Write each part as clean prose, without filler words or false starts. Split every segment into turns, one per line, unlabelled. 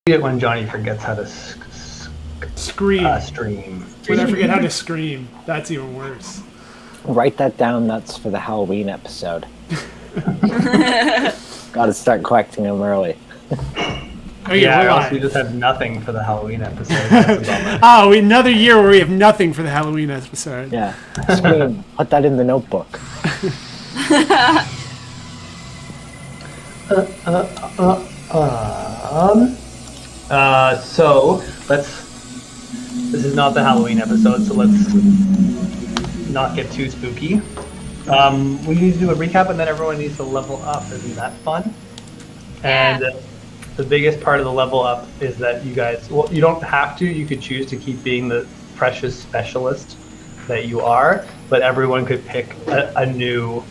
it when Johnny forgets how to
Scream.
stream.
When I forget how to scream, that's even worse.
Write that down. That's for the Halloween episode. Gotta start collecting them early.
Oh,
Yeah,
we're
or else
live.
we just have nothing for the Halloween episode. That's a bummer.
Oh, another year where we have nothing for the Halloween episode.
Yeah. Scream. Put that in the notebook.
So this is not the Halloween episode, so let's not get too spooky. We need to do a recap and then everyone needs to level up. Isn't that fun? And the biggest part of the level up is that you guys, well, you don't have to, you could choose to keep being the precious specialist that you are, but everyone could pick a new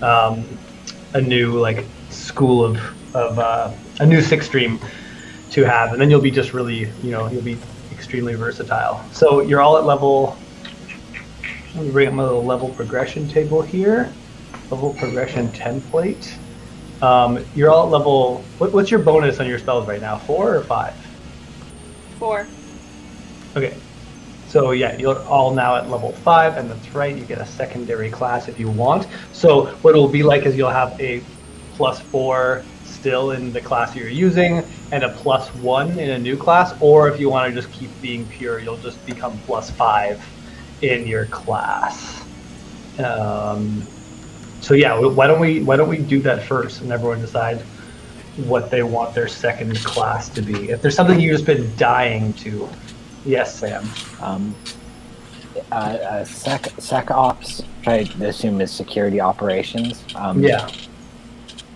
like school of a new sixth stream to have, and then you'll be just really, you'll be extremely versatile. So you're all at level, let me bring up my little level progression table here, level progression template. You're all at level, what's your bonus on your spells right now, 4 or 5?
4.
Okay, so yeah, you're all now at level 5, and that's right, you get a secondary class if you want. So what it will be like is you'll have a +4 still in the class you're using, and a +1 in a new class, or if you want to just keep being pure, you'll just become +5 in your class. So yeah, why don't we do that first, and everyone decide what they want their second class to be. If there's something you've just been dying to, yes, Sam.
Sec ops, which I assume is security operations.
Yeah.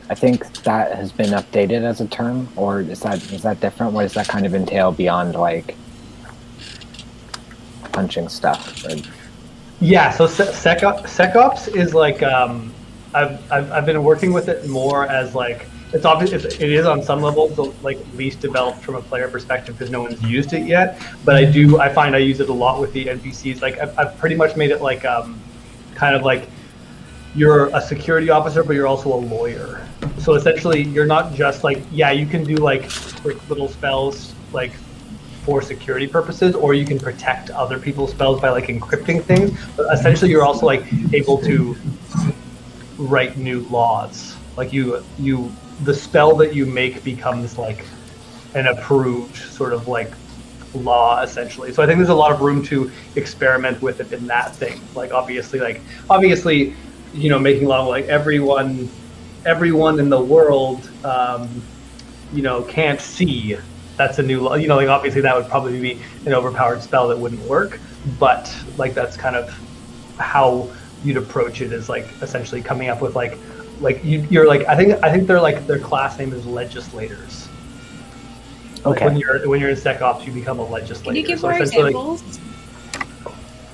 I think that has been updated as a term, or is that different? What does that kind of entail beyond like punching stuff? Or...
Yeah, so SecOps is like I've been working with it more as like it's obvious it is on some levels like least developed from a player perspective because no one's used it yet. But I find I use it a lot with the NPCs. Like I've pretty much made it like kind of like you're a security officer, but you're also a lawyer. So essentially, you're not just like, yeah, you can do like quick little spells like for security purposes, or you can protect other people's spells by like encrypting things. But essentially, you're also like able to write new laws. Like the spell that you make becomes like an approved sort of like law essentially. So I think there's a lot of room to experiment with it in that thing. Like obviously, making law like everyone in the world, can't see. That's a new law. Like obviously that would probably be an overpowered spell that wouldn't work. But like that's kind of how you'd approach it. Is like essentially coming up with you're like I think they're like their class name is legislators.
Okay.
Like when you're in SecOps, you become a legislator.
Can you give
so
more examples?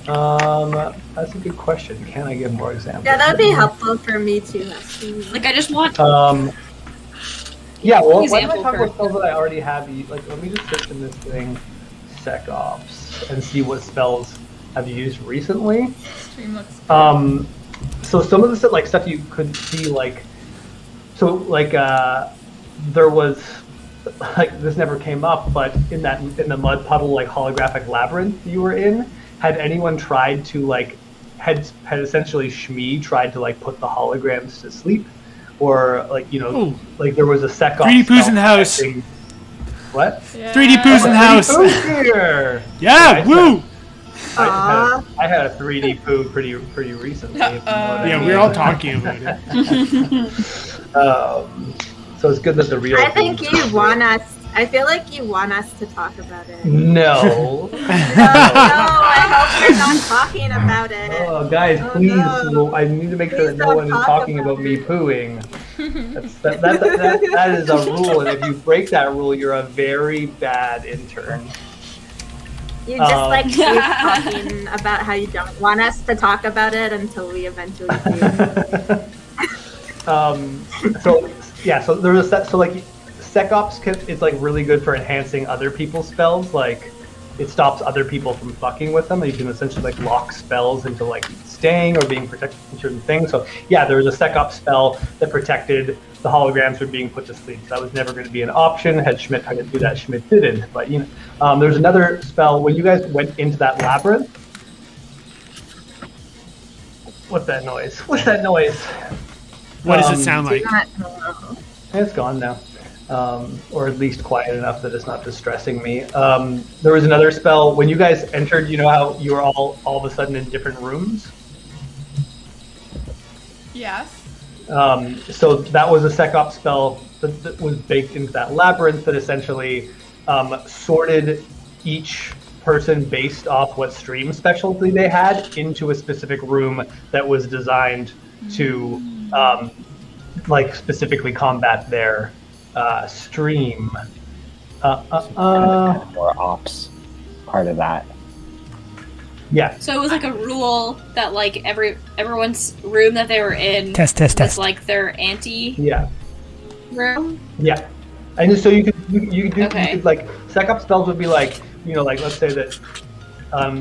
That's a good question. Can I give more examples?
Yeah, that would be helpful for me too.
Like I just want.
Yeah. Well, why don't I
example
talk
for-
about spells that I already have? Like, let me just search in this thing, SecOps, and see what spells I've used recently. So some of the stuff you could see there was like this never came up, but in the mud puddle like holographic labyrinth you were in. Had anyone tried to had essentially Shmi tried to put the holograms to sleep, or like there was a SecOps
3D Poos in the house.
What?
Yeah.
3D Poos in the house.
Here.
Yeah, woo!
I had a 3D poo pretty recently.
Yeah, we're all talking about it.
So it's good that the real.
I think you want us. I feel like you want us to talk about it.
No.
No, I hope you're not talking about it.
Oh, guys,
Oh,
please!
no.
I need to make sure
Please
that no
don't
one is
talk
talking
about
about me
it.
pooing. That is a rule, and if you break that rule, you're a very bad intern.
You just keep talking about how you don't want us to talk about it until we eventually do.
So there's SecOps is really good for enhancing other people's spells. Like it stops other people from fucking with them. You can essentially lock spells into staying or being protected from certain things. So yeah, there was a SecOps spell that protected the holograms were being put to sleep. That was never going to be an option. Had Schmidt tried to do that, Schmidt didn't. But there's another spell when you guys went into that labyrinth. What's that noise? What's that noise?
What does it sound like?
It's gone now. Or at least quiet enough that it's not distressing me. There was another spell when you guys entered. You know how you were all of a sudden in different rooms.
Yes.
So that was a SecOps spell that was baked into that labyrinth that essentially sorted each person based off what stream specialty they had into a specific room that was designed to like specifically combat their stream.
Or ops part of that.
Yeah.
So it was like a rule that like everyone's room that they were in was like their anti room.
Yeah. And so you could like SecOps spells would be like, like let's say that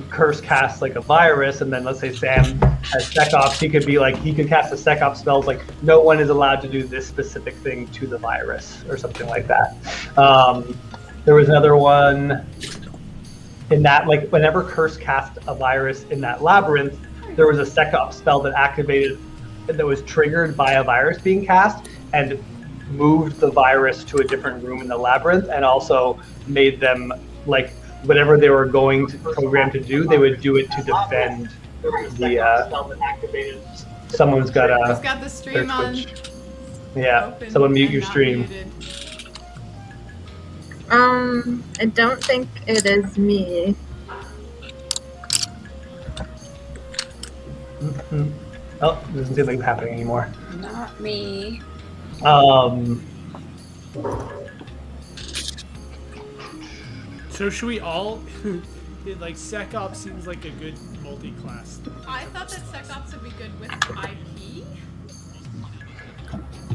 Curse casts like a virus, and then let's say Sam has SecOps, he could cast a SecOps spells like no one is allowed to do this specific thing to the virus or something like that. There was another one in that, like whenever Curse cast a virus in that labyrinth, there was a SecOps spell that activated that was triggered by a virus being cast and moved the virus to a different room in the labyrinth, and also made them like whatever they were going to program to do, they would do it to defend the someone's got a
Who's got the stream on?
Yeah, someone mute your stream.
Muted.
I don't think it is me.
Mm-hmm. Oh, it doesn't seem like it's happening anymore.
Not me.
So should we all like SecOps seems like a good multi-class.
I thought that SecOps would be good with IP.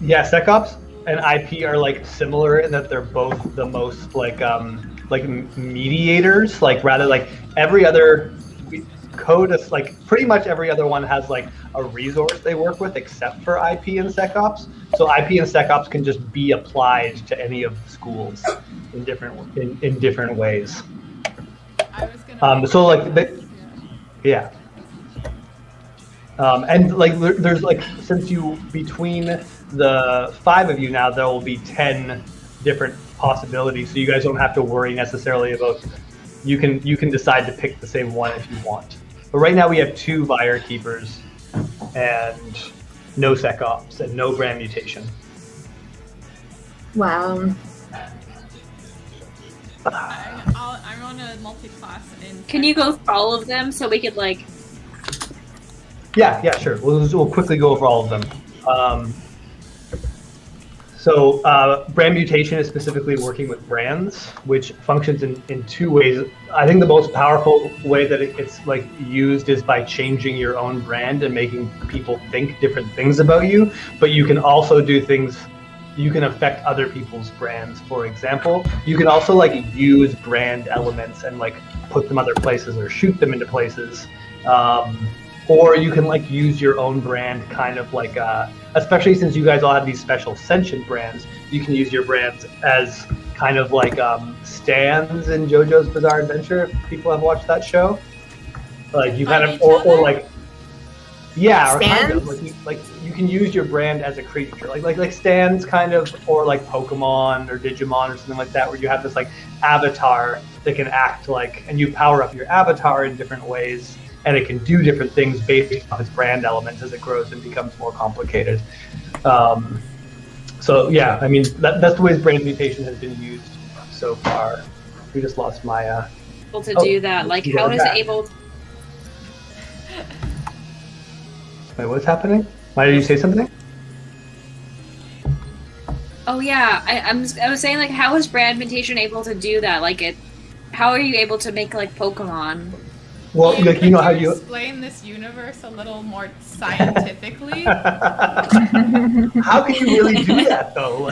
Yeah, SecOps and IP are like similar in that they're both the most like mediators. Like rather like every other code is like pretty much every other one has like a resource they work with except for IP and SecOps. So IP and SecOps can just be applied to any of the schools in different ways.
I was gonna
So like yeah. And like there's like since you between the 5 of you now there will be 10 different possibilities, so you guys don't have to worry necessarily about you can decide to pick the same one if you want. But right now we have 2 Fire Keepers and no SecOps and no brand mutation.
Wow.
I'm on a multi-class in.
Can you go through all of them so we could like?
Yeah, sure. We'll quickly go over all of them. So brand mutation is specifically working with brands, which functions in 2 ways. I think the most powerful way that it's like used is by changing your own brand and making people think different things about you. But you can also do things. You can affect other people's brands. For example, you can also like use brand elements and like put them other places or shoot them into places. Or you can like use your own brand kind of like, especially since you guys all have these special sentient brands, you can use your brands as kind of like stands in JoJo's Bizarre Adventure, if people have watched that show. Like you kind of, or like, yeah, or kind of, like you can use your brand as a creature, like stands kind of, or like Pokemon or Digimon or something like that, where you have this like avatar that can act like, and you power up your avatar in different ways. And it can do different things based on its brand elements as it grows and becomes more complicated. So yeah, I mean that's the way brand mutation has been used so far. We just lost my.
Able to do that, like how is it able?
Wait, what's happening? Why did you say something?
Oh yeah, I was saying like how is brand mutation able to do that? Like how are you able to make like Pokemon?
Well, like you know how you
explain this universe a little more scientifically.
How can you really do that though?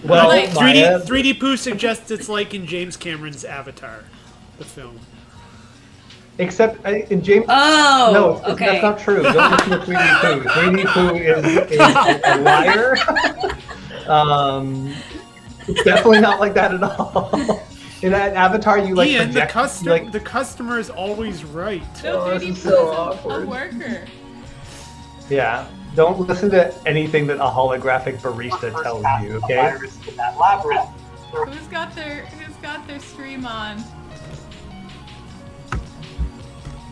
Well,
like 3D Poo suggests it's like in James Cameron's Avatar, the film.
Except in James.
Oh,
no,
okay.
That's not true. Don't listen to 3D Poo. 3D Poo is a liar. It's definitely not like that at all. In that Avatar, you like
Ian,
project.
The customer is always right.
No,
Oh,
3D
this is
Poo
so
is
awkward.
a worker.
Yeah. Don't listen to anything that a holographic barista tells you. Okay.
Who's got their stream on?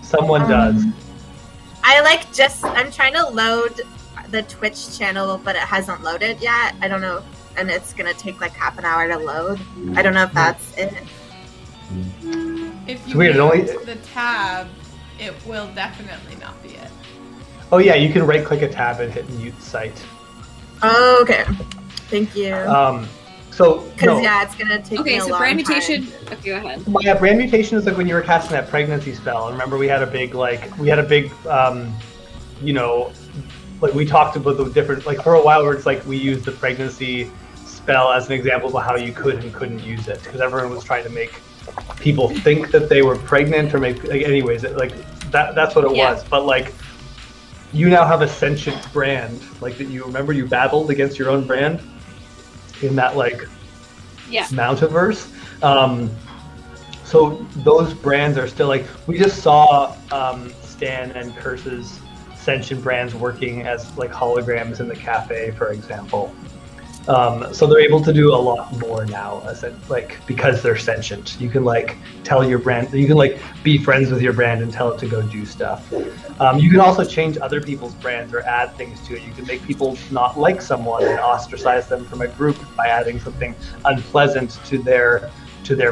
Someone does.
I'm trying to load the Twitch channel, but it hasn't loaded yet. I don't know, and it's gonna take like half an hour to load. I don't know if that's it.
If
It's
you
weird,
mute the tab, it will definitely not be it.
Oh yeah, you can right-click a tab and hit mute site.
Oh, okay. Thank you. It's gonna take me a long
brand mutation.
time.
Okay, go ahead.
Well, yeah, brand mutation is like when you were casting that pregnancy spell. And remember, we had a big we talked about the different, like for a while where it's like we used the pregnancy spell as an example of how you could and couldn't use it because everyone was trying to make people think that they were pregnant or make, like, anyways, that's what it was. But like, you now have a sentient brand, like that you remember you battled against your own brand in that Mountiverse. So those brands are still like, we just saw Stan and Curse's sentient brands working as like holograms in the cafe, for example. So they're able to do a lot more now, because they're sentient. You can like tell your brand, you can like be friends with your brand and tell it to go do stuff. You can also change other people's brands or add things to it. You can make people not like someone and ostracize them from a group by adding something unpleasant to their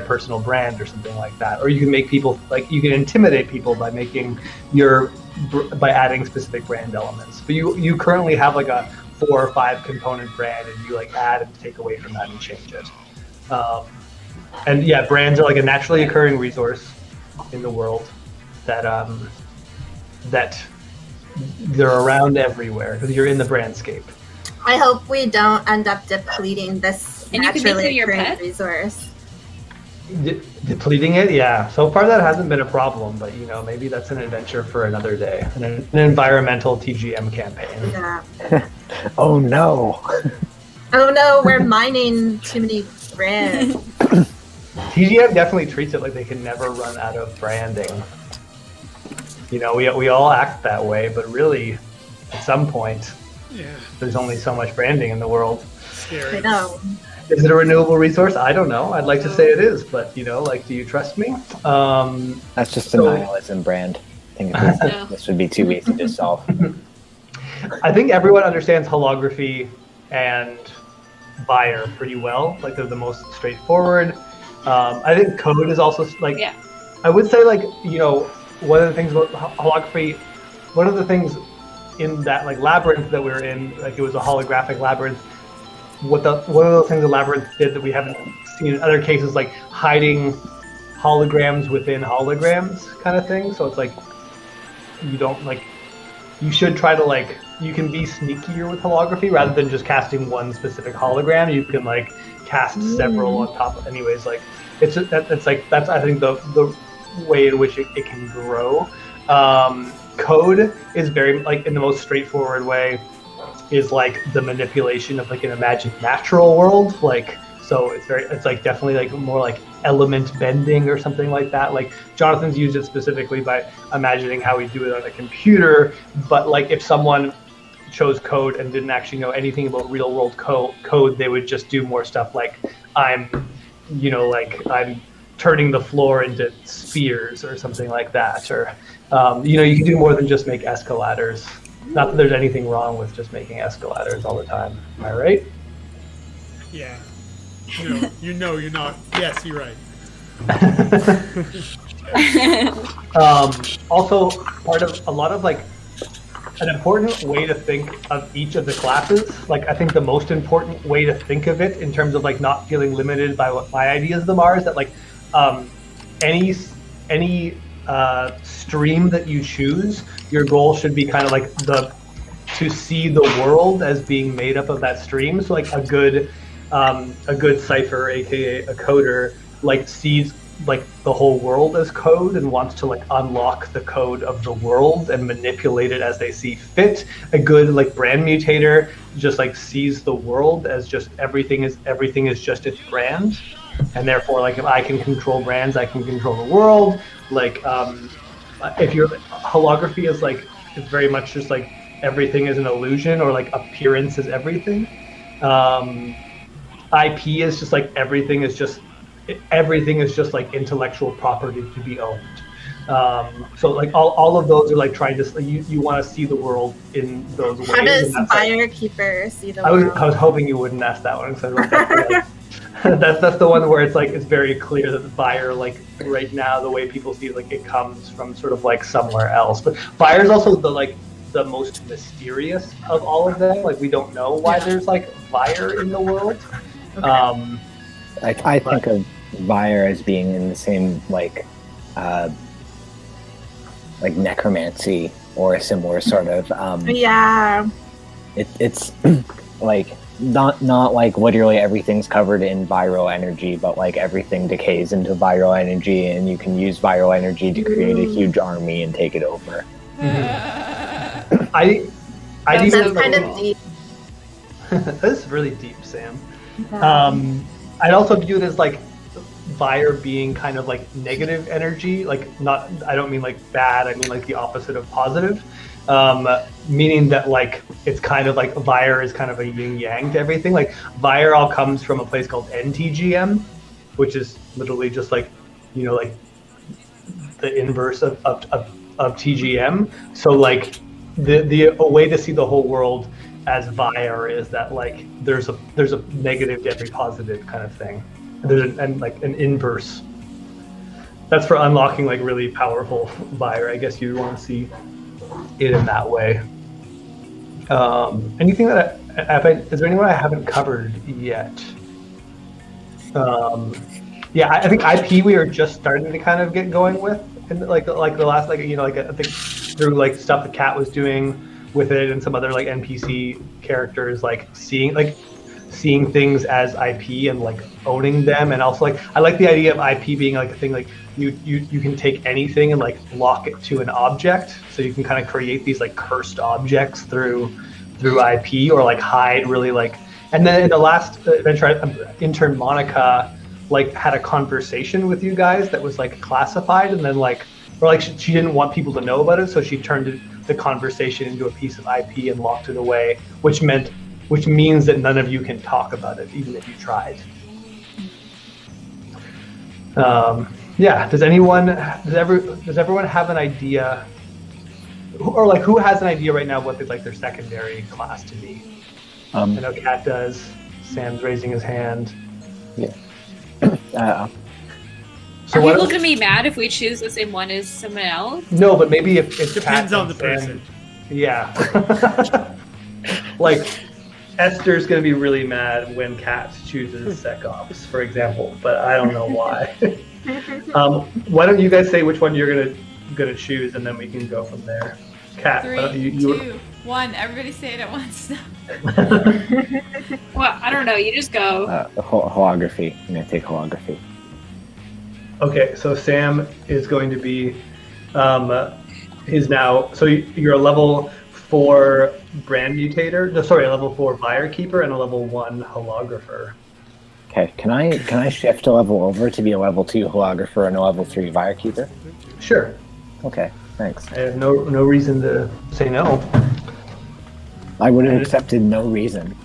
personal brand or something like that. Or you can make people you can intimidate people by by adding specific brand elements. But you currently have like a 4 or 5 component brand, and you like add and take away from that and change it. And yeah, brands are like a naturally occurring resource in the world that they're around everywhere because you're in the brandscape.
I hope we don't end up depleting this
And you can make
naturally
it your
occurring
pet?
resource.
Depleting it, yeah. So far that hasn't been a problem, but maybe that's an adventure for another day. An environmental TGM campaign.
Yeah.
Oh no.
Oh no, we're mining too many brands.
TGM definitely treats it like they can never run out of branding. We all act that way, but really, at some point, there's only so much branding in the world.
Scary.
I know.
Is it a renewable resource? I don't know. I'd like to say it is, but do you trust me?
That's just a nihilism brand. I think this would be too easy to solve.
I think everyone understands holography and buyer pretty well. Like they're the most straightforward. I think code is also I would say one of the things about holography, one of the things in that labyrinth that we were in, it was a holographic labyrinth. One of those things the labyrinth did that we haven't seen in other cases, like hiding holograms within holograms kind of thing. So it's like you don't you should try to you can be sneakier with holography rather than just casting one specific hologram. You can cast several on top. Anyways, that's I think the way in which it can grow. Code is very in the most straightforward way is the manipulation of an imagined natural world. So it's definitely more element bending or something like that. Jonathan's used it specifically by imagining how we do it on a computer, but if someone chose code and didn't actually know anything about real world code, they would just do more stuff I'm turning the floor into spheres or something like that. Or you can do more than just make escalators. Not that there's anything wrong with just making escalators all the time. Am I right?
Yeah. You're not. Yes, you're right.
Also, part of a lot of an important way to think of each of the classes. I think the most important way to think of it in terms of not feeling limited by what my ideas of them are is that any stream that you choose, your goal should be kind of to see the world as being made up of that stream. So a good cipher, aka a coder, sees like the whole world as code and wants to like unlock the code of the world and manipulate it as they see fit. A good like brand mutator just like sees the world as just everything is just its brand, and therefore like if I can control brands, I can control the world. Like if your holography is like it's very much just like everything is an illusion, or like appearance is everything. IP is just like everything is just like intellectual property to be owned. So like all of those are like trying to you want to see the world in those ways.
How does Fire Keeper see the world?
I was hoping you wouldn't ask that one, because I wrote that that's the one where it's like it's very clear that the Fire, like right now, the way people see it, like it comes from sort of like somewhere else. But Fire is also the most mysterious of all of them. Like we don't know why there's like fire in the world. Okay.
I think of Fire as being in the same like necromancy or a similar sort of it's like not like literally everything's covered in viral energy, but like everything decays into viral energy, and you can use viral energy to create a huge army and take it over.
I
that's kind of deep.
That's really deep, Sam. I'd also view it as like fire being kind of like negative energy, like not, I don't mean like bad, I mean like the opposite of positive, meaning that like it's kind of like fire is kind of a yin yang to everything. Like fire all comes from a place called NTGM, which is literally just like, you know, like the inverse of TGM. So like a way to see the whole world as fire is that like there's a negative to every positive kind of thing. And like an inverse. That's for unlocking like really powerful fire. I guess you'd want to see it in that way. Anything that is there anyone I haven't covered yet? Yeah, I think IP we are just starting to kind of get going with, and like the last, like, you know, like I think through like stuff that Kat was doing with it and some other like NPC characters, like seeing things as IP and like owning them. And also like I like the idea of IP being like a thing, like you can take anything and like lock it to an object, so you can kind of create these like cursed objects through IP, or like hide really like. And then in the last adventure, intern Monica like had a conversation with you guys that was like classified, and then like, or like she didn't want people to know about it, so she turned the conversation into a piece of IP and locked it away, which means that none of you can talk about it, even if you tried. Yeah. Does everyone have an idea, or like who has an idea right now what they'd like their secondary class to be? I know Kat does. Sam's raising his hand.
Yeah.
So are people gonna be mad if we choose the same one as someone else?
No, but maybe if it
depends on the person.
Yeah. Like Esther's gonna be really mad when Kat chooses SecOps, for example, but I don't know why. Why don't you guys say which one you're gonna choose, and then we can go from there. Kat,
3, 2, 1. Everybody say it at once.
Well, I don't know. You just go.
Holography. I'm gonna take holography.
Okay, so Sam is going to be, so you're a level 4 brand mutator. No, sorry, a level 4 fire keeper and a level 1 holographer.
Okay, can I shift a level over to be a level 2 holographer and a level 3 fire keeper?
Sure.
Okay, thanks.
I have no reason to say no.
I would have accepted no reason.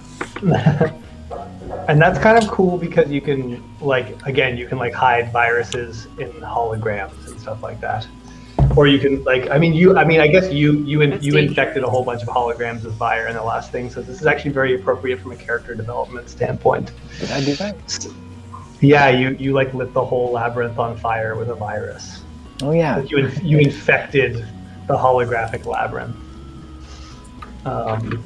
And that's kind of cool because you can hide viruses in holograms and stuff like that. Or you can I guess you infected a whole bunch of holograms with fire in the last thing, so this is actually very appropriate from a character development standpoint.
Did I do that?
Yeah, you like lit the whole labyrinth on fire with a virus.
Oh yeah.
Like you infected the holographic labyrinth.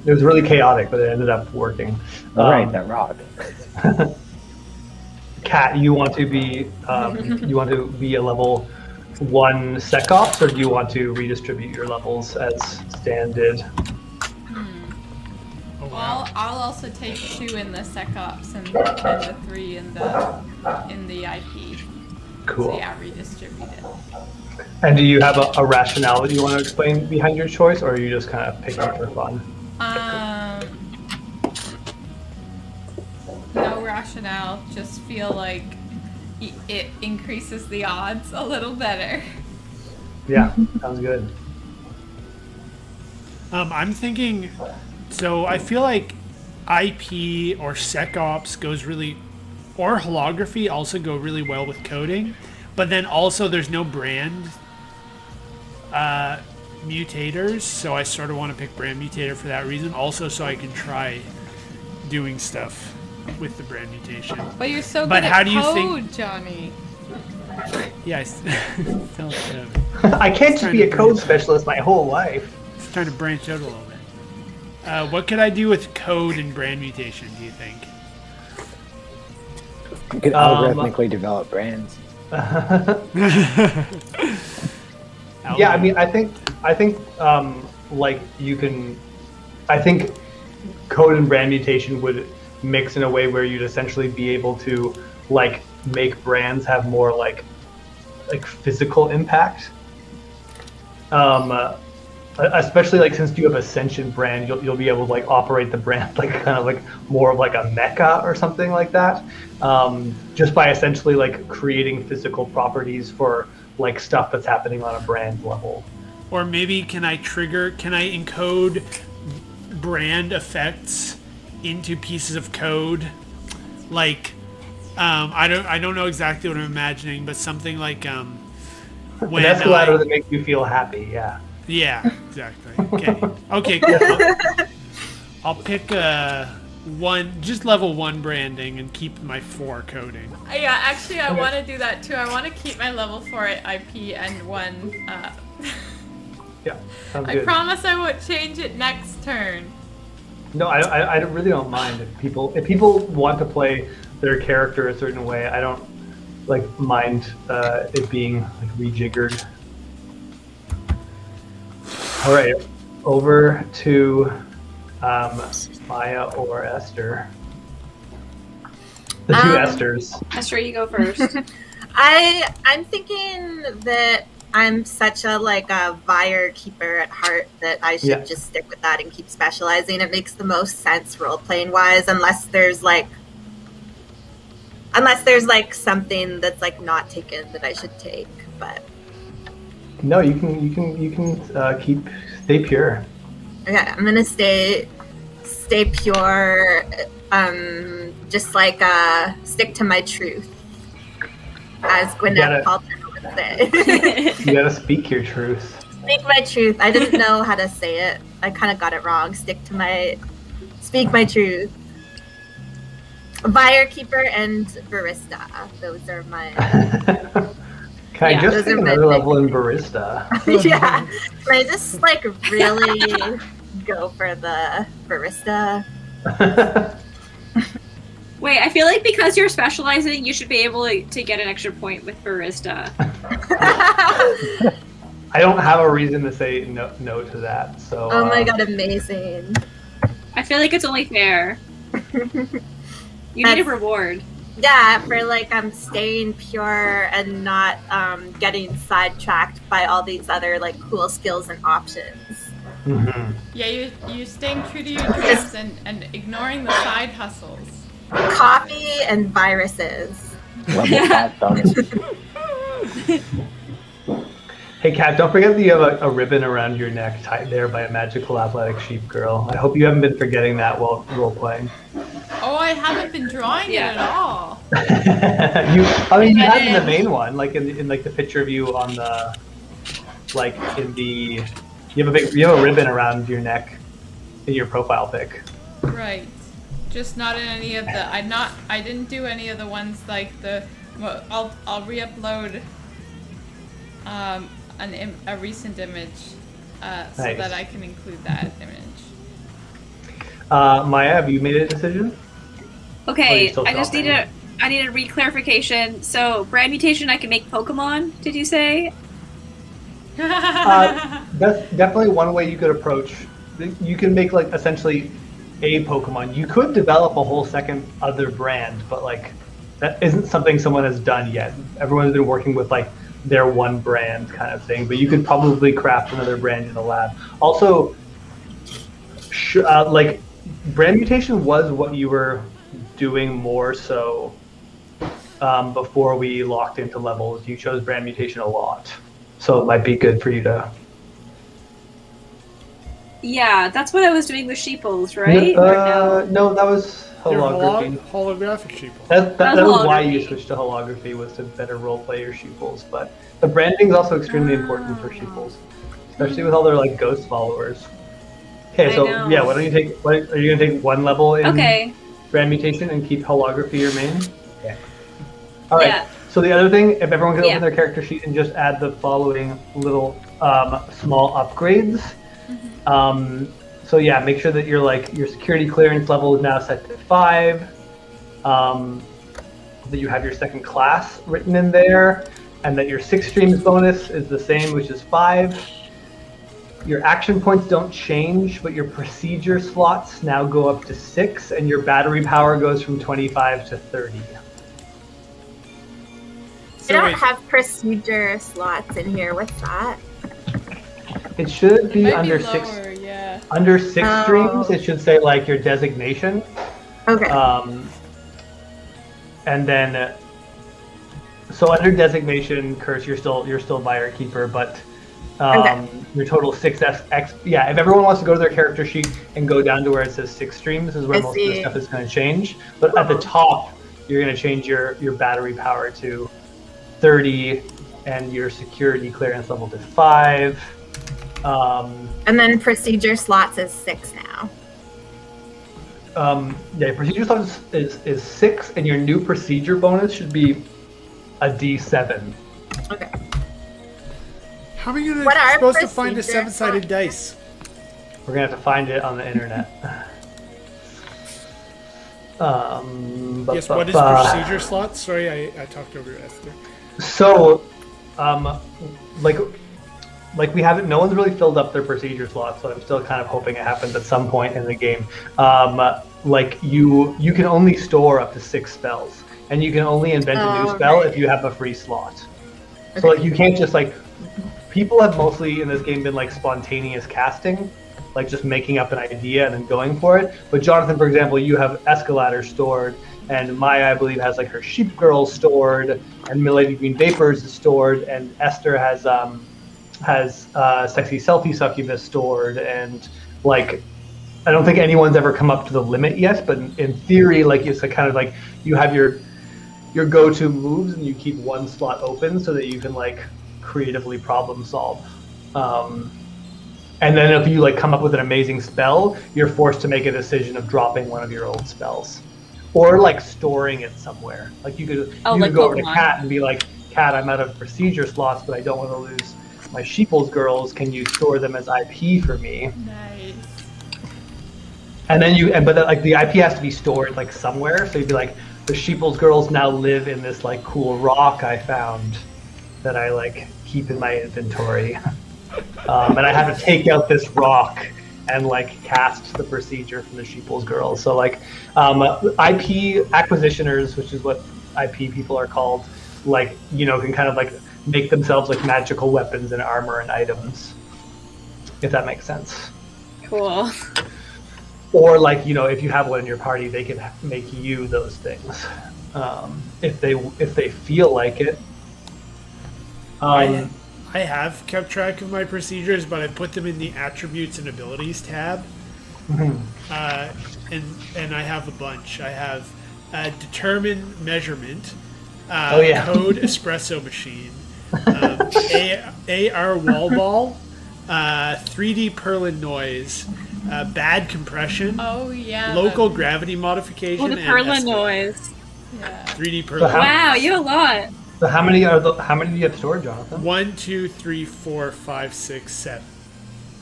It was really chaotic, but it ended up working.
Right, that rock.
Kat, you want to be a level 1 SecOps, or do you want to redistribute your levels as Stan did?
Well, I'll also take 2 in the SecOps and the 3 in the IP.
Cool.
So yeah, redistribute it.
And do you have a rationale that you want to explain behind your choice, or are you just kind of picking it for fun?
No rationale. Just feel like it increases the odds a little better.
Yeah, sounds good.
I'm thinking, so I feel like IP or SecOps goes really, or holography also go really well with coding, but then also there's no brand mutators, so I sort of want to pick brand mutator for that reason. Also, so I can try doing stuff with the brand mutation.
But you're so
but
good
how
at
do you
code,
think,
Johnny.
Yeah, still
I can't just be a code specialist my whole life.
Just trying to branch out a little bit. What could I do with code and brand mutation, do you think?
You could algorithmically develop brands.
Yeah, I mean, I think, like you can, I think code and brand mutation would mix in a way where you'd essentially be able to like make brands have more like physical impact. Especially like since you have a sentient brand, you'll be able to like operate the brand like kind of like more of like a mecha or something like that. Just by essentially like creating physical properties for like stuff that's happening on a brand level.
Or maybe can I encode brand effects into pieces of code? Like I don't know exactly what I'm imagining, but something like when
an escalator that makes you feel happy, yeah.
Yeah, exactly. Okay, cool. I'll pick just level 1 branding and keep my 4 coding.
Yeah, actually, I want to do that too. I want to keep my level 4 IP and 1.
Yeah, sounds good.
I promise I won't change it next turn.
No, I really don't mind if people want to play their character a certain way. I don't like mind it being like rejiggered. All right, over to Maya or Esther. The two Esthers.
Esther, you go first.
I'm thinking that I'm such a Vire keeper at heart that I should just stick with that and keep specializing. It makes the most sense role playing wise, unless there's something that's not taken that I should take. But
no, you can stay pure.
Okay, I'm gonna stay pure. Just stick to my truth, as Gwyneth Paltrow would say.
You gotta speak your truth.
Speak my truth. I didn't know how to say it. I kind of got it wrong. Speak my truth. Buyer keeper and barista. Those are my.
Can I just take another level in barista?
Yeah. Can I just really go for the barista?
Wait, I feel like because you're specializing, you should be able to get an extra point with barista.
I don't have a reason to say no to that. So.
Oh my god, amazing!
I feel like it's only fair. You need a reward.
Yeah, for I'm staying pure and not getting sidetracked by all these other cool skills and options.
Mm-hmm.
Yeah, you're staying true to your dreams and ignoring the side hustles.
Coffee and viruses.
Level 5 bonus.
Hey, Kat, don't forget that you have a ribbon around your neck tied there by a magical athletic sheep girl. I hope you haven't been forgetting that while role-playing.
Oh, I haven't been drawing it at all.
You have in the main one, in the picture of you on the, you have a ribbon around your neck in your profile pic.
Right. Just not in any of the. I didn't do any of the ones I'll re-upload a recent image so that I can include that image.
Maya, have you made a decision?
Okay, I need a re-clarification. So, brand mutation, I can make Pokemon, did you say?
That's definitely one way you could approach. You can make essentially a Pokemon. You could develop a whole second other brand, but that isn't something someone has done yet. Everyone's been working with like their one brand kind of thing, but you could probably craft another brand in the lab. Also, like brand mutation was what you were doing more so before we locked into levels. You chose brand mutation a lot, so it might be good for you to.
Yeah, that's what I was doing with sheeples, right?
No, that was holography.
Holographic sheeples.
That was why you switched to holography, was to better roleplay your sheeples. But the branding is also extremely important for sheeples, especially with all their like ghost followers. Okay, so yeah, why don't you take? Are you gonna take one level in brand mutation and keep holography your main? Okay. All right. Yeah. So the other thing, if everyone can open their character sheet and just add the following little small upgrades. So yeah, make sure that your security clearance level is now set to 5. That you have your second class written in there, and that your 6 streams bonus is the same, which is 5. Your action points don't change, but your procedure slots now go up to 6, and your battery power goes from 25 to 30.
I don't have procedure slots in here. What's that?
It should be under lower, 6. Yeah. Under 6 streams, it should say like your designation.
Okay.
And then, so under designation, Curse, you're still Buyer Keeper, but your total 6x. Yeah, if everyone wants to go to their character sheet and go down to where it says 6 streams, this is where most of the stuff is going to change. But at the top, you're going to change your battery power to 30, and your security clearance level to 5.
And then procedure slots is 6 now.
Yeah, procedure slots is 6, and your new procedure bonus should be a D7.
Okay.
How are you supposed to find a 7-sided dice?
We're gonna have to find it on the internet.
Yes, what is procedure slots? Sorry, I talked over Esther.
So, like we haven't, no one's really filled up their procedure slots, so I'm still kind of hoping it happens at some point in the game. Like you can only store up to 6 spells, and you can only invent a new spell if you have a free slot. Okay. So like you can't just like, people have mostly in this game been like spontaneous casting, like just making up an idea and then going for it. But Jonathan, for example, you have Escalator stored, and Maya, I believe, has like her Sheep Girl stored, and Milady Green Vapors is stored, and Esther has Sexy Selfie Succubus stored, and like I don't think anyone's ever come up to the limit yet, but in theory, like it's a kind of like you have your go-to moves and you keep one slot open so that you can like creatively problem solve. And then if you like come up with an amazing spell, you're forced to make a decision of dropping one of your old spells, or like storing it somewhere. Like you could go over to Kat and be like, Kat, I'm out of procedure slots, but I don't want to lose my Sheeples girls. Can you store them as IP for me?
Nice.
And then but like the IP has to be stored like somewhere. So you'd be like, the Sheeples girls now live in this like cool rock I found that I like keep in my inventory. And I have to take out this rock and like cast the procedure from the Sheeples girls. So like IP acquisitioners, which is what IP people are called, like, you know, can kind of like make themselves like magical weapons and armor and items, if that makes sense.
Cool.
Or like, you know, if you have one in your party, they can make you those things if they feel like it.
I have kept track of my procedures, but I put them in the attributes and abilities tab. Mm-hmm. And I have a bunch. I have determine measurement, code espresso machine, AR wall ball, 3D Perlin noise, bad compression.
Oh yeah.
Local gravity modification.
Oh, the Perlin noise.
Yeah.
3D Perlin.
So
wow, you have a lot.
So how many do you have stored, Jonathan?
1, 2, 3, 4, 5, 6, 7.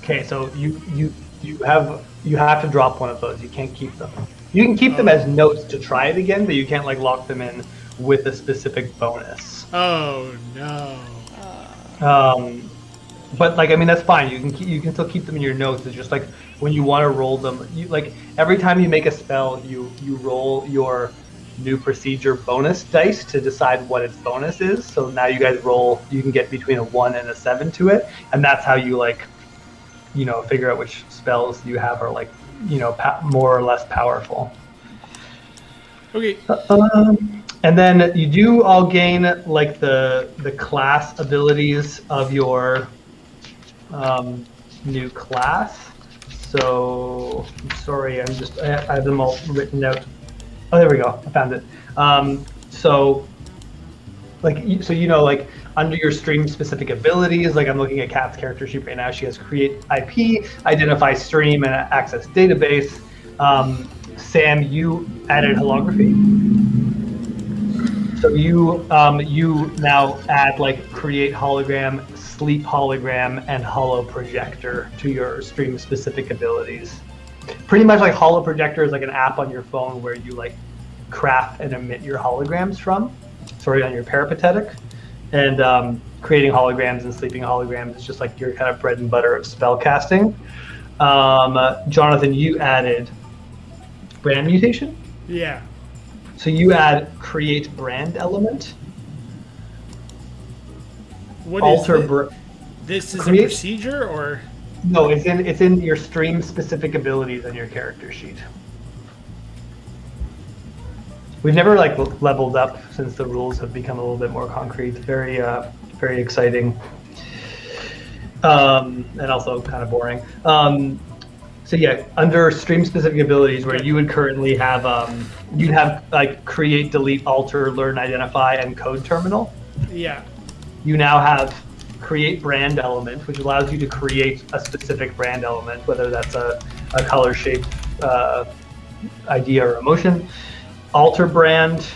Okay, so you have to drop one of those. You can't keep them. You can keep them as notes to try it again, but you can't like lock them in with a specific bonus.
Oh no.
But like, I mean, that's fine. You can still keep them in your notes. It's just like when you want to roll them, you like every time you make a spell, you roll your new procedure bonus dice to decide what its bonus is. So now you guys roll, you can get between a 1 and a 7 to it, and that's how you like, you know, figure out which spells you have are like, you know, more or less powerful.
Okay.
And then you do all gain like the class abilities of your new class. So I'm sorry, I have them all written out. Oh, there we go. I found it. So you know, like under your stream specific abilities, like I'm looking at Kat's character sheet right now. She has create IP, identify stream, and access database. Sam, you added holography. So you now add like create hologram, sleep hologram, and holo projector to your stream specific abilities. Pretty much like holo projector is like an app on your phone where you like craft and emit your holograms from. Sorry, on your peripatetic. And creating holograms and sleeping holograms is just like your kind of bread and butter of spell casting. Jonathan, you added brand mutation?
Yeah.
So you add create brand element.
What alter is this? Is create, a procedure or?
No, it's in your stream specific abilities on your character sheet. We've never like leveled up since the rules have become a little bit more concrete. Very very exciting, and also kind of boring. So yeah, under stream specific abilities, where you would currently have you'd have like create, delete, alter, learn, identify, and code terminal.
Yeah.
You now have create brand element, which allows you to create a specific brand element, whether that's a color, shape, idea, or emotion. Alter brand,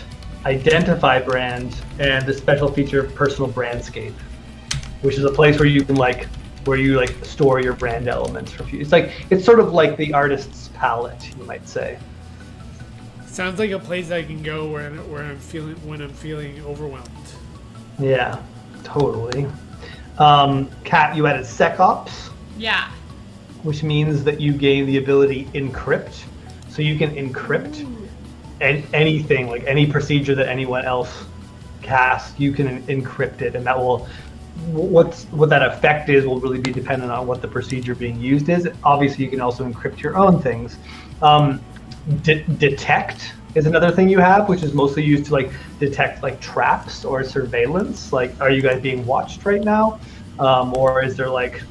identify brand, and the special feature personal brandscape, which is a place where you can store your brand elements for future. It's sort of like the artist's palette, you might say.
Sounds like a place I can go when I'm feeling overwhelmed.
Yeah, totally. Kat, you added SecOps.
Yeah.
Which means that you gain the ability encrypt, so you can encrypt anything, like any procedure that anyone else casts, you can encrypt it, and that will what that effect is will really be dependent on what the procedure being used is. Obviously, you can also encrypt your own things. Detect is another thing you have, which is mostly used to like detect like traps or surveillance. Like, are you guys being watched right now, or is there like,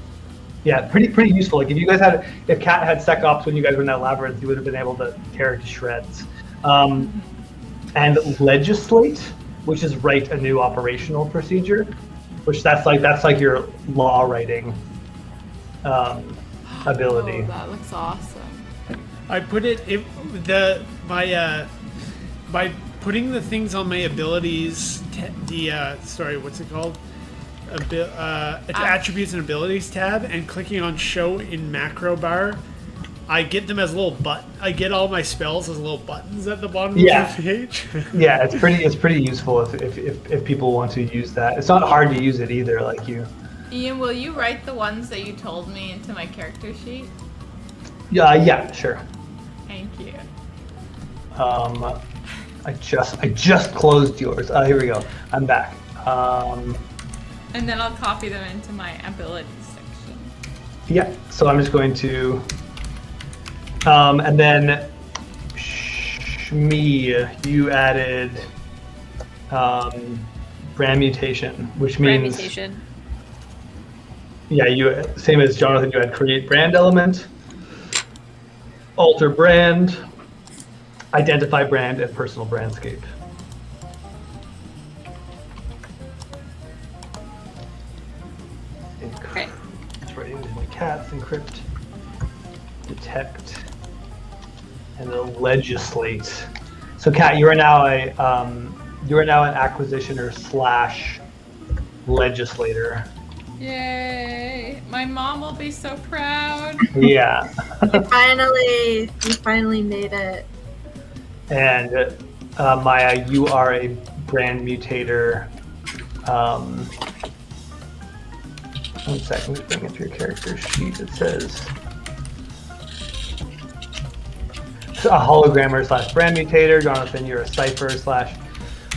yeah, pretty useful. Like if Kat had SecOps when you guys were in that labyrinth, you would have been able to tear it to shreds. And legislate, which is write a new operational procedure, which that's like your law writing ability.
Oh, that looks awesome.
I put it by putting the things on my abilities. What's it called? Attributes and abilities tab, and clicking on show in macro bar. I get them as little I get all my spells as little buttons at the bottom of the page.
Yeah, it's pretty useful if people want to use that. It's not hard to use it either, like you.
Ian, will you write the ones that you told me into my character sheet?
Yeah, sure.
Thank you.
I just closed yours. Here we go. I'm back.
And then I'll copy them into my abilities section.
Yeah. So I'm just going to. And then Shmi, you added brand mutation, which means
brand mutation.
Yeah, you same as Jonathan. You had create brand element, alter brand, identify brand, and personal brandscape.
Okay.
That's right. Into my cats. Encrypt, detect, and then legislate. So, Kat, you are now an acquisitioner / legislator.
Yay! My mom will be so proud.
Yeah.
You finally made it.
And Maya, you are a brand mutator. One second, just bring it to your character sheet. It says a hologrammer slash brand mutator. Jonathan, you're a cipher slash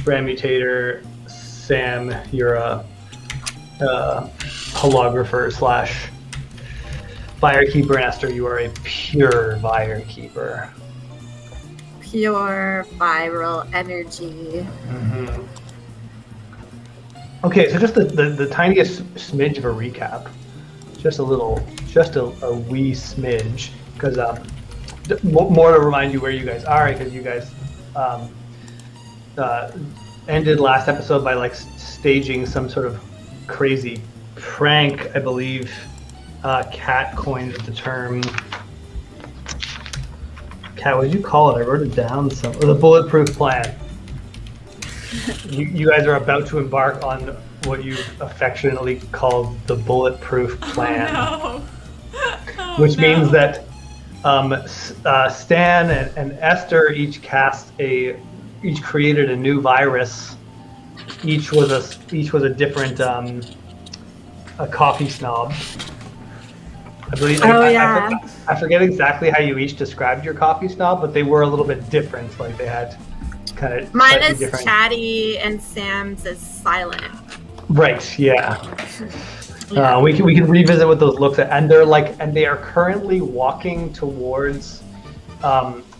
brand mutator. Sam, you're a holographer slash Firekeeper. And Esther, you are a pure Firekeeper.
Pure viral energy.
Mm-hmm. Okay, so just the tiniest smidge of a recap. Just a wee smidge. Because more to remind you where you guys are, because you guys ended last episode by like staging some sort of crazy prank. I believe Kat coined the term. Kat, what did you call it? I wrote it down. The bulletproof plan. You guys are about to embark on what you affectionately call the bulletproof plan.
Oh, no.
Which means that Stan and Esther each created a new virus. Each was a different a coffee snob. I believe. I forget exactly how you each described your coffee snob, but they were a little bit different. Like they had kind of.
Mine is different. Chatty, and Sam's is silent.
Right. Yeah. We can revisit what those looks at, and they are currently walking towards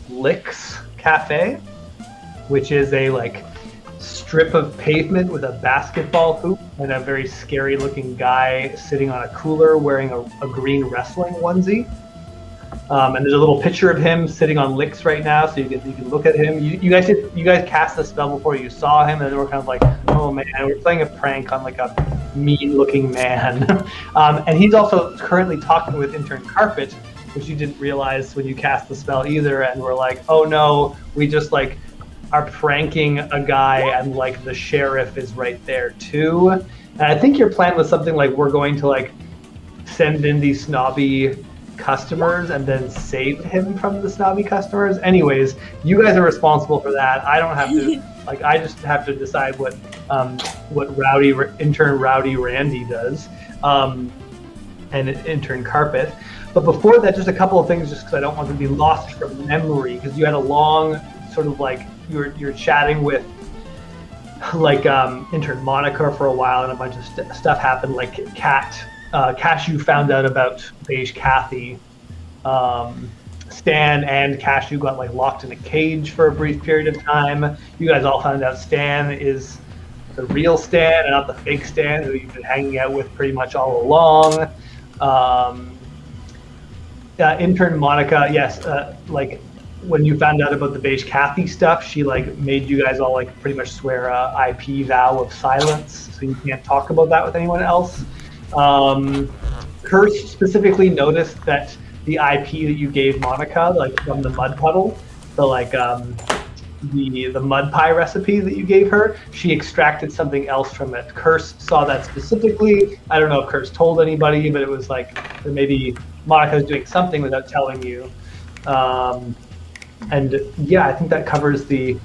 Lick's Cafe, which is a like strip of pavement with a basketball hoop and a very scary looking guy sitting on a cooler wearing a green wrestling onesie. And there's a little picture of him sitting on Lick's right now, so you can look at him. You guys cast the spell before you saw him, and they were kind of like, oh man, we're playing a prank on like a mean-looking man. And he's also currently talking with Intern Carpet, which you didn't realize when you cast the spell either. And we're like, oh no, we just like are pranking a guy, and like the sheriff is right there too. And I think your plan was something like we're going to like send in these snobby customers and then save him from the snobby customers. Anyways, you guys are responsible for that. I don't have to. Like, I just have to decide what intern Rowdy Randy does, and Intern Carpet. But before that, just a couple of things, just because I don't want to be lost from memory. Because you had a long sort of like you're chatting with like Intern Monica for a while, and a bunch of stuff happened. Like Cashew found out about Beige Kathy. Stan and Cashew got like locked in a cage for a brief period of time. You guys all found out Stan is the real Stan and not the fake Stan who you've been hanging out with pretty much all along. Intern Monica, yes, like when you found out about the Beige Kathy stuff, she like made you guys all like pretty much swear a IP vow of silence, so you can't talk about that with anyone else. Curse specifically noticed that the IP that you gave Monica, like from the mud puddle, the like the mud pie recipe that you gave her, she extracted something else from it. Curse saw that specifically. I don't know if Curse told anybody, but it was like maybe Monica's doing something without telling you. And yeah, I think that covers the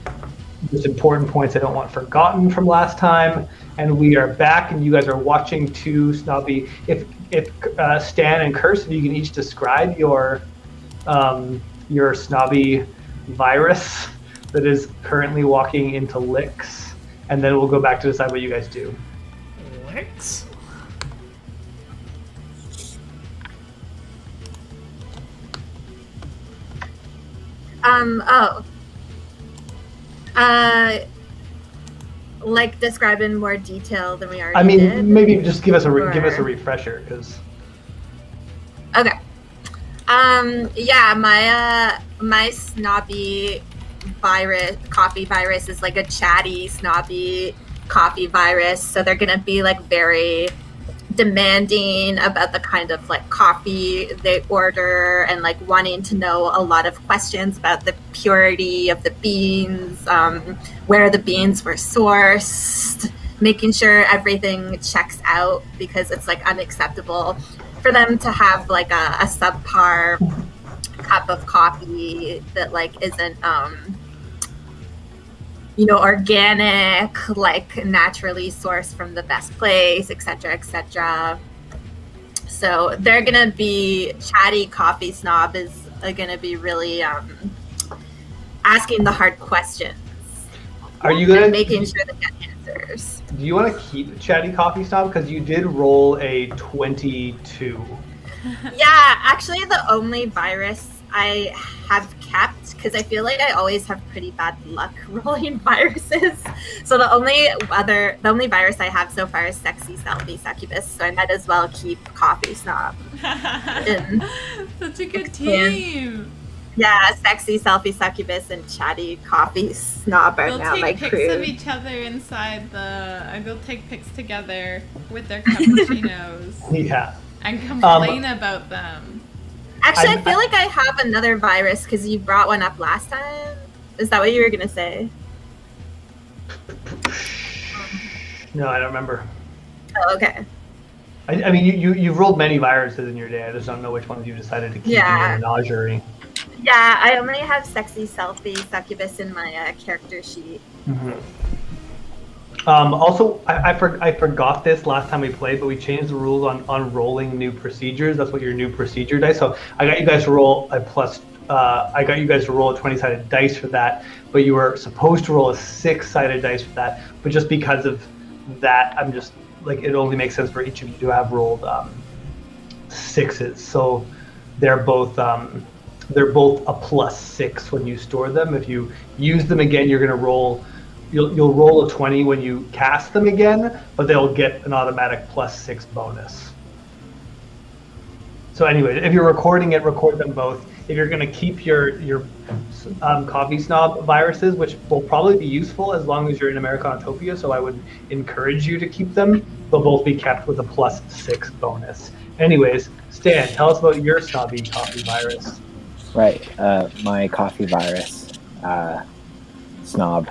most important points I don't want forgotten from last time. And we are back, and you guys are watching two snobby. If Stan and Curse, if you can each describe your snobby virus that is currently walking into Lick's, and then we'll go back to decide what you guys do.
Lick's?
Like describe in more detail than we already did?
Maybe just give us a refresher, because.
Okay. Yeah, my snobby coffee virus is like a chatty, snobby coffee virus. So they're gonna be like very demanding about the kind of like coffee they order, and like wanting to know a lot of questions about the purity of the beans, where the beans were sourced, making sure everything checks out, because it's like unacceptable for them to have like a subpar cup of coffee that like isn't organic, like naturally sourced from the best place, etc., etc. So they're gonna be chatty. Coffee snob is gonna be really asking the hard questions.
Are you gonna
making sure they get answers?
Do you want to keep Chatty Coffee Snob because you did roll a 22?
Yeah, actually, the only virus I have kept, because I feel like I always have pretty bad luck rolling viruses. So the only virus I have so far is Sexy Selfie Succubus. So I might as well keep Coffee Snob.
Such a good team.
Yeah, Sexy Selfie Succubus and Chatty Coffee Snob are now my crew.
They'll take pics of each other inside they'll take pics together with their cappuccinos.
Yeah.
And complain about them.
Actually, I feel like I have another virus because you brought one up last time. Is that what you were going to say?
No, I don't remember.
Oh, okay.
I mean, you've rolled many viruses in your day. I just don't know which ones you decided to keep in your menagerie.
Yeah, I only have Sexy Selfie Succubus in my character sheet.
Mm-hmm. Also, I forgot this last time we played, but we changed the rules on rolling new procedures. That's what your new procedure dice. So I got you guys to roll a plus. I got you guys to roll a 20-sided dice for that, but you were supposed to roll a 6-sided dice for that. But just because of that, I'm just like, it only makes sense for each of you to have rolled 6s. So they're both a +6 when you store them. If you use them again, you're gonna roll. You'll roll a 20 when you cast them again, but they'll get an automatic +6 bonus. So anyway, if you're recording it, record them both. If you're going to keep your Coffee Snob viruses, which will probably be useful as long as you're in Americanatopia, so I would encourage you to keep them. They'll both be kept with a +6 bonus. Anyways, Stan, tell us about your snobby coffee virus.
Right, my coffee virus, Snob,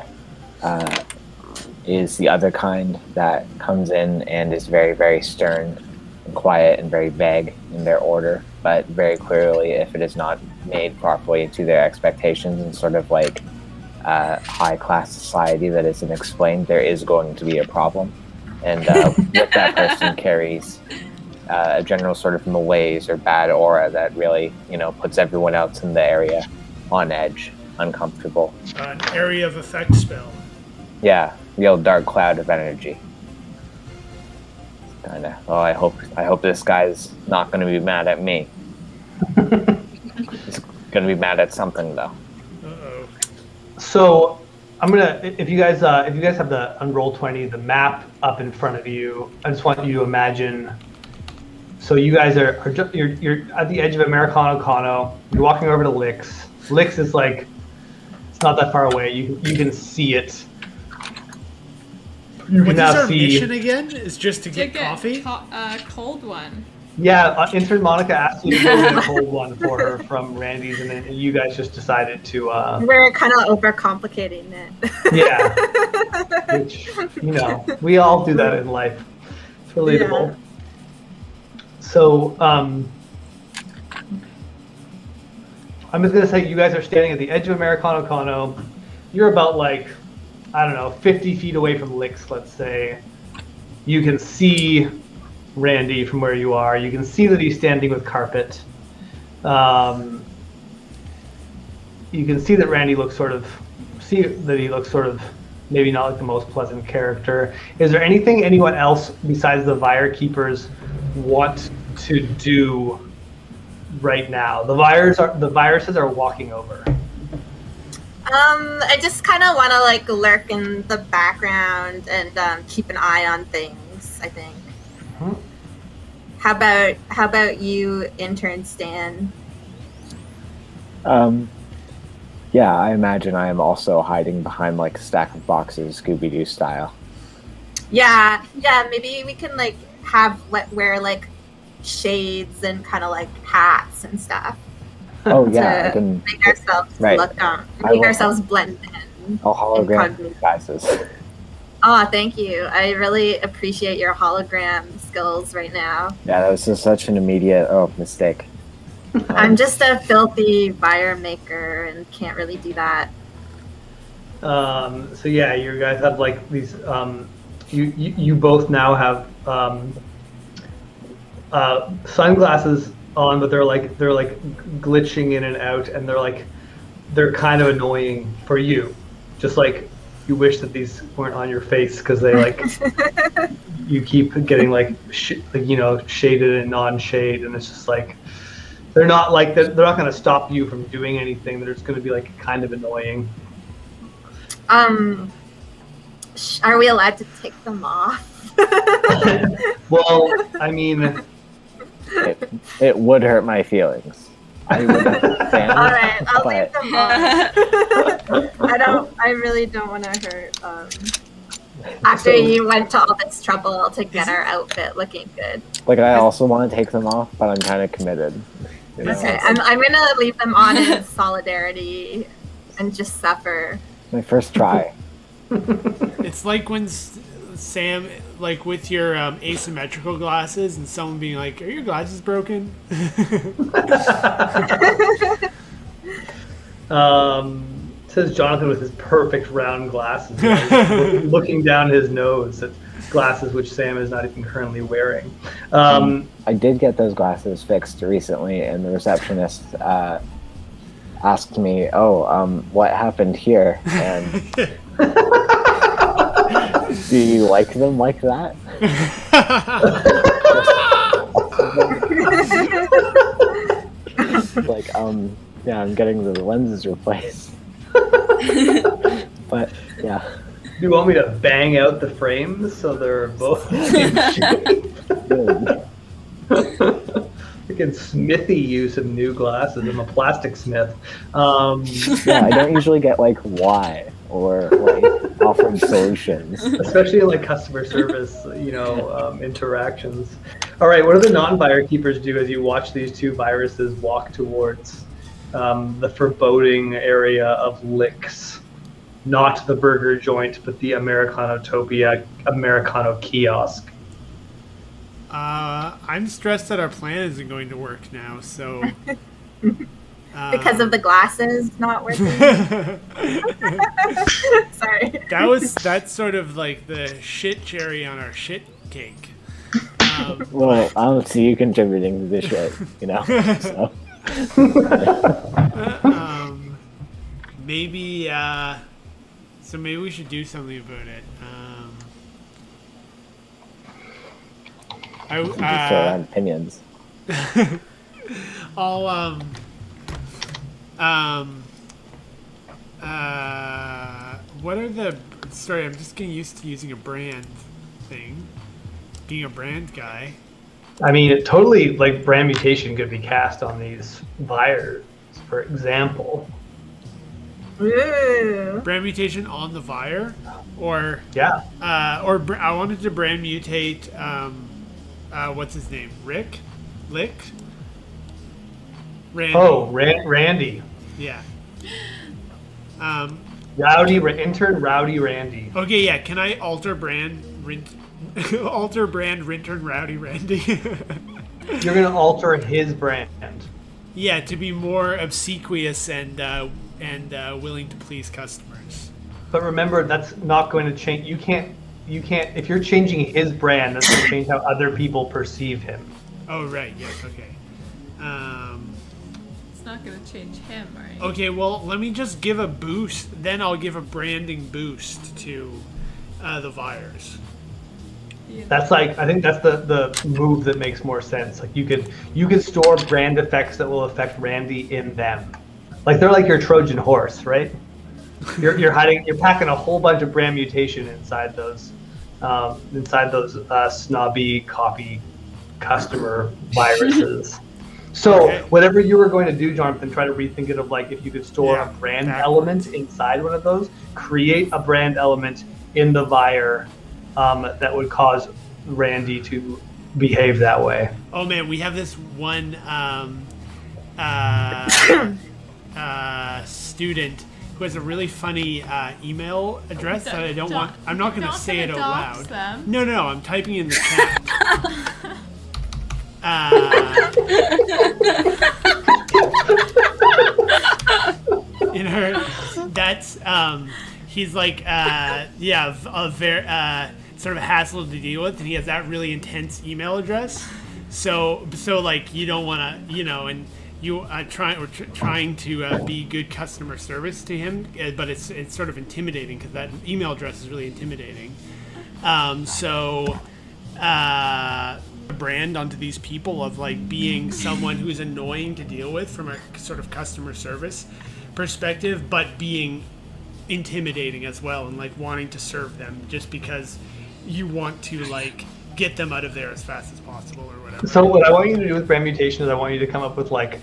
is the other kind that comes in and is very, very stern and quiet and very vague in their order, but very clearly, if it is not made properly to their expectations and sort of like high-class society that isn't explained, there is going to be a problem. And with that person carries a general sort of malaise or bad aura that really, puts everyone else in the area on edge, uncomfortable.
An area of effect spell.
Yeah, the old dark cloud of energy. Kinda. Oh, I hope this guy's not going to be mad at me. He's going to be mad at something though.
Uh-oh.
So I'm gonna, if you guys have the unroll 20, the map up in front of you, I just want you to imagine. So you guys you're at the edge of Americano Kano. You're walking over to Lix. Lix is like, it's not that far away. You can see it.
What is our mission again? Is just to get coffee?
Cold one.
Yeah, Intern Monica asked you to go get a cold one for her from Randy's, and then you guys just decided to...
We're kind of overcomplicating it.
Yeah. Which, we all do that in life. It's relatable. Yeah. So, I'm just going to say you guys are standing at the edge of Americano Kano. You're about, 50 feet away from Lix, let's say. You can see Randy from where you are. You can see that he's standing with Carpet. You can see that Randy looks maybe not like the most pleasant character. Is there anyone else besides the Vire Keepers want to do right now? The viruses are walking over.
I just kind of want to lurk in the background and keep an eye on things, I think. Mm-hmm. How about you, Intern Stan?
Yeah, I imagine I am also hiding behind a stack of boxes, Scooby-Doo style.
Yeah, maybe we can wear shades and kind of hats and stuff.
Oh yeah, I can
make ourselves ourselves blend in.
I'll hologram guises.
Oh, thank you. I really appreciate your hologram skills right now.
Yeah, that was just such an immediate mistake.
I'm just a filthy Vire maker and can't really do that.
So yeah, you guys have these. You both now have sunglasses on, but they're glitching in and out, and they're they're kind of annoying for you. Just like you wish that these weren't on your face because they like you keep getting like shaded and non-shade, and it's just like they're not going to stop you from doing anything. They're just going to be like kind of annoying.
Are we allowed to take them off?
Well, I mean,
it would hurt my feelings. I would understand.
All right, I'll leave them on. I really don't want to hurt. After you went to all this trouble to get our outfit looking good.
Like, I also want to take them off, but I'm kind of committed. You know?
Okay, I'm gonna leave them on in solidarity and just suffer.
My first try.
It's like when Sam, like with your asymmetrical glasses, and someone being like, "Are your glasses broken?"
Says Jonathan with his perfect round glasses, looking down his nose at glasses which Sam is not even currently wearing.
I did get those glasses fixed recently, and the receptionist asked me, what happened here? And do you like them like that? Like, yeah, I'm getting the lenses replaced. But, yeah.
Do you want me to bang out the frames so they're both in shape? Freaking smithy use of new glasses. I'm a plastic smith.
Yeah, I don't usually get like why or like offering solutions,
especially in like customer service, interactions. All right, what do the non-buyer keepers do as you watch these two viruses walk towards the foreboding area of Licks? Not the burger joint, but the Americanotopia Americano kiosk.
I'm stressed that our plan isn't going to work now, so...
because of the glasses not working? Sorry.
That's sort of like the shit cherry on our shit cake.
Well, I don't see you contributing to this shit, so...
Maybe, so maybe we should do something about it.
Throw around opinions.
I'll what are the sorry, I'm just getting used to using a brand thing. Being a brand guy.
I mean, it totally, like, brand mutation could be cast on these buyers, for example.
Ooh.
Brand mutation on the Vire, or
yeah,
or I wanted to brand mutate. What's his name? Lick. Randy.
Oh, Randy.
Yeah.
Intern Rowdy Randy.
Okay, yeah. Can I alter brand Intern Rowdy Randy?
You're gonna alter his brand.
Yeah, to be more obsequious and willing to please customers.
But remember, that's not going to change. You can't. If you're changing his brand, that's going to change how other people perceive him.
Oh right. Yes. Okay.
It's not going to change him, right?
Okay. Well, let me just give a boost. Then I'll give a branding boost to the Vires.
Yeah.
That's like, I think that's the move that makes more sense. Like you could store brand effects that will affect Randy in them. Like they're like your Trojan horse, right? You're packing a whole bunch of brand mutation inside those snobby copy customer viruses. So whatever you were going to do, Jonathan, try to rethink it of like if you could store a brand element inside one of those, create a brand element in the Vire that would cause Randy to behave that way.
Oh man, we have this one student who has a really funny email address that I don't want. I'm not going to say it out loud.
Them.
No, I'm typing in the chat. That's he's like a very sort of a hassle to deal with, and he has that really intense email address. So like you don't want to, and trying to be good customer service to him, but it's sort of intimidating because that email address is really intimidating. Brand onto these people of like being someone who's annoying to deal with from a sort of customer service perspective, but being intimidating as well, and like wanting to serve them just because you want to like get them out of there as fast as possible or whatever.
So what I want you to do with brand mutation is I want you to come up with like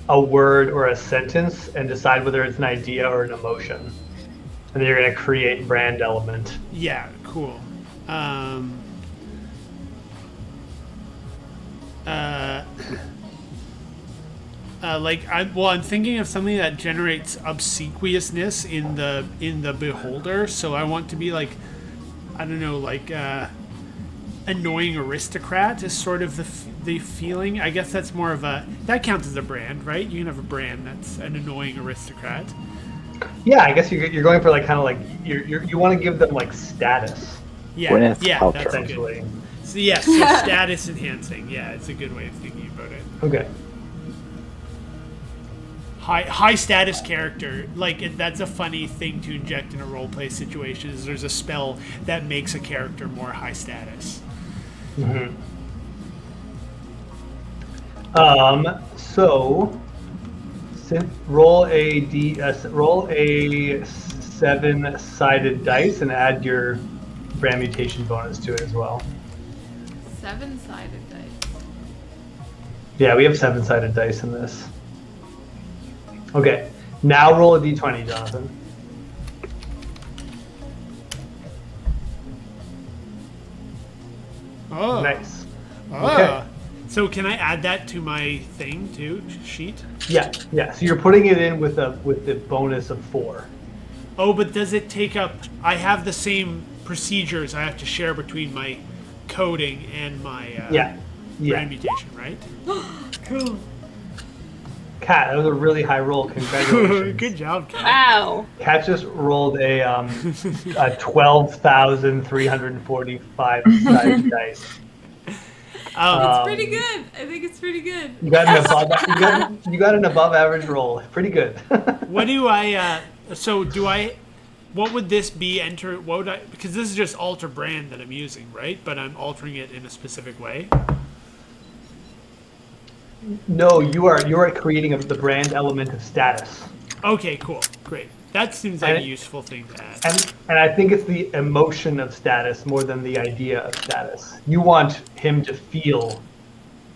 a word or a sentence and decide whether it's an idea or an emotion, and then you're going to create brand element.
Yeah, cool. I'm thinking of something that generates obsequiousness in the beholder. So I want to be like, I don't know, like annoying aristocrat is sort of the feeling. I guess that's more of that counts as a brand, right? You can have a brand that's an annoying aristocrat.
Yeah, I guess you're going for like kind of like you want to give them like status.
Yeah, that's essentially. So yes, so status enhancing. Yeah, it's a good way of thinking about it.
Okay.
High status character, like that's a funny thing to inject in a roleplay situation. Is there's a spell that makes a character more high status.
Mm-hmm. So roll a 7-sided dice and add your brand mutation bonus to it as well.
7-sided dice.
Yeah, we have 7-sided dice in this. Okay, now roll a d20, Jonathan.
Oh,
nice.
Oh.
Okay.
So can I add that to my thing too, sheet?
Yeah. So you're putting it in with the bonus of 4.
Oh, but does it take up? I have the same procedures I have to share between my coding and my brand mutation, right?
Cool.
Kat, that was a really high roll. Congratulations.
Good job, Kat.
Wow.
Kat just rolled a 12,345 sided dice.
It's pretty good. I think it's pretty good.
You got an above average roll. Pretty good.
What do I? What would this be? Enter? What would I? Because this is just alter brand that I'm using, right? But I'm altering it in a specific way.
No, you are creating the brand element of status.
Okay, cool, great. That seems like a useful thing to add.
And I think it's the emotion of status more than the idea of status. You want him to feel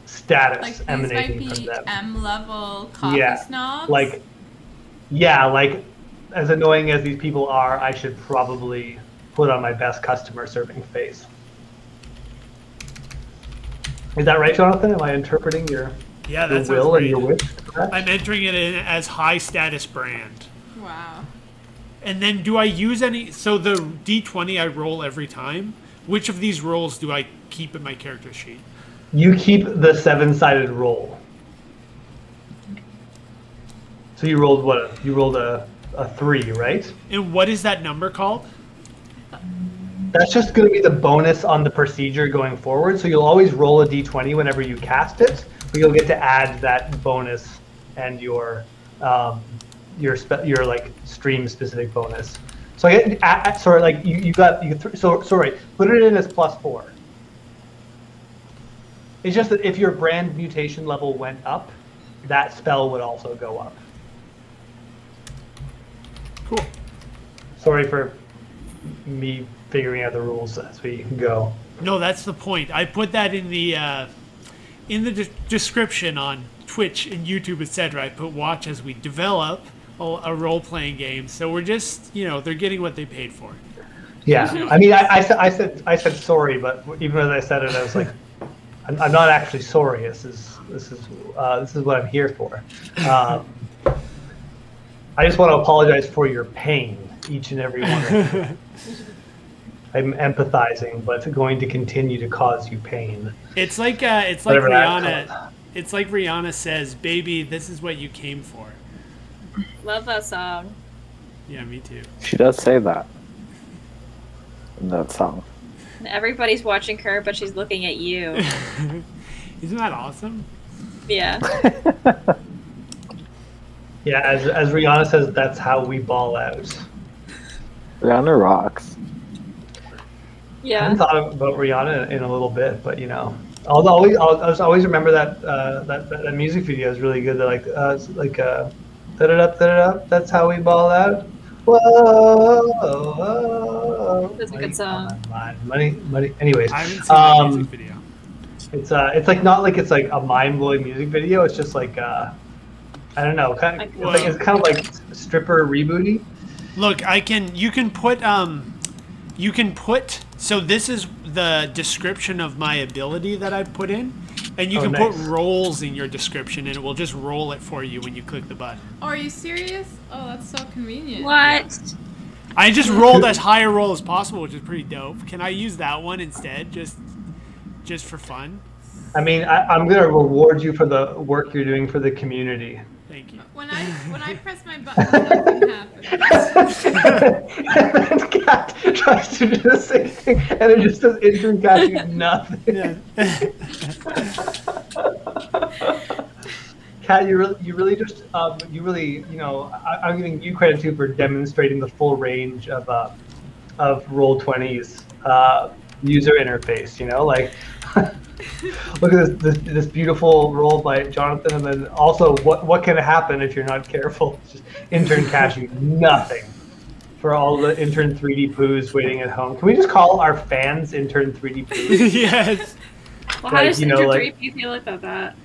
status
like
emanating
might be
from them.
M-level coffee snobs.
Like as annoying as these people are, I should probably put on my best customer serving face. Is that right, Jonathan? Am I interpreting your will and your wish?
I'm entering it in as high status brand.
Wow.
And then do I use any? So the D20 I roll every time. Which of these rolls do I keep in my character sheet?
You keep the 7-sided roll. So you rolled what? You rolled a 3, right?
And what is that number called?
That's just going to be the bonus on the procedure going forward. So you'll always roll a d20 whenever you cast it, but you'll get to add that bonus and your like stream specific bonus. So put it in as +4. It's just that if your brand mutation level went up, that spell would also go up.
Cool.
Sorry for me figuring out the rules as we go.
No, that's the point. I put that in the description on Twitch and YouTube, etc. I put watch as we develop a role-playing game. So we're just, they're getting what they paid for.
Yeah, I mean, I said sorry, but even as I said it, I was like, I'm not actually sorry. This is what I'm here for. I just want to apologize for your pain, each and every one of you. I'm empathizing, but it's going to continue to cause you pain.
It's like Rihanna. It's like Rihanna says, "Baby, this is what you came for."
Love that song.
Yeah, me too.
She does say that in that song.
Everybody's watching her, but she's looking at you.
Isn't that awesome?
Yeah.
Yeah, as Rihanna says, that's how we ball out.
Rihanna rocks.
I haven't thought about Rihanna in a little bit, but you know, I'll always remember that music video is really good. They're like da da da. That's how we ball out. Whoa.
That's a good song.
Money. Anyways,
I haven't seen that music video.
It's like not like it's like a mind blowing music video. It's just like I don't know, it's kind of like stripper rebooty.
Look, you can put. So this is the description of my ability that I've put in, and you can put roles in your description, and it will just roll it for you when you click the button.
Oh, are you serious? Oh, that's so convenient.
What?
I just rolled as high a roll as possible, which is pretty dope. Can I use that one instead, just for fun?
I mean, I'm gonna reward you for the work you're doing for the community.
Thank you.
When I press my button, nothing happens.
And Cat tries to do the same thing, and it just does Intern catching nothing. Cat, you really just you know, I'm giving you credit too for demonstrating the full range of Roll20's user interface. You know, like. Look at this beautiful roll by Jonathan, and then also what can happen if you're not careful? It's just Intern catching nothing for all the Intern 3D poos waiting at home. Can we just call our fans Intern 3D poos?
Yes.
Well, how does Intern 3D feel about that?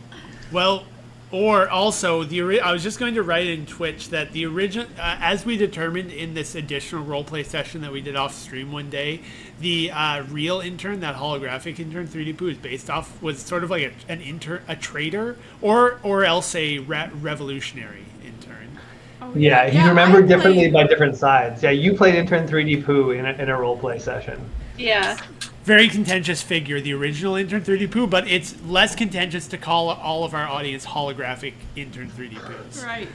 Well, or also I was just going to write in Twitch that the original, as we determined in this additional roleplay session that we did off stream one day, the real Intern, that holographic Intern 3D Poo, is based off, was sort of like a traitor or else a revolutionary Intern.
Oh, yeah, he's remembered differently by different sides. Yeah, you played Intern 3D Poo in a roleplay session.
Yeah.
Very contentious figure, the original Intern 3D Poo, but it's less contentious to call all of our audience holographic Intern 3D Poos.
Right.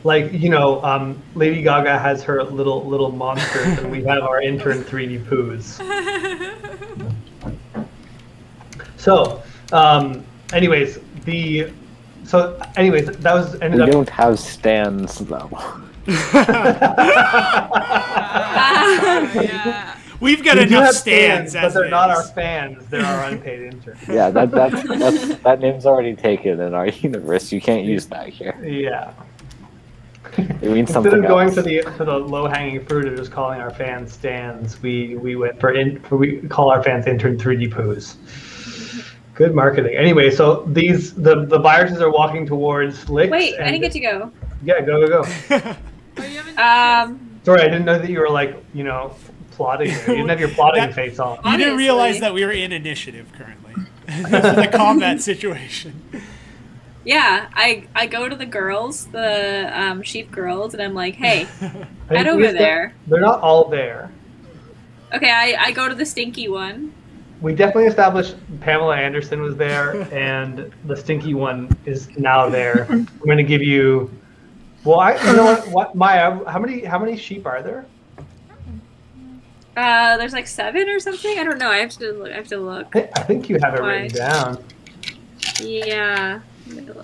Like, you know, Lady Gaga has her little monsters, and we have our Intern 3D Poos. So, anyways, that was ended up.
We don't have stands though.
Yeah.
We've got enough stands,
but they're not our fans. They're our unpaid interns.
Yeah, that name's already taken in our universe. You can't use that here.
Yeah.
It means something
Instead of going
else.
for the low hanging fruit of just calling our fans stands, we went we call our fans Intern 3D Poos. Good marketing. Anyway, so the viruses are walking towards Licks.
Wait, I didn't get to go.
Yeah, go.
Oh, you haven't
Sorry, I didn't know that you were like, you know, plotting. You didn't have your plotting face on.
You didn't realize that we were in initiative currently. This is a combat situation.
Yeah, I go to the girls, the sheep girls, and I'm like, hey, head over there.
They're not all there.
Okay, I go to the stinky one.
We definitely established Pamela Anderson was there, and the stinky one is now there. I'm going to give you. Well, you know what, Maya? How many sheep are there?
There's like 7 or something. I don't know. I have to look.
I think you have it written down.
Yeah, I'm gonna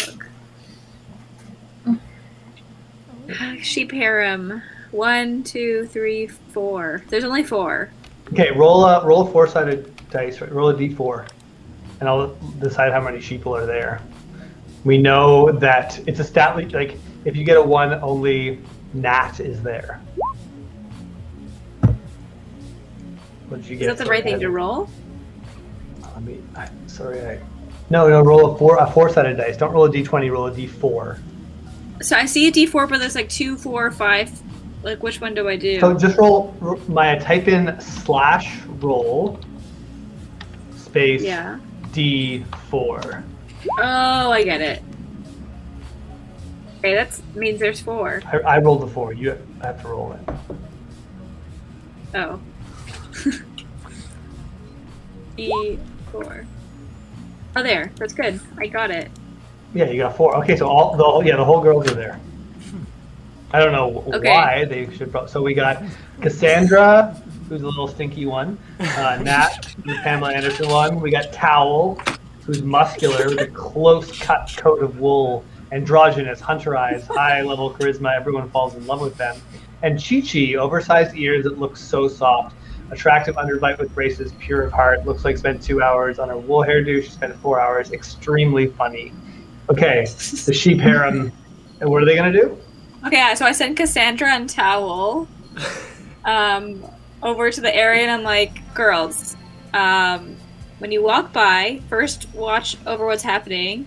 look. Sheep harem. 1, 2, 3, 4. There's only 4.
Okay, roll a 4-sided dice. Roll a d4, and I'll decide how many sheeple are there. We know that it's a stat like if you get a 1, only Nat is there. What did you get?
Is that the right thing to roll?
No. Roll a 4-sided dice. Don't roll a d20. Roll a d4.
So I see a d4, but there's like 2, 4, 5. Like, which one do I do?
So just roll. Maya, type in /roll space d4.
Oh, I get it. Okay, that means there's 4.
I rolled the 4. You have to roll it.
Oh. D4. Oh, there. That's good. I got it.
Yeah, you got 4. Okay, so the whole girls are there. I don't know why they should. So we got Cassandra, who's a little stinky one. Nat, the Pamela Anderson one. We got Towel, who's muscular with a close cut coat of wool androgynous, hunter eyes, high level charisma. Everyone falls in love with them. And Chi-Chi, oversized ears that look so soft, attractive underbite with braces, pure of heart, looks like spent 2 hours on her wool hairdo. She spent 4 hours. Extremely funny. Okay, the sheep harem. And what are they gonna do?
Okay, so I sent Cassandra and Towel over to the area, and I'm like, girls, when you walk by, first watch over what's happening,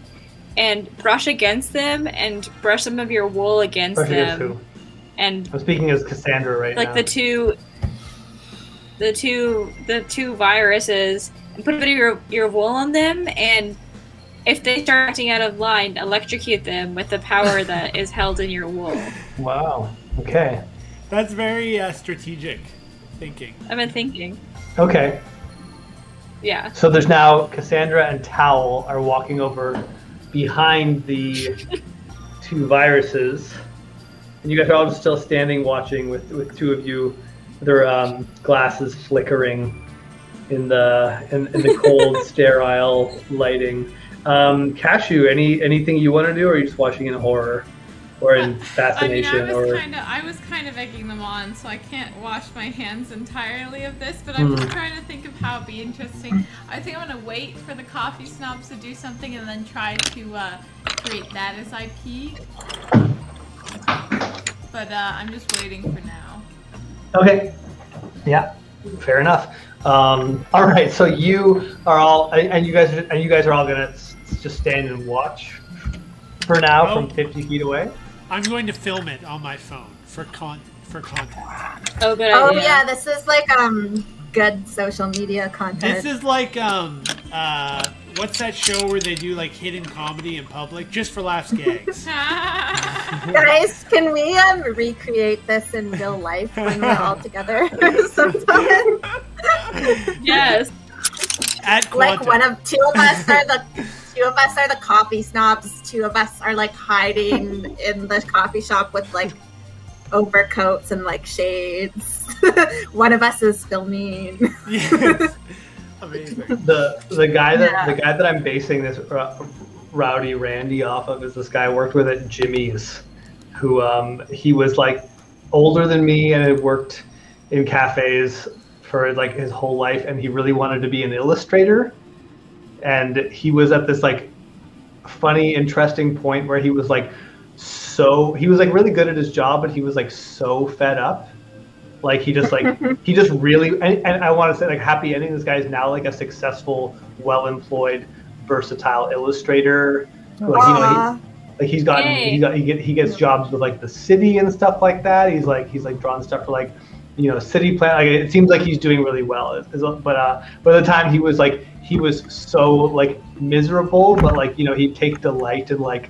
and brush against them, and brush some of your wool against them. And
I'm speaking as Cassandra right now.
Like the two viruses, and put a bit of your wool on them, and if they start acting out of line, electrocute them with the power that is held in your wool.
Wow. Okay.
That's very strategic thinking.
I've been thinking.
Okay.
Yeah.
So there's now Cassandra and Towel are walking over behind the two viruses. And you guys are all still standing watching with two of you, their glasses flickering in the cold, sterile lighting. Cashew, anything you want to do, or are you just watching in horror or in fascination?
I was kind of egging them on, so I can't wash my hands entirely of this, but I'm just trying to think of how it'd be interesting. I think I'm going to wait for the coffee snobs to do something and then try to create that as IP. But I'm just waiting for now.
Okay. Yeah. Fair enough. All right. So you are all, and you guys are all gonna just stand and watch for now from 50 feet away.
I'm going to film it on my phone for content.
Oh, good idea.
Oh yeah, this is like good social media content.
This is like what's that show where they do like hidden comedy in public just for laughs, gags?
Guys, can we recreate this in real life when we're all together sometime?
Yes.
Like two of us are the coffee snobs. Two of us are like hiding in the coffee shop with like overcoats and like shades. One of us is filming.
Yes. Amazing.
The guy that I'm basing this Rowdy Randy off of is this guy I worked with at Jimmy's, who he was like older than me and had worked in cafes for like his whole life, and he really wanted to be an illustrator. And he was at this like funny, interesting point where he was like really good at his job, but he was like so fed up. Like he just really, and I want to say like happy ending. This guy's now like a successful, well-employed, versatile illustrator. Like, he gets jobs with like the city and stuff like that. He's drawn stuff for like, city plan. Like it seems like he's doing really well. But by the time he was so like miserable, but like he'd take delight in like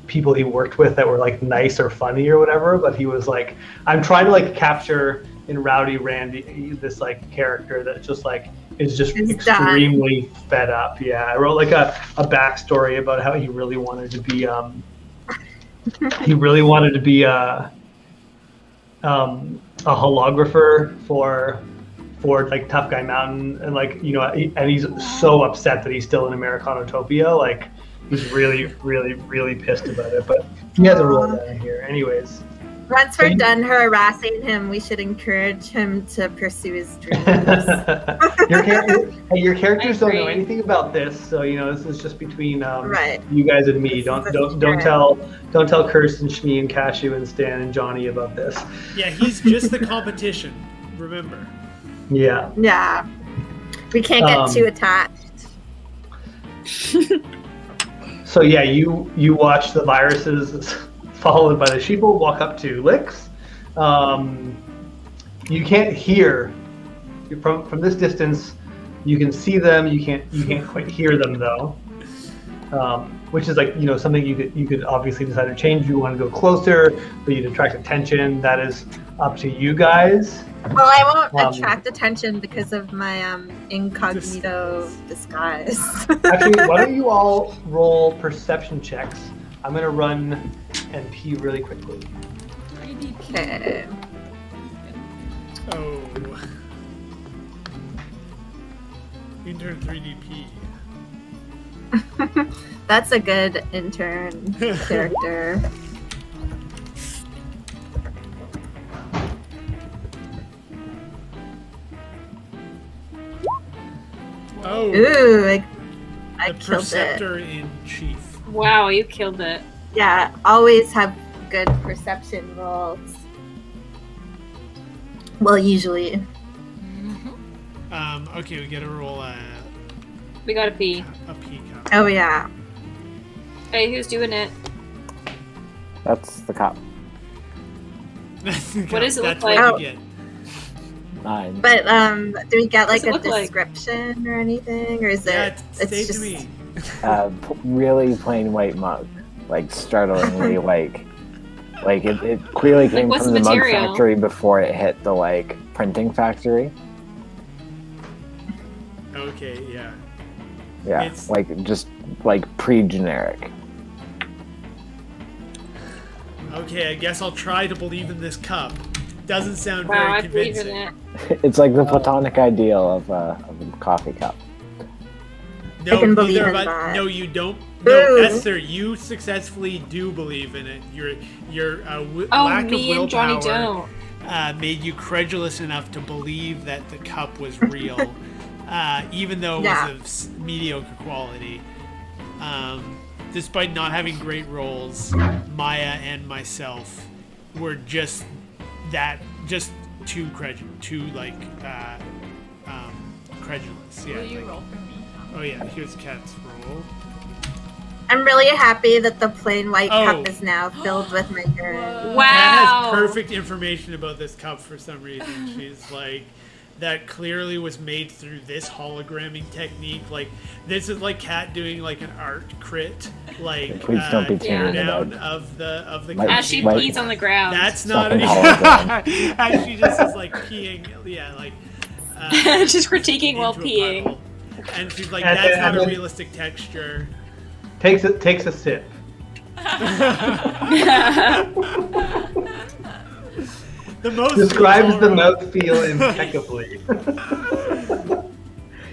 people he worked with that were like nice or funny or whatever. But he was like, I'm trying to like capture in Rowdy Randy this like character that just like is just extremely fed up. Yeah, I wrote like a backstory about how he really wanted to be a holographer for like Tough Guy Mountain, and like and he's so upset that he's still in Americanotopia. Like he's really, really, really pissed about it. But he has a role down here, anyways.
Once we're done harassing him, we should encourage him to pursue his dreams.
Your characters don't know anything about this, so this is just between you guys and me. Don't tell Kirsten, Shmi, and Cashew, and Stan and Johnny about this.
Yeah, he's just the competition. Remember.
Yeah.
Yeah. We can't get too attached.
So yeah, you watch the viruses followed by the sheeple walk up to Lix. You can't hear from this distance. You can see them. You can't quite hear them though, which is like something you could obviously decide to change. You want to go closer, but you'd attract attention. That is up to you guys.
Well, I won't attract attention because of my incognito disguise.
Actually, why don't you all roll perception checks? I'm gonna run and pee really quickly.
Okay.
Oh. Intern 3DP.
That's a good intern character.
Oh,
Ooh, I
the
killed
Preceptor
it.
in Chief.
Wow, you killed it.
Yeah, always have good perception rolls. Well, usually.
Okay, we gotta roll
We gotta pee.
a P cup.
Oh yeah.
Hey, who's doing it?
That's the cop.
What does it look
That's
like?
what
Oh.
you get.
9.
But do we get like
What's it
a
look like?
description or anything, or is
Yeah,
it?
say
It's
to
just.
me.
Really plain white mug, like startlingly like it clearly came
what's
from
the
the mug
material?
factory before it hit the like printing factory.
Okay, yeah.
Yeah,
It's-
like just like pre-generic.
Okay, I guess I'll try to believe in this cup. Doesn't sound
Wow, I
very
believe in
convincing.
it.
It's like the platonic ideal of a coffee cup.
No,
I can believe
neither
in
of us-
that.
No, you don't. No,
Ooh.
Esther, you successfully do believe in it. Your
Oh,
lack of
me and Johnny
willpower
don't.
made you credulous enough to believe that the cup was real, even though it
Yeah.
was of mediocre quality. Despite not having great rolls, Maya and myself were just too credulous. Yeah.
Will you
like-
roll for me?
Oh yeah, here's Kat's roll.
I'm really happy that the plain white
Oh.
cup is now filled with my urine.
Whoa.
Wow.
Kat has perfect information about this cup for some reason. She's like, that clearly was made through this hologramming technique. Like, this is like Kat doing like an art crit, like
Please don't be tearing it
teardown
up.
of the
My-
As she
my-
pees on the ground.
That's not
Fucking hologram.
as she just is like peeing. Yeah, like
Just critiquing while
into a
peeing.
puddle. And she's like,
And
that's
then-
not a
and then-
realistic texture.
Takes a sip.
The most
Describes the
bizarre-
mouthfeel impeccably.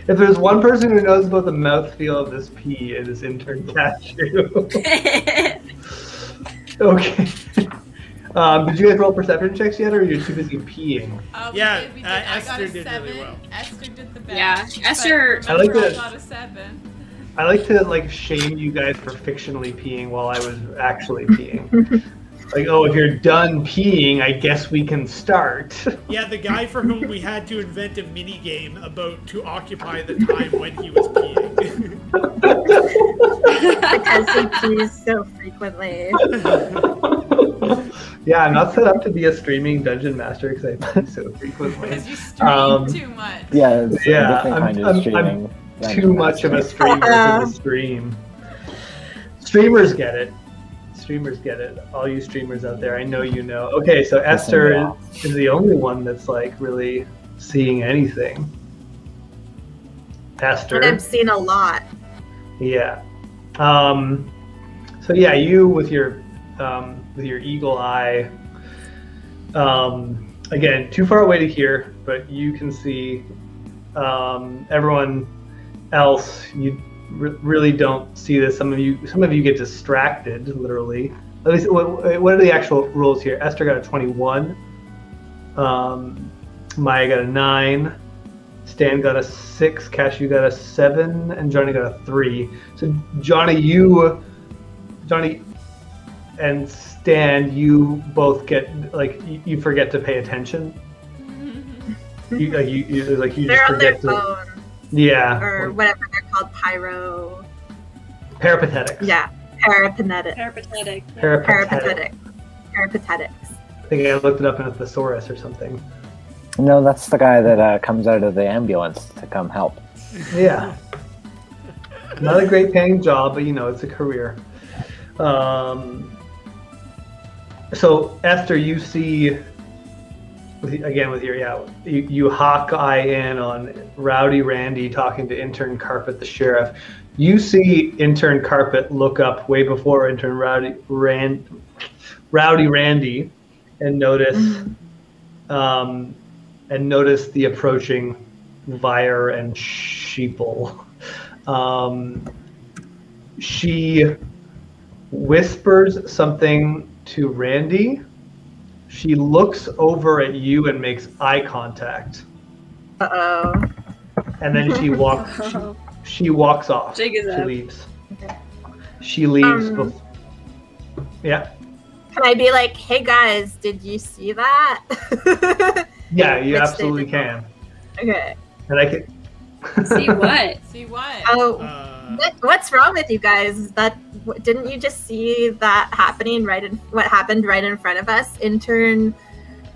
If there's one person who knows about the mouthfeel of this pea, it is intern Cashew. Okay. Did you guys roll perception checks yet, or are you too busy peeing?
We
Yeah,
did, we did.
Esther
I got a
did
7.
really well.
Esther did the best.
Yeah,
but
Esther-
I like
remember, I
that-
got a 7.
I like to like shame you guys for fictionally peeing while I was actually peeing. Like, oh, if you're done peeing, I guess we can start.
Yeah, the guy for whom we had to invent a mini game about to occupy the time when he was peeing.
Because he pees so frequently.
Yeah, I'm not set up to be a streaming dungeon master because I pee so frequently.
Because you stream
Um,
too much.
Yeah, it's
Yeah,
a different kind of
I'm
streaming.
Too much of a streamer for the stream. Streamers get it. Streamers get it. All you streamers out there, I know you know. Okay, so Esther is the only one that's like really seeing anything. Esther.
And I've seen a lot.
Yeah. So yeah, you with your eagle eye. Again, too far away to hear, but you can see everyone else. You really don't see this. Some of you get distracted, literally. At least, what are the actual rules here? Esther got a 21. Maya got a 9. Stan got a 6, Cashew got a 7, and Johnny got a 3. So Johnny and Stan, you both get like you forget to pay attention. You
They're
just
on their
forget to.
phone
Yeah.
or whatever they're called, pyro.
Peripatetics.
Yeah, peripatetic.
Peripatetic.
Peripatetic.
Peripatetics.
I think I looked it up in a thesaurus or something.
No, that's the guy that comes out of the ambulance to come help.
Yeah. Not a great paying job, but it's a career. So Esther, you see, you hawk eye in on Rowdy Randy talking to intern Carpet, the sheriff. You see intern Carpet look up way before intern Rowdy Randy, and notice the approaching Vire and Sheeple. She whispers something to Randy. She looks over at you and makes eye contact.
Uh-oh.
And then she walks off.
Jig is
she
up.
leaves. She leaves. Yeah.
Can I be like, hey guys, did you see that?
Yeah, you
Which
absolutely
they
can.
Okay.
And I can.
See what?
See what?
Oh, what's wrong with you guys? Didn't you just see that happening what happened right in front of us? Intern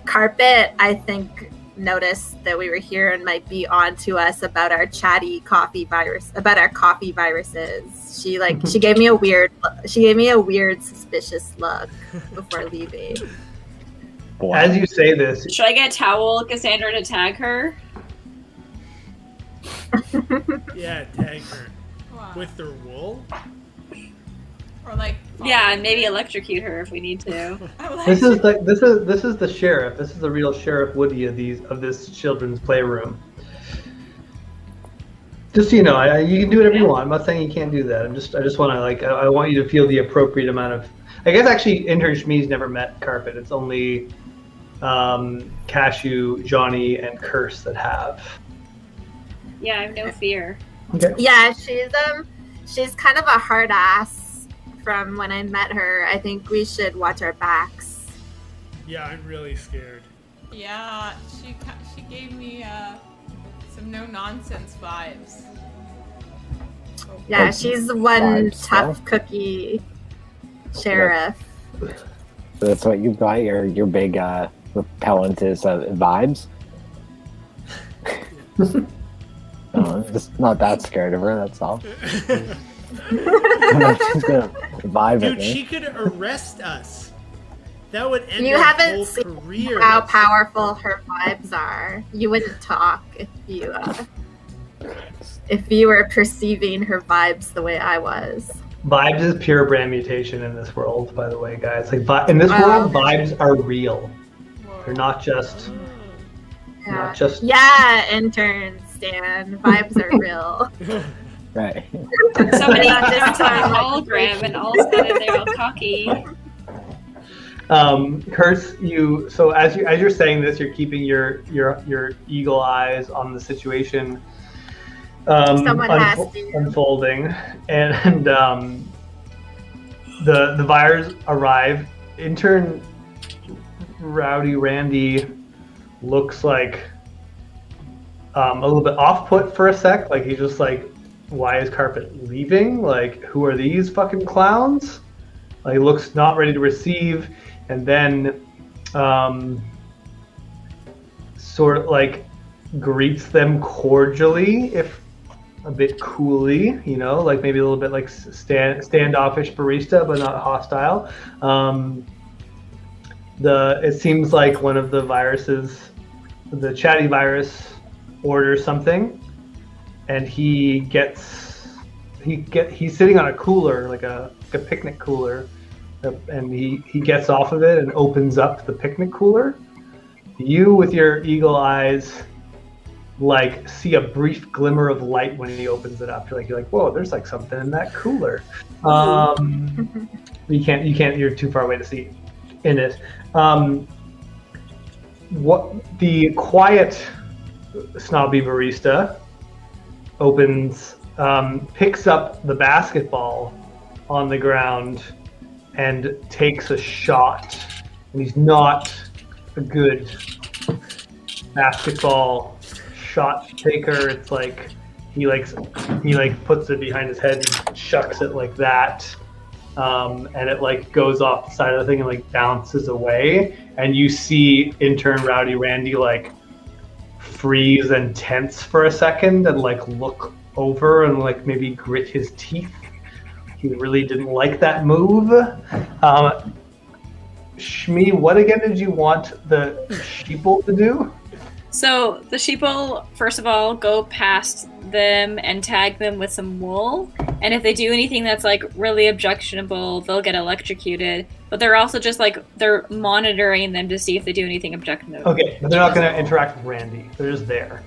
Carpet, I think, noticed that we were here and might be on to us about our chatty coffee virus, about our coffee viruses. She gave me a weird suspicious look before leaving.
Boy.
As you say this,
Should I get a towel, Cassandra, to tag her?
Yeah, tag her.
Wow.
With their wool?
Or like.
Yeah, and maybe electrocute her if we need to.
this is the sheriff. This is the real Sheriff Woody of this children's playroom. Just so you know, you can do whatever you want. I'm not saying you can't do that. I just want to I want you to feel the appropriate amount of. I guess actually, Intern Shmee's never met Carpet. It's only Cashew, Johnny, and Curse that have.
Yeah, I have no fear.
Okay.
Yeah, she's kind of a hard ass from when I met her. I think we should watch our backs.
Yeah, I'm really scared.
Yeah, she gave me some no nonsense vibes.
Yeah, she's one
Vibes,
tough cookie sheriff.
So that's what you got. Your big repellent is vibes. No, I'm just not that scared of her. That's all. She's gonna vibe with
Dude,
me.
she could arrest us. That would end
You
our
haven't
whole
seen
career.
how powerful her vibes are. You wouldn't talk if you were perceiving her vibes the way I was.
Vibes is pure brand mutation in this world, by the way, guys. Like in this world, vibes are real.
Whoa.
They're not just. Not just.
Yeah, intern Stan. Vibes are real.
Right.
Somebody puts on a hologram and all of a sudden they're all cocky.
Curse, so as you're saying this, you're keeping your eagle eyes on the situation
Someone has to.
unfolding, and the virus arrive. Intern Rowdy Randy looks like a little bit off-put for a sec. Like he's just like, why is Carpet leaving? Like, who are these fucking clowns? Like, he looks not ready to receive, and then sort of like greets them cordially, if a bit coolly, you know, like maybe a little bit like standoffish barista, but not hostile. It seems like one of the viruses, the chatty virus, orders something, and he's sitting on a cooler, like a picnic cooler, and he gets off of it and opens up the picnic cooler. You, with your eagle eyes, like see a brief glimmer of light when he opens it up. You're like, whoa, there's like something in that cooler. You can't. You're too far away to see in it. What the quiet snobby barista opens, picks up the basketball on the ground and takes a shot. And he's not a good basketball shot taker. It's like he puts it behind his head and shucks it like that, and it like goes off the side of the thing and like bounces away. And you see intern Rowdy Randy like freeze and tense for a second and like look over and like maybe grit his teeth. He really didn't like that move. Shmee, what again did you want the sheeple to do?
So the sheeple, first of all, go past them and tag them with some wool. And if they do anything that's like really objectionable, they'll get electrocuted. But they're also just like, they're monitoring them to see if they do anything objectionable.
Okay, but they're not going to interact with Randy. They're just there.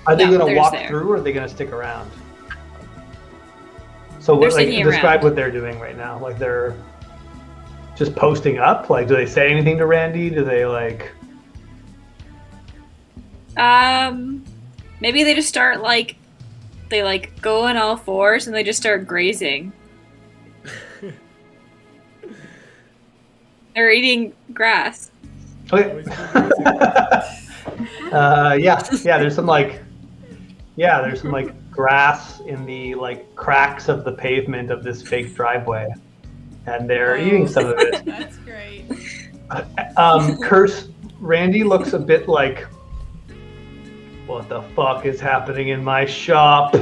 Are they going to walk through, or are they going to stick around? So what, like,
singing
describe
around.
what they're doing right now. Like they're just posting up. Like, do they say anything to Randy? Do they like?
Maybe they just start like they like go on all fours and they just start grazing. They're eating grass.
Okay. There's some like grass in the like cracks of the pavement of this fake driveway, and they're eating some of it.
That's great.
Randy looks a bit like, what the fuck is happening in my shop?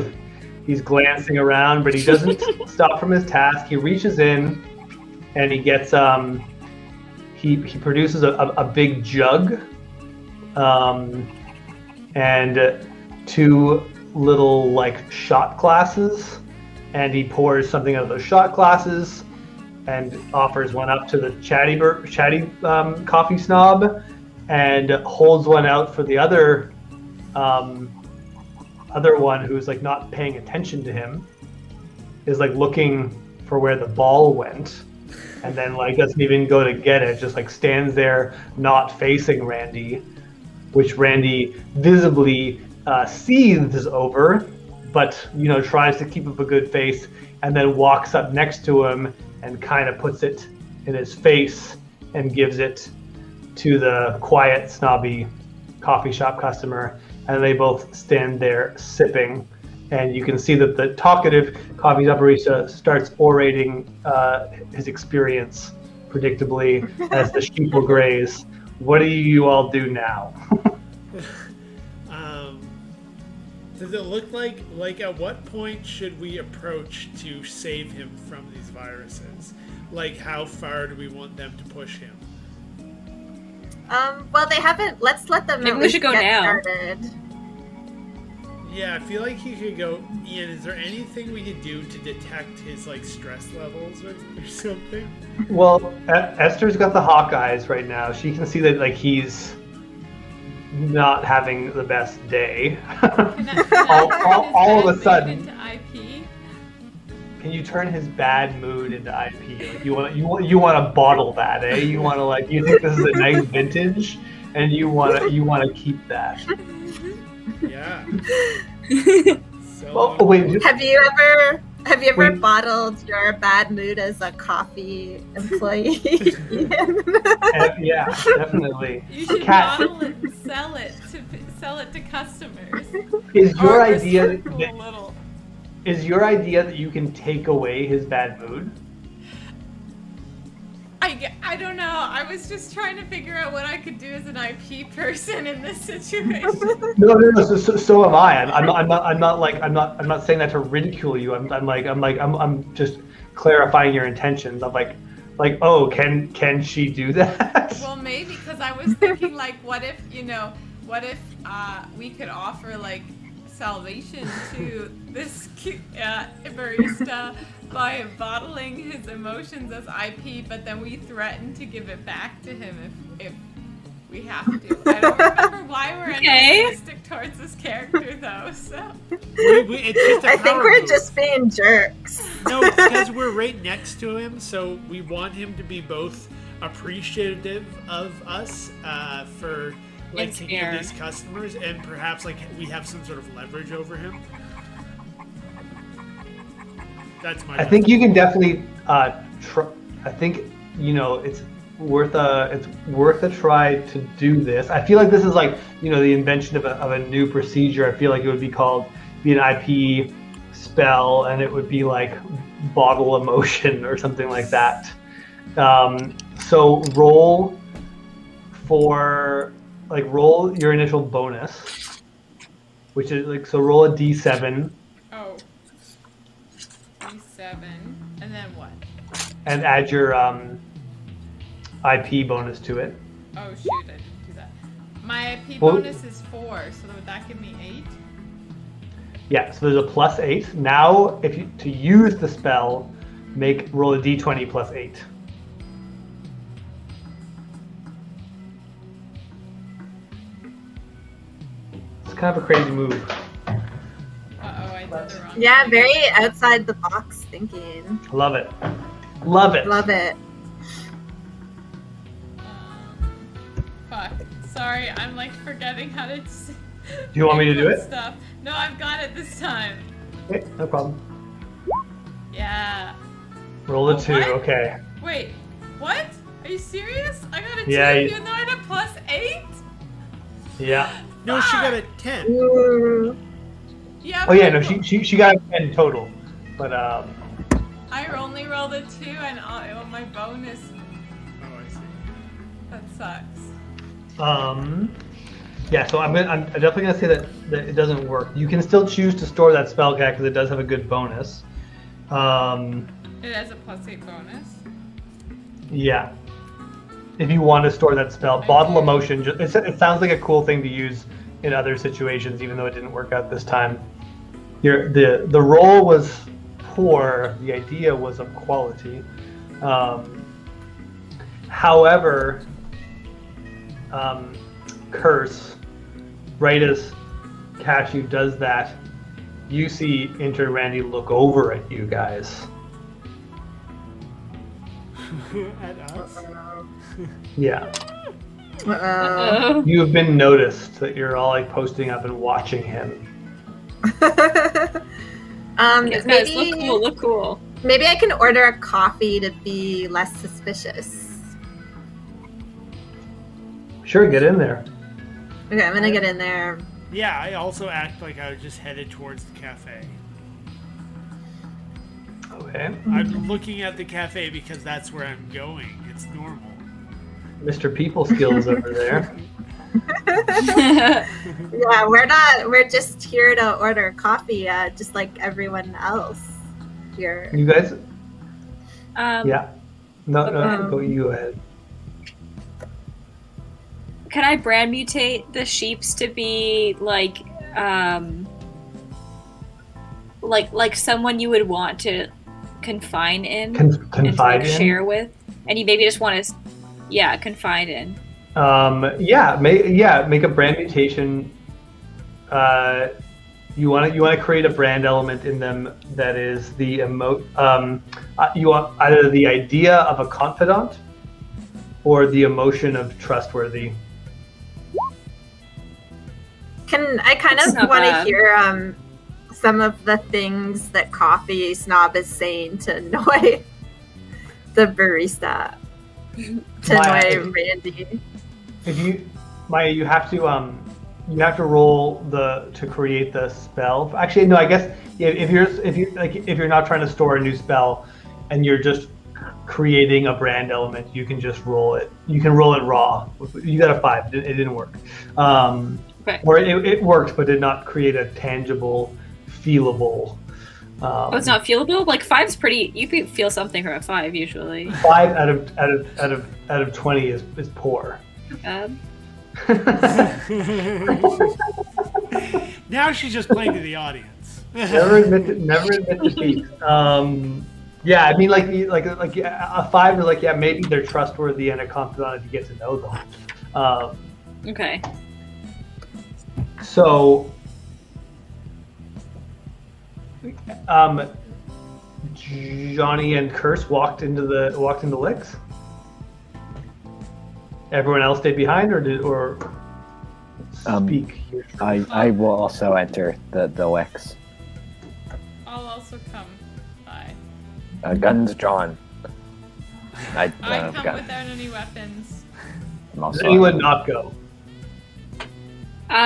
He's glancing around, but he doesn't stop from his task. He reaches in and he gets he produces a big jug and two little like shot glasses, and he pours something out of those shot glasses and offers one up to the chatty coffee snob, and holds one out for the other one who's like not paying attention to him, is like looking for where the ball went, and then like doesn't even go to get it, just like stands there not facing Randy, which Randy visibly seethes over, but tries to keep up a good face, and then walks up next to him and kind of puts it in his face and gives it to the quiet, snobby coffee shop customer, and they both stand there sipping. And you can see that the talkative coffee shop barista starts orating his experience predictably as the sheep will graze. What do you all do now?
Does it look like at what point should we approach to save him from these viruses? Like, how far do we want them to push him?
Well, they haven't. Let's let them.
Maybe we should go now.
Started.
Yeah, I feel like he could go. Ian, is there anything we could do to detect his like stress levels or something?
Well, Esther's got the hawk eyes right now. She can see that like he's not having the best day. all of a sudden,
into IP?
can you turn his bad mood into IP? Like you want to bottle that, eh? You want to like, you think this is a nice vintage, and you want to keep that.
Yeah.
Oh, wait.
Have you ever bottled your bad mood as a coffee employee?
Yeah, definitely.
You should
Kat,
bottle it and sell it to customers.
is your
Or
idea
recycle a little.
is your idea that you can take away his bad mood?
I don't know. I was just trying to figure out what I could do as an IP person in this situation.
No. So am I. I'm not saying that to ridicule you. I'm just clarifying your intentions. I'm like, oh, can she do that?
Well, maybe, because I was thinking, like, what if we could offer like salvation to this cute barista by bottling his emotions as IP, but then we threaten to give it back to him if we have to. I don't remember why we're antagonistic towards this character, though. So
it's just
I think we're just being jerks.
No, it's because we're right next to him, so we want him to be both appreciative of us for like taking of these customers, and perhaps like we have some sort of leverage over him. That's my.
I think you can definitely. I think it's worth a try to do this. I feel like this is like the invention of a new procedure. I feel like it would be an IP spell, and it would be like bottle emotion or something like that. So roll your initial bonus, which is like, so roll a d7.
Oh. D7, and then what?
And add your IP bonus to it.
Oh shoot, I didn't do that. My IP bonus is 4, so would that give me 8?
Yeah, so there's a +8. Now, to use the spell, roll a d20 +8. It's kind of a crazy move.
Uh-oh, I went to the wrong
Yeah,
page.
very outside the box thinking.
Love it. Love it.
Love it.
Fuck. Sorry, I'm like forgetting how to.
Do you want me to do
input
it?
Stuff. No, I've got it this time.
Okay, no problem.
Yeah.
Roll a 2,
What?
okay.
Wait. What? Are you serious? I got a 2
Yeah,
even though I had a +8?
Yeah.
No, she got a 10.
Ooh.
Yeah.
Oh yeah,
but
no, she got a 10 total. But
I only rolled a 2 and my bonus.
Oh, I see.
That sucks.
yeah, so I'm definitely gonna say that it doesn't work. You can still choose to store that spell cat because it does have a good bonus.
It has a +8 bonus.
Yeah. If you want to store that spell, bottle emotion. It sounds like a cool thing to use in other situations, even though it didn't work out this time. The roll was poor. The idea was of quality. However, Curse, right as Cashew does that, you see Intern Randy look over at you guys.
At us?
Yeah.
Uh-oh.
You have been noticed that you're all like posting up and watching him.
Yes, guys, look cool.
Maybe I can order a coffee to be less suspicious.
Sure, get in there.
Okay, I'm gonna get in there.
Yeah, I also act like I was just headed towards the cafe.
Okay.
I'm looking at the cafe because that's where I'm going. It's normal.
Mr. People Skills over there.
Yeah, we're just here to order coffee, just like everyone else here.
You guys?
Yeah.
No, go you ahead.
Can I brand mutate the sheeps to be like someone you would want to confine in and to,
Confide in?
share with, and you maybe just want to, confide in.
Make a brand mutation. You want to create a brand element in them that is the you want either the idea of a confidant or the emotion of trustworthy.
Can I kind
That's
of
not
want to
bad.
hear some of the things that Coffee Snob is saying to annoy the barista? To
Maya,
annoy Randy.
Maya, you have to roll to create the spell. Actually, no. I guess if you're not trying to store a new spell, and you're just creating a brand element, you can just roll it. You can roll it raw. You got a 5. It didn't work.
Okay.
Or it worked, but did not create a tangible, feelable.
Oh, it's not feelable. Like 5's pretty. You can feel something from a 5 usually.
5 out of 20 is poor.
Now she's just playing to the audience.
Never admit defeat. Yeah, I mean, like a 5 is like, yeah, maybe they're trustworthy and a confidant if you get to know them.
Okay.
So, Johnny and Curse walked into Licks. Everyone else stayed behind, or speak.
I will also enter the Lex.
I'll also come by.
Guns drawn. I
I come
got-
without any weapons.
I'm also
Does anyone not go?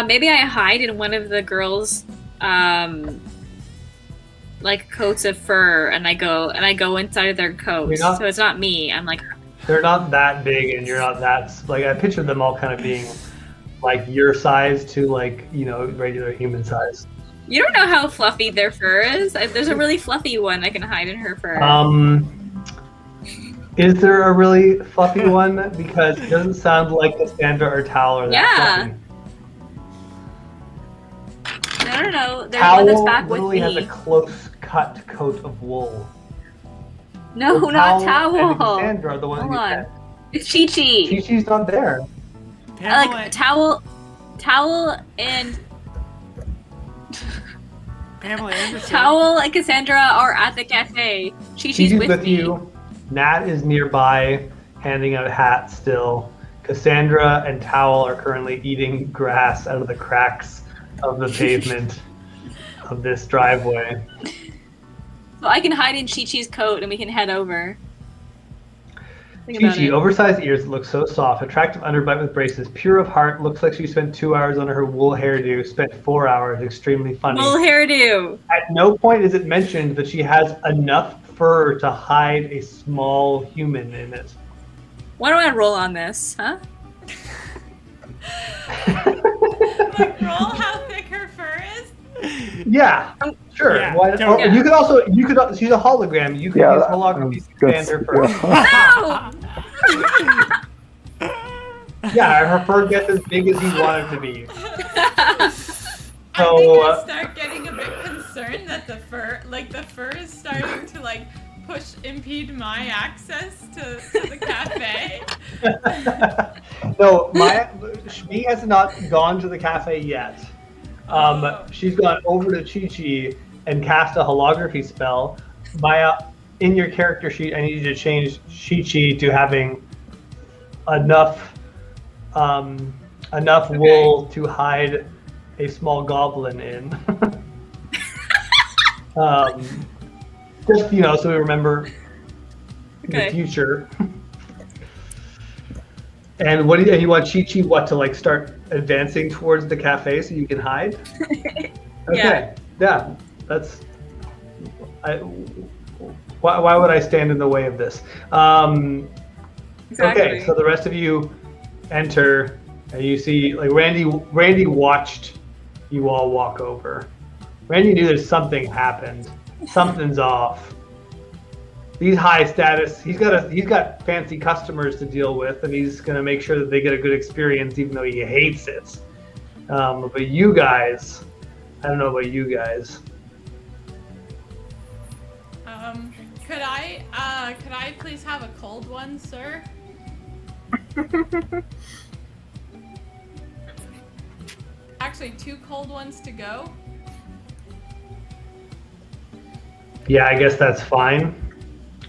Maybe I hide in one of the girls' like coats of fur, and I go inside of their coats.
You're not-
So it's not me. I'm like,
They're not that big, and you're not that like. I pictured them all kind of being like your size to like regular human size.
you don't know how fluffy their fur is. There's a really fluffy one I can hide in her fur.
Is there a really fluffy one? Because it doesn't sound like Cassandra or Tal are that
Yeah.
fluffy.
No. There's one that's
Tal
back with
literally
me.
has a close cut coat of wool.
No,
So
not
Tal and
towel.
Cassandra are the ones
Hold
you
on.
said.
It's Chi-Chi.
Chi-Chi's not there.
Pamela,
Like towel, and
Pamela Anderson.
Towel and Cassandra are at the cafe. Chi-Chi's with me.
you. Nat is nearby, handing out hats still. Cassandra and Towel are currently eating grass out of the cracks of the pavement of this driveway.
So I can hide in Chi-Chi's coat and we can head over.
Chi-Chi, oversized ears, look so soft, attractive underbite with braces, pure of heart, looks like she spent 2 hours on her wool hairdo, spent 4 hours, extremely funny.
Wool hairdo!
At no point is it mentioned that she has enough fur to hide a small human in it.
Why don't I roll on this, huh?
Like, roll how thick her fur is?
Yeah, sure.
Yeah,
Why,
don't-
or you could also, she's a hologram. You could use holography to expand her fur.
No!
Yeah, her fur gets as big as you want it to be.
I think I start getting a bit concerned that the fur is starting to like impede my access to the cafe.
No, she has not gone to the cafe yet. She's gone over to Chi-Chi and cast a holography spell. Maya, in your character sheet, I need you to change Chi-Chi to having enough wool to hide a small goblin in. Just, so we remember the future. And you want Chi-Chi to like start advancing towards the cafe so you can hide? Okay. Yeah. That's why would I stand in the way of this?
Exactly.
Okay, so the rest of you enter and you see like Randy watched you all walk over. Randy knew there's something happened. Something's off. He's high status. He's got fancy customers to deal with, and he's gonna make sure that they get a good experience, even though he hates it. But you guys, I don't know about you guys.
Could I please have a cold one, sir? Actually, 2 cold ones to go.
Yeah, I guess that's fine.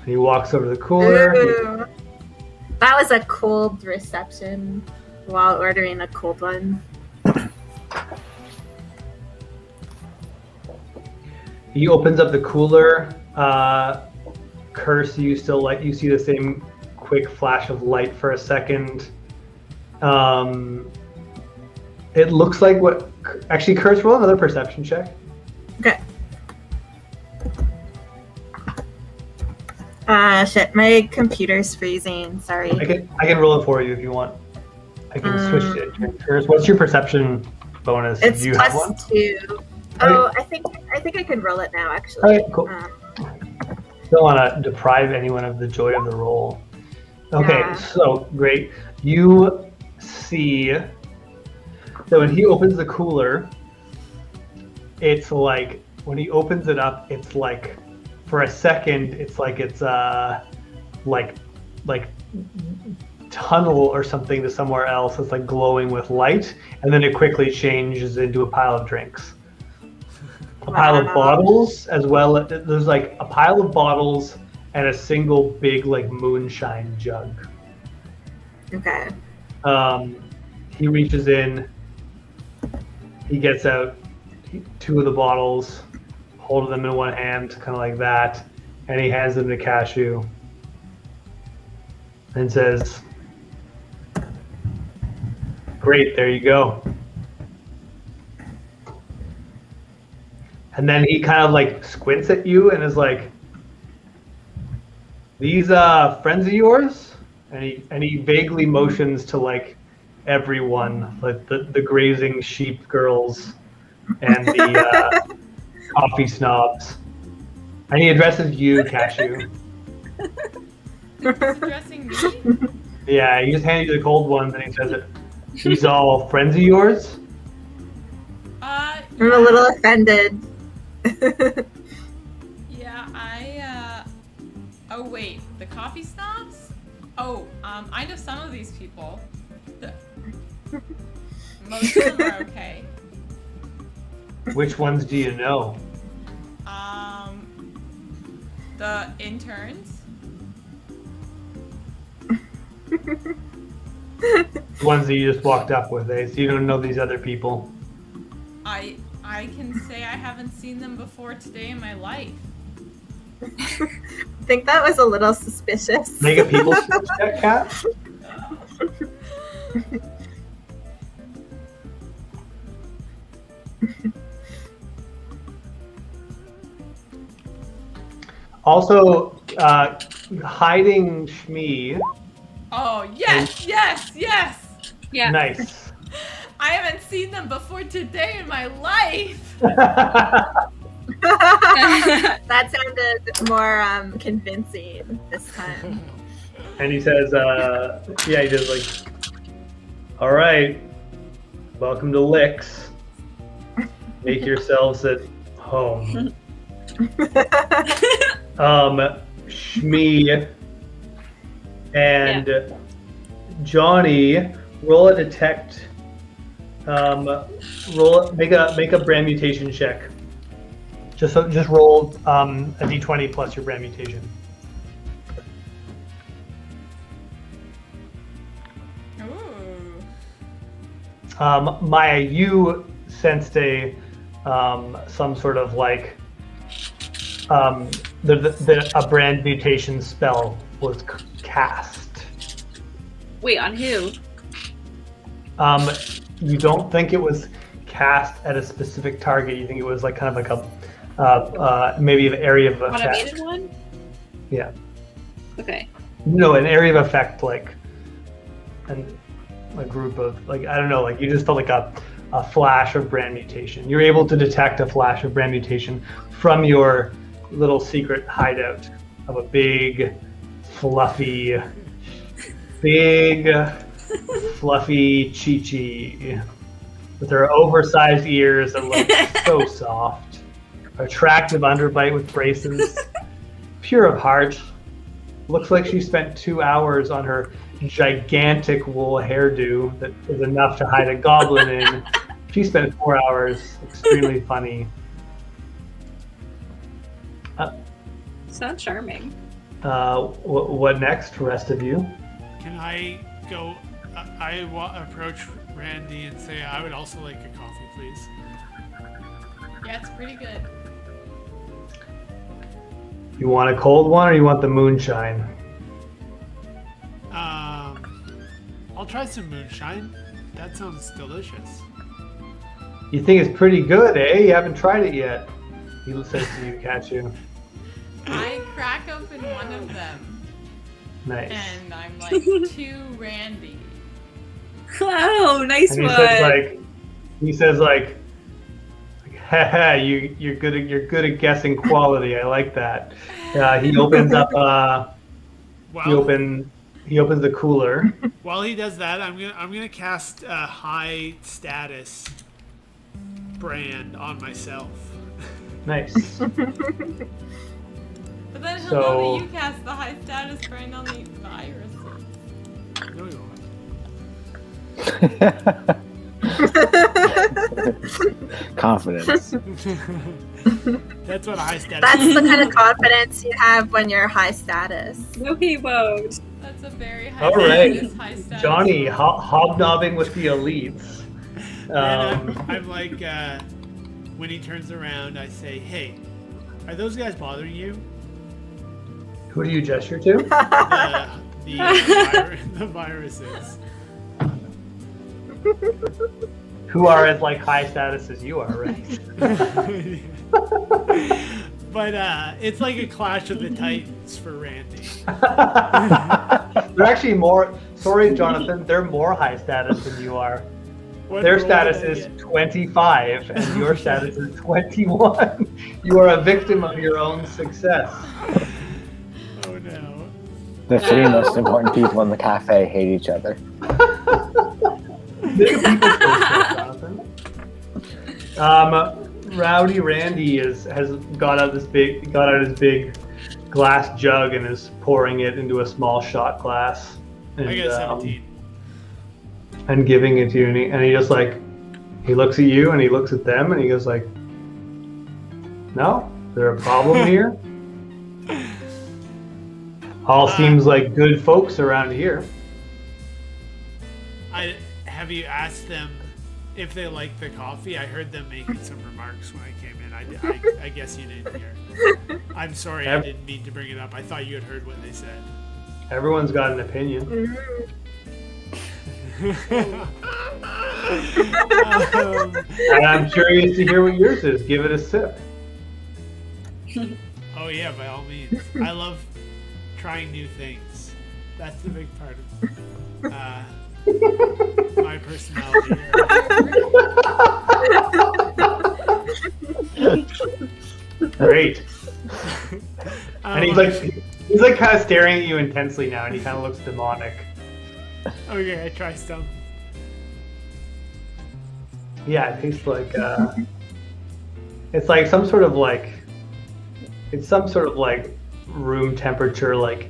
He walks over to the cooler.
Ooh. That was a cold reception while ordering a cold one.
He opens up the cooler. Curse, you see the same quick flash of light for a second. It looks like actually, Curse, roll another perception check.
Okay. Shit, my computer's freezing. Sorry.
I can roll it for you if you want. I can switch it. Curse, what's your perception bonus?
It's
Do you have one?
+2. Oh, I think I can roll it now. Actually.
All right, cool. Don't want to deprive anyone of the joy of the roll. Okay, so great. You see that when he opens the cooler, it's like when he opens it up, it's like for a second, it's like like tunnel or something to somewhere else. It's like glowing with light, and then it quickly changes into a pile of drinks. A pile of bottles as well. There's like a pile of bottles and a single big like moonshine jug.
Okay.
He reaches in. He gets out 2 of the bottles, holding them in one hand, kind of like that, and he hands them to Cashew and says, "Great, there you go." And then he kind of like squints at you and is like, "These friends of yours?" And he vaguely motions to like everyone, like the grazing sheep girls and the coffee snobs. And he addresses you, Cashew.
He's addressing me?
Yeah, he just hands you the cold ones and he says it. "These all friends of yours?"
I'm a little offended.
Yeah, oh wait, the coffee snobs? Oh, I know some of these people. Most of them are okay.
Which ones do you know?
The interns.
The ones that you just walked up with, eh? So you don't know these other people.
I can say I haven't seen them before today in my life.
I think that was a little suspicious.
Make a people skills check, Kat. Also, hiding Shmi.
Oh, yes, yes, yes!
Yeah.
Nice.
I haven't seen them before today in my life!
That sounded more convincing this time.
And he says, yeah, he does like, all right, welcome to Licks. Make yourselves at home. Shmi and Johnny, roll a detect. Make a brand mutation check. Just roll a d20 plus your brand mutation.
Ooh.
Maya, you sensed a some sort of like a brand mutation spell was cast.
Wait, on who?
You don't think it was cast at a specific target. You think it was like kind of like a maybe an area of effect.
Automated one?
Yeah.
Okay.
No, an area of effect, like a group of like I don't know, like you just felt like a flash of brand mutation. You're able to detect a flash of brand mutation from your little secret hideout of a big, fluffy Chi-Chi with her oversized ears that look so soft, attractive underbite with braces, pure of heart. Looks like she spent 2 hours on her gigantic wool hairdo that is enough to hide a goblin in. She spent 4 hours. Extremely funny.
Sounds charming.
What next, rest of you?
Can I go? Approach Randy and say I would also like a coffee, please.
Yeah, it's pretty good.
You want a cold one or you want the moonshine?
I'll try some moonshine. That sounds delicious.
You think it's pretty good, eh? You haven't tried it yet. He says to you, Kachu.
I crack open one of them.
Nice.
And I'm like, to Randy.
Oh, nice
And
one.
he says like, haha, you're good at guessing quality. I like that. He opens up. He opens the cooler.
While he does that, I'm gonna cast a high status brand on myself.
Nice.
But then he'll know that you cast the high status brand on the viruses.
No, you won't.
Confidence.
That's what high status.
That's the kind of confidence you have when you're high status.
No, he won't.
That's a very high
All right,
status, high status.
Johnny, hobnobbing with the elites.
And I'm like, when he turns around, I say, "Hey, are those guys bothering you?"
Who do you gesture to?
The viruses.
Who are as like high status as you are, right?
But it's like a clash of the titans for Randy.
They're actually more. Sorry, Jonathan. They're more high status than you are.
What
Their
role
status
did I
is
get?
25, and your status is 21. You are a victim of your own success.
Oh no.
The three most important people in the cafe hate each other.
Make a people skill check, Jonathan. Rowdy Randy has got out his big glass jug and is pouring it into a small shot glass. And,
I got 17.
And giving it to you, and he just like, he looks at you and he looks at them and he goes like, "No, is there a problem here?" All seems like good folks around here.
Have you asked them if they like the coffee? I heard them making some remarks when I came in. I guess you didn't hear. I'm sorry, I didn't mean to bring it up. I thought you had heard what they said.
Everyone's got an opinion. And I'm curious to hear what yours is. Give it a sip.
Oh yeah, by all means. I love trying new things. That's the big part of my personality.
Great. And he's like kind of staring at you intensely now, and he kind of looks demonic.
Okay, I try some.
Yeah, it tastes like it's like some sort of like room temperature like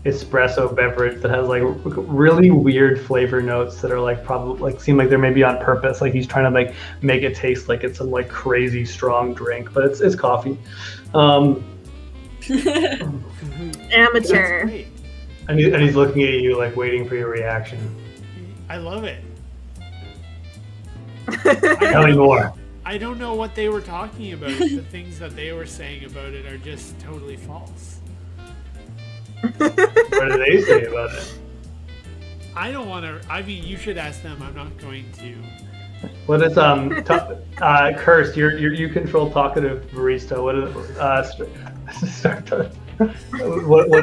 espresso beverage that has like really weird flavor notes that are like probably like seem like they're maybe on purpose. Like he's trying to like make it taste like it's some like crazy strong drink, but it's coffee.
Amateur.
And he's looking at you like waiting for your reaction.
I love it.
Tell me more.
I don't know what they were talking about. The things that they were saying about it are just totally false.
What do they say about it?
I don't want to. I mean, you should ask them. I'm not going to.
What is Curse? You control talkative barista. What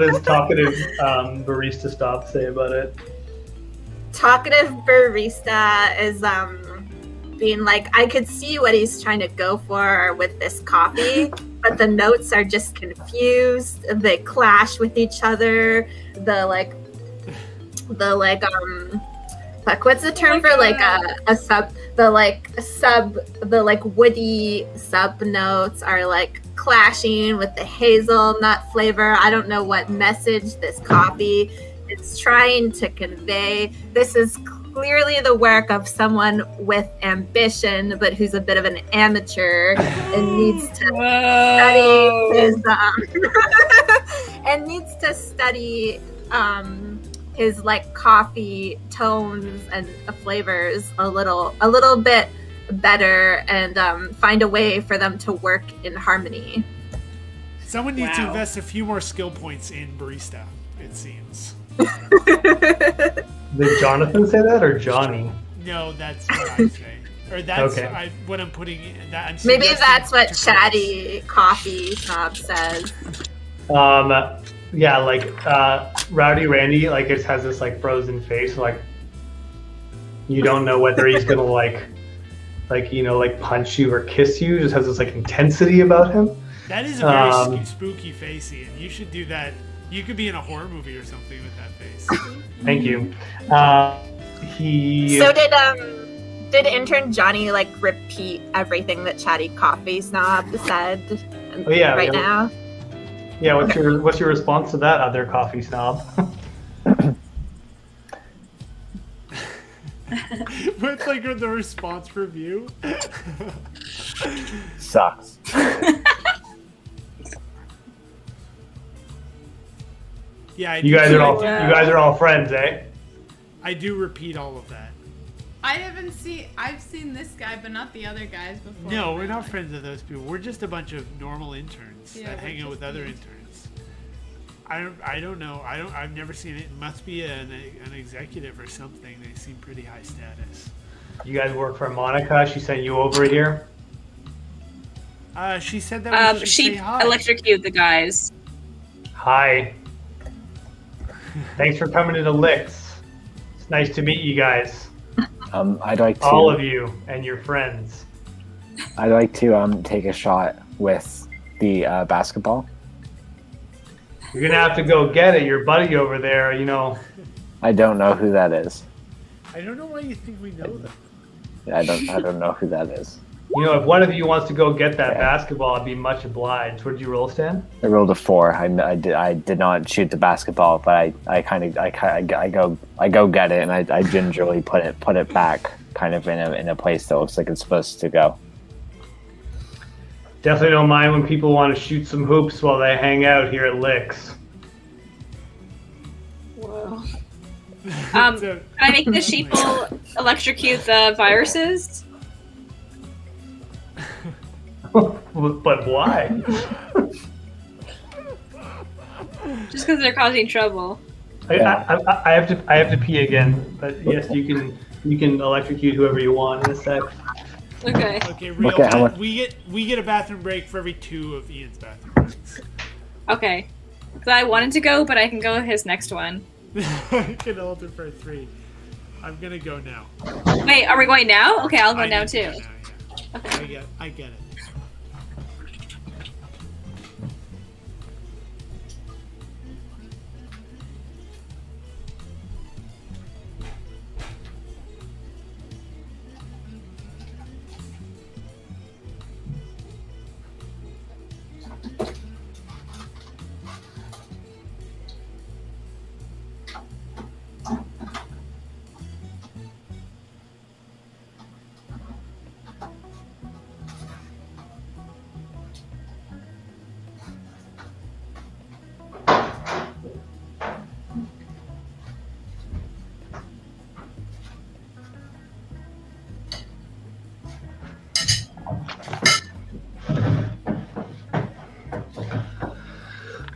does talkative barista stop say about it?
Talkative barista is being like, I could see what he's trying to go for with this coffee, but the notes are just confused. They clash with each other. Fuck, what's the term for like a sub? The woody sub notes are like clashing with the hazelnut flavor. I don't know what message this coffee is trying to convey. This is clearly the work of someone with ambition, but who's a bit of an amateur and needs to study his like coffee tones and flavors a little bit better and find a way for them to work in harmony.
Someone needs to invest a few more skill points in barista, it seems.
Did Jonathan say that or Johnny?
No, that's what I say. Or that's
okay.
What I'm putting in that.
Maybe that's what Chatty Coffee Snob says.
Yeah, like Rowdy Randy, like it has this like frozen face, like you don't know whether he's gonna like punch you or kiss you. Just has this like intensity about him.
That is a very spooky face, Ian. You should do that. You could be in a horror movie or something with that face.
Thank you.
So did intern Johnny like repeat everything that Chatty Coffee Snob said now?
Yeah, what's your response to that, other coffee snob?
What's like the response review?
Sucks.
Yeah,
you guys are all friends, eh?
I do repeat all of that.
I've seen this guy, but not the other guys before.
No, we're not friends with those people. We're just a bunch of normal interns that hang out with other interns. I don't know. I've never seen it. It must be an executive or something. They seem pretty high status.
You guys work for Monica? She sent you over here?
She said that we should
she
say hi.
electrocuted the guys.
Hi. Thanks for coming to the Licks. It's nice to meet you guys.
I'd like to.
All of you and your friends.
I'd like to take a shot with the basketball.
You're gonna have to go get it. Your buddy over there, you know.
I don't know who that is.
I don't know why you think we know them.
I don't know who that is.
You know, if one of you wants to go get that basketball, I'd be much obliged. What did you roll, Stan?
I rolled a 4. I did not shoot the basketball, but I go get it, and I gingerly put it back, kind of in a place that looks like it's supposed to go.
Definitely don't mind when people want to shoot some hoops while they hang out here at Licks.
Can I make the sheeple electrocute the viruses?
But why?
Just because they're causing trouble.
I have to pee again, but yes, you can electrocute whoever you want in a sec.
Okay.
Okay, real. We get a bathroom break for every 2 of Ian's bathroom breaks.
Okay. So I wanted to go, but I can go with his next one.
I can hold it for 3. I'm gonna go now.
Wait, are we going now? Okay, I'll go now too.
Now, yeah.
Okay.
I get it.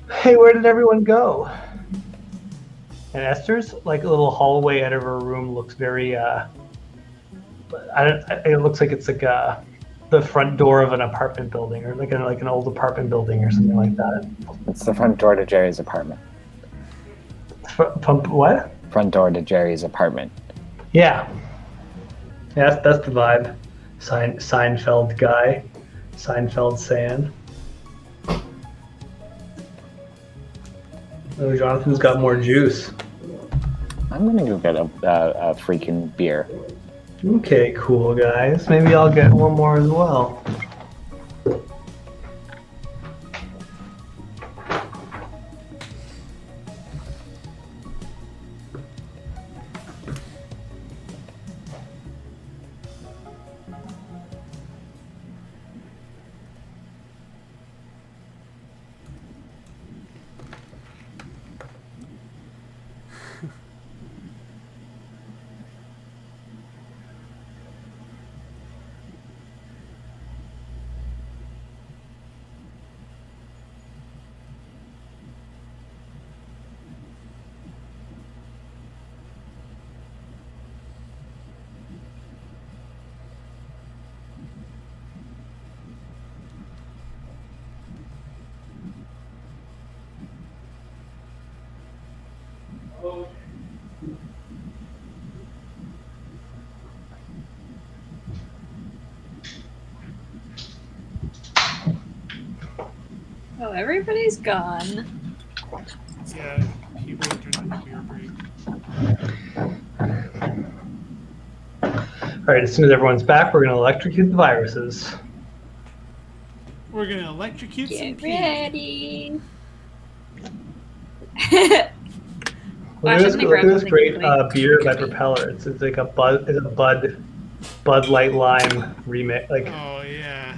Hey, where did everyone go? And Esther's like a little hallway out of her room looks very it looks like it's like the front door of an apartment building, or like an old apartment building or something like that.
It's the front door to Jerry's apartment.
What?
Front door to Jerry's apartment.
Yeah. Yeah, that's the vibe. Seinfeld guy. Seinfeld San. Oh, Jonathan's got more juice.
I'm gonna go get a freaking beer.
Okay, cool guys. Maybe I'll get one more as well.
Oh, everybody's gone.
Yeah, people are turning a beer break.
All right, as soon as everyone's back, we're going to electrocute the viruses.
We're gonna electrocute some
Get
pee.
ready.
Look at this great beer by Propeller. It's like a Bud Light Lime remix. Like,
Oh yeah,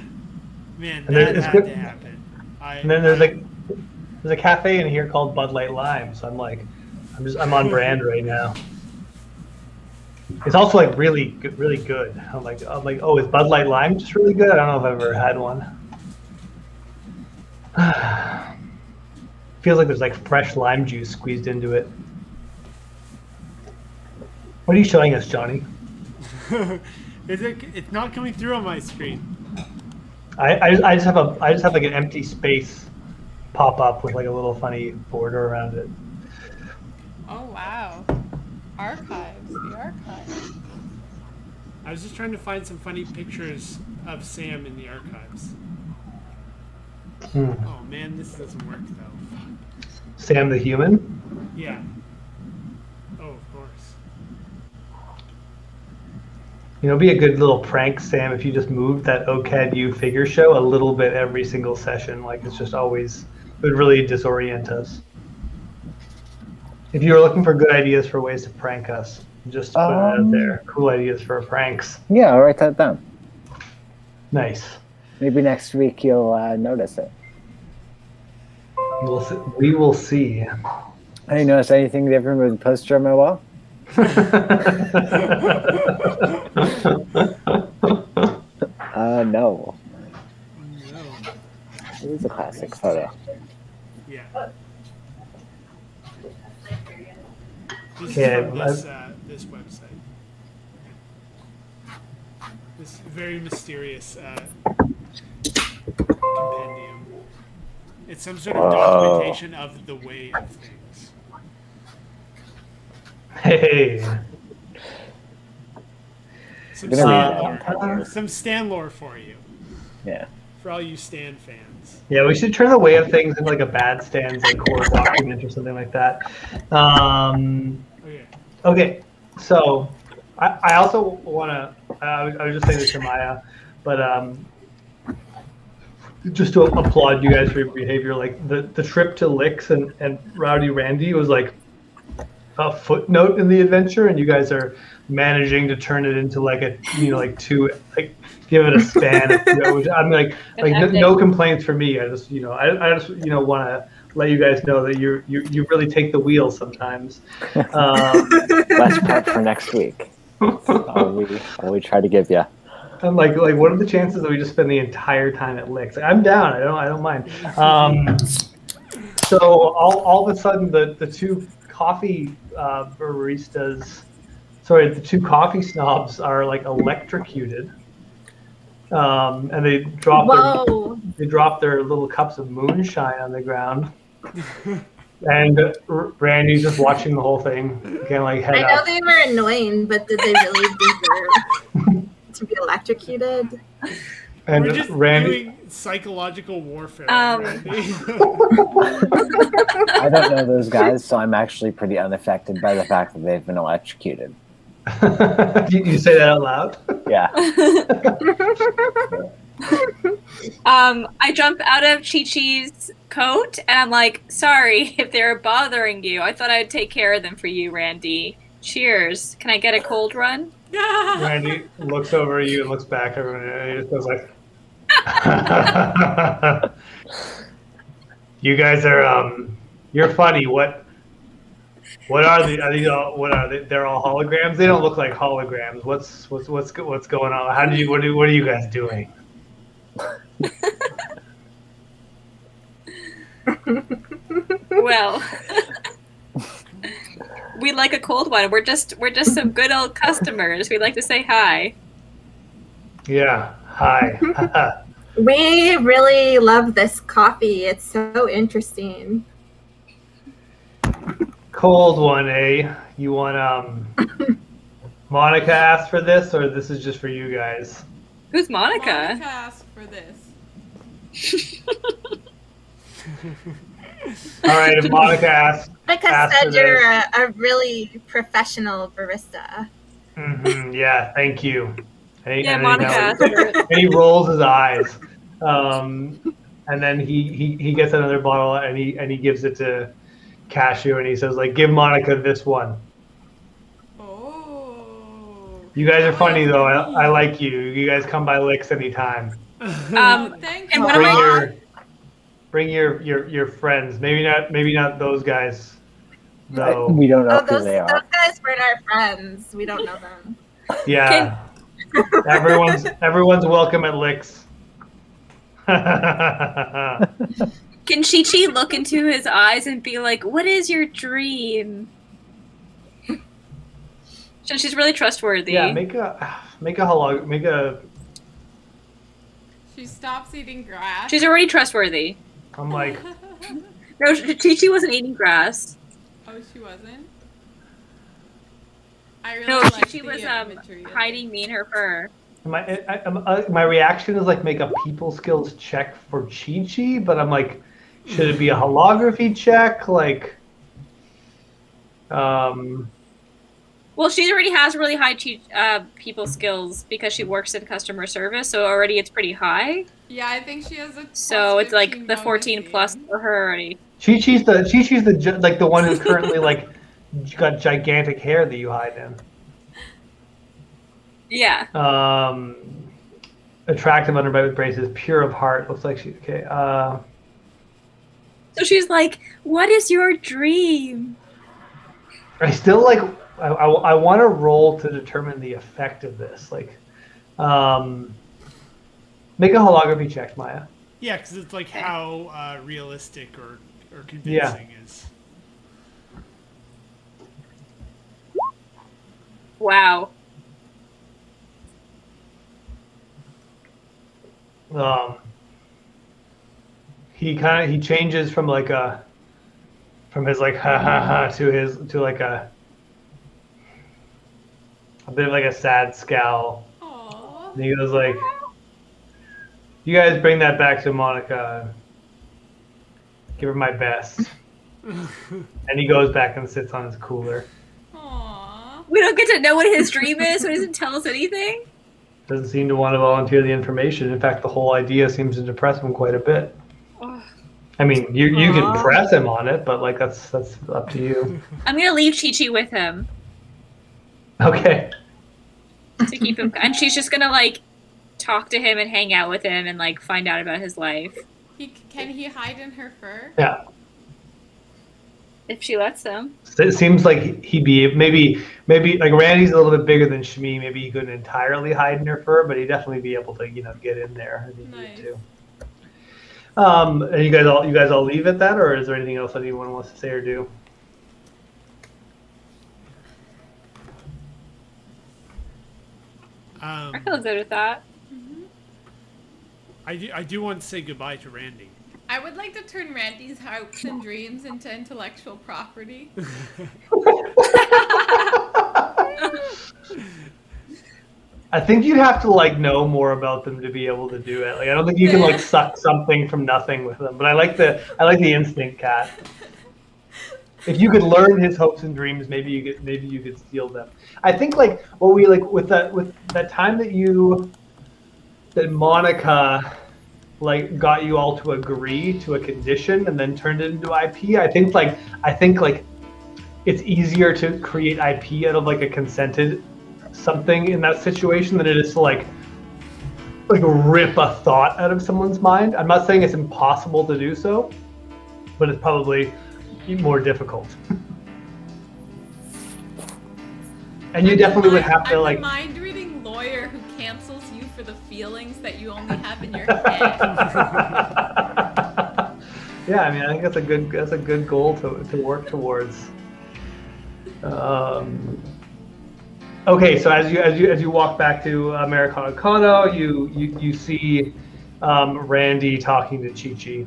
man,
And
that
it's
had
good.
to happen.
and then there's a cafe in here called Bud Light Lime. So I'm on brand right now. It's also like really good. I'm like, oh, is Bud Light Lime just really good? I don't know if I've ever had one. Feels like there's like fresh lime juice squeezed into it. What are you showing us, Johnny?
It's not coming through on my screen.
I just have like an empty space pop up with like a little funny border around it.
Oh wow. Archives, the archives.
I was just trying to find some funny pictures of Sam in the archives. Oh man, this doesn't work though. Fuck.
Sam the human?
Yeah. Oh, of course.
You know, it'd be a good little prank, Sam, if you just moved that OCAD-U figure show a little bit every single session. Like, it's just always, it would really disorient us. If you were looking for good ideas for ways to prank us, just put it out there. Cool ideas for pranks.
Yeah, I'll write that down.
Nice.
Maybe next week you'll notice it.
We will see.
Have you noticed anything different with the poster on my wall? No.
No.
It is a classic photo.
Yeah. This is
Yeah,
from this website. This very mysterious compendium. It's some sort of documentation of the way of things.
Hey.
Some
Gonna
Stan
read
lore.
that on
Some Stan lore for you.
Yeah.
For all you Stan fans.
Yeah, we should turn the way of things into like a bad stands like core document or something like that.
Okay.
Okay, so I also want to. I was just saying this to Maya, but just to applaud you guys for your behavior. Like the trip to Licks and Rowdy Randy was like a footnote in the adventure, and you guys are managing to turn it into like a like two like give it a span. Which I'm like no complaints for me. I just I just want to let you guys know that you really take the wheel sometimes.
Let's prep for next week. All we try to give you.
I'm like what are the chances that we just spend the entire time at Licks? Like, I'm down. I don't mind. So all of a sudden the two coffee baristas, sorry, the two coffee snobs are like electrocuted. And they drop their little cups of moonshine on the ground. And Randy's just watching the whole thing. Again, like head
I know
up.
they were annoying, but did they really deserve to be electrocuted?
And
We're just
Randy,
doing psychological warfare. Randy.
I don't know those guys, so I'm actually pretty unaffected by the fact that they've been electrocuted.
you say that out loud?
Yeah.
I jump out of Chi-Chi's coat and I'm like, sorry if they're bothering you. I thought I'd take care of them for you, Randy. Cheers. Can I get a cold run?
Randy looks over at you and looks back at everyone and he just goes like, you guys are you're funny. What are these all, what are they? They're all holograms. They don't look like holograms. What's going on? What are you guys doing?
Well, we like a cold one. We're just some good old customers. We like to say hi.
Yeah. Hi.
We really love this coffee. It's so interesting.
Cold one, eh? You want Monica asked for this, or this is just for you guys?
Who's Monica?
Monica asked for this.
All right, if Monica asked
Said you're
this.
a really professional barista.
Mm-hmm, yeah, thank you.
Monica asked for it.
And he rolls his eyes, and then he gets another bottle and he gives it to Cashew and he says like, give Monica this one.
Oh.
You guys are funny though. I like you. You guys come by Licks anytime.
Thank
and
you.
what am I?
Bring your friends. Maybe not those guys. Though.
We don't know who
Those
they are.
guys weren't our friends. We don't know them.
Yeah. Everyone's welcome at Licks.
Can Chi-Chi look into his eyes and be like, what is your dream? So she's really trustworthy.
Yeah, make a.
She stops eating grass.
She's already trustworthy.
I'm like,
No, Chi-Chi wasn't eating grass.
Oh, she wasn't? I really
No,
like
Chi-Chi
the
was
imagery of
hiding me in her fur.
my reaction is like make a people skills check for Chi-Chi, but I'm like, should it be a holography check? Like,
Well, she already has really high people skills because she works in customer service, so already it's pretty high.
Yeah, I think she has a.
So it's like
15
the 14
bonus
plus
game.
for her already.
Chi-Chi's the one who's currently like got gigantic hair that you hide in.
Yeah.
Attractive underbite with braces, pure of heart. Looks like she okay.
So she's like, "What is your dream?"
I still like I want to roll to determine the effect of this. Like, make a holography check, Maya.
Yeah, because it's like how realistic or convincing is.
Wow.
He changes from like his like ha ha ha to like a bit of like a sad scowl.
Aww.
And he goes like, "You guys bring that back to Monica. Give her my best." And he goes back and sits on his cooler.
Aww.
We don't get to know what his dream is, so he doesn't tell us anything.
Doesn't seem to want to volunteer the information. In fact, the whole idea seems to depress him quite a bit. I mean, you can press him on it, but like that's up to you.
I'm gonna leave Chi-Chi with him
Okay.
to keep him, and she's just gonna like talk to him and hang out with him and like find out about his life.
Can he hide in her fur?
Yeah.
If she lets him.
It seems like he'd be maybe like Randy's a little bit bigger than Shmi. Maybe he couldn't entirely hide in her fur, but he'd definitely be able to get in there if he needed to. And you guys all leave at that, or is there anything else that anyone wants to say or do?
I feel good with that.
I do want to say goodbye to Randy.
I would like to turn Randy's hopes and dreams into intellectual property.
I think you'd have to like know more about them to be able to do it. Like I don't think you can like suck something from nothing with them. But I like the instinct, Cat. If you could learn his hopes and dreams, maybe you could steal them. I think like what we like with that time that Monica like got you all to agree to a condition and then turned it into IP. I think it's easier to create IP out of like a consented something in that situation than it is to like rip a thought out of someone's mind. I'm not saying it's impossible to do so, but it's probably more difficult. And you definitely would have to like.
I'm a mind-reading lawyer who cancels you for the feelings that you only have in your head.
Yeah, I mean, I think that's a good goal to work towards. Okay, so as you walk back to Americano Kano, you see Randy talking to Chi-Chi.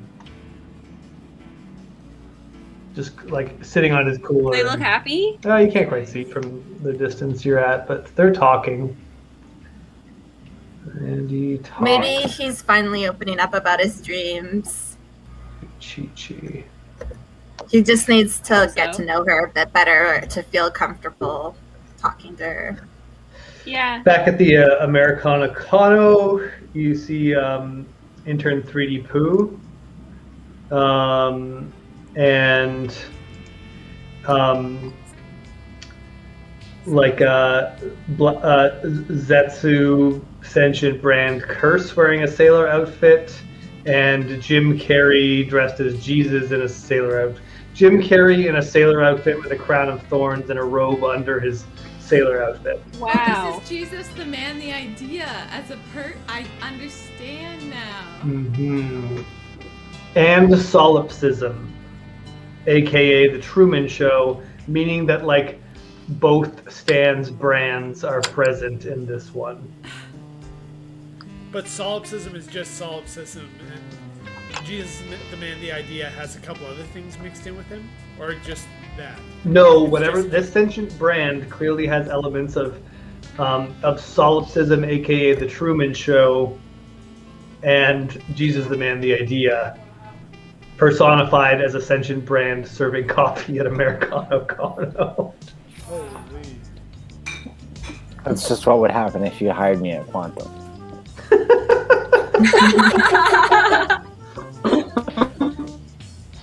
Just like sitting on his cooler.
They look happy?
You can't quite see from the distance you're at, but they're talking. Randy talks.
Maybe he's finally opening up about his dreams.
Chi-Chi.
He just needs to get to know her a bit better to feel comfortable talking to her.
Yeah.
Back at the Americana Kano, you see intern 3D Pooh. And Zetsu Sentient Brand Curse wearing a sailor outfit, and Jim Carrey dressed as Jesus in a sailor outfit. Jim Carrey in a sailor outfit with a crown of thorns and a robe under his sailor outfit.
Wow.
This is Jesus the Man, the Idea. As a I understand now.
Mm-hmm. And solipsism, aka the Truman Show, meaning that like both Stan's brands are present in this one.
But solipsism is just solipsism, and Jesus the Man, the Idea has a couple other things mixed in with him, or just that?
No, whatever. This sentient brand clearly has elements of solipsism, aka the Truman Show, and Jesus the Man, the Idea, personified as a sentient brand serving coffee at Americano Kano.
Holy.
That's just what would happen if you hired me at Quantum.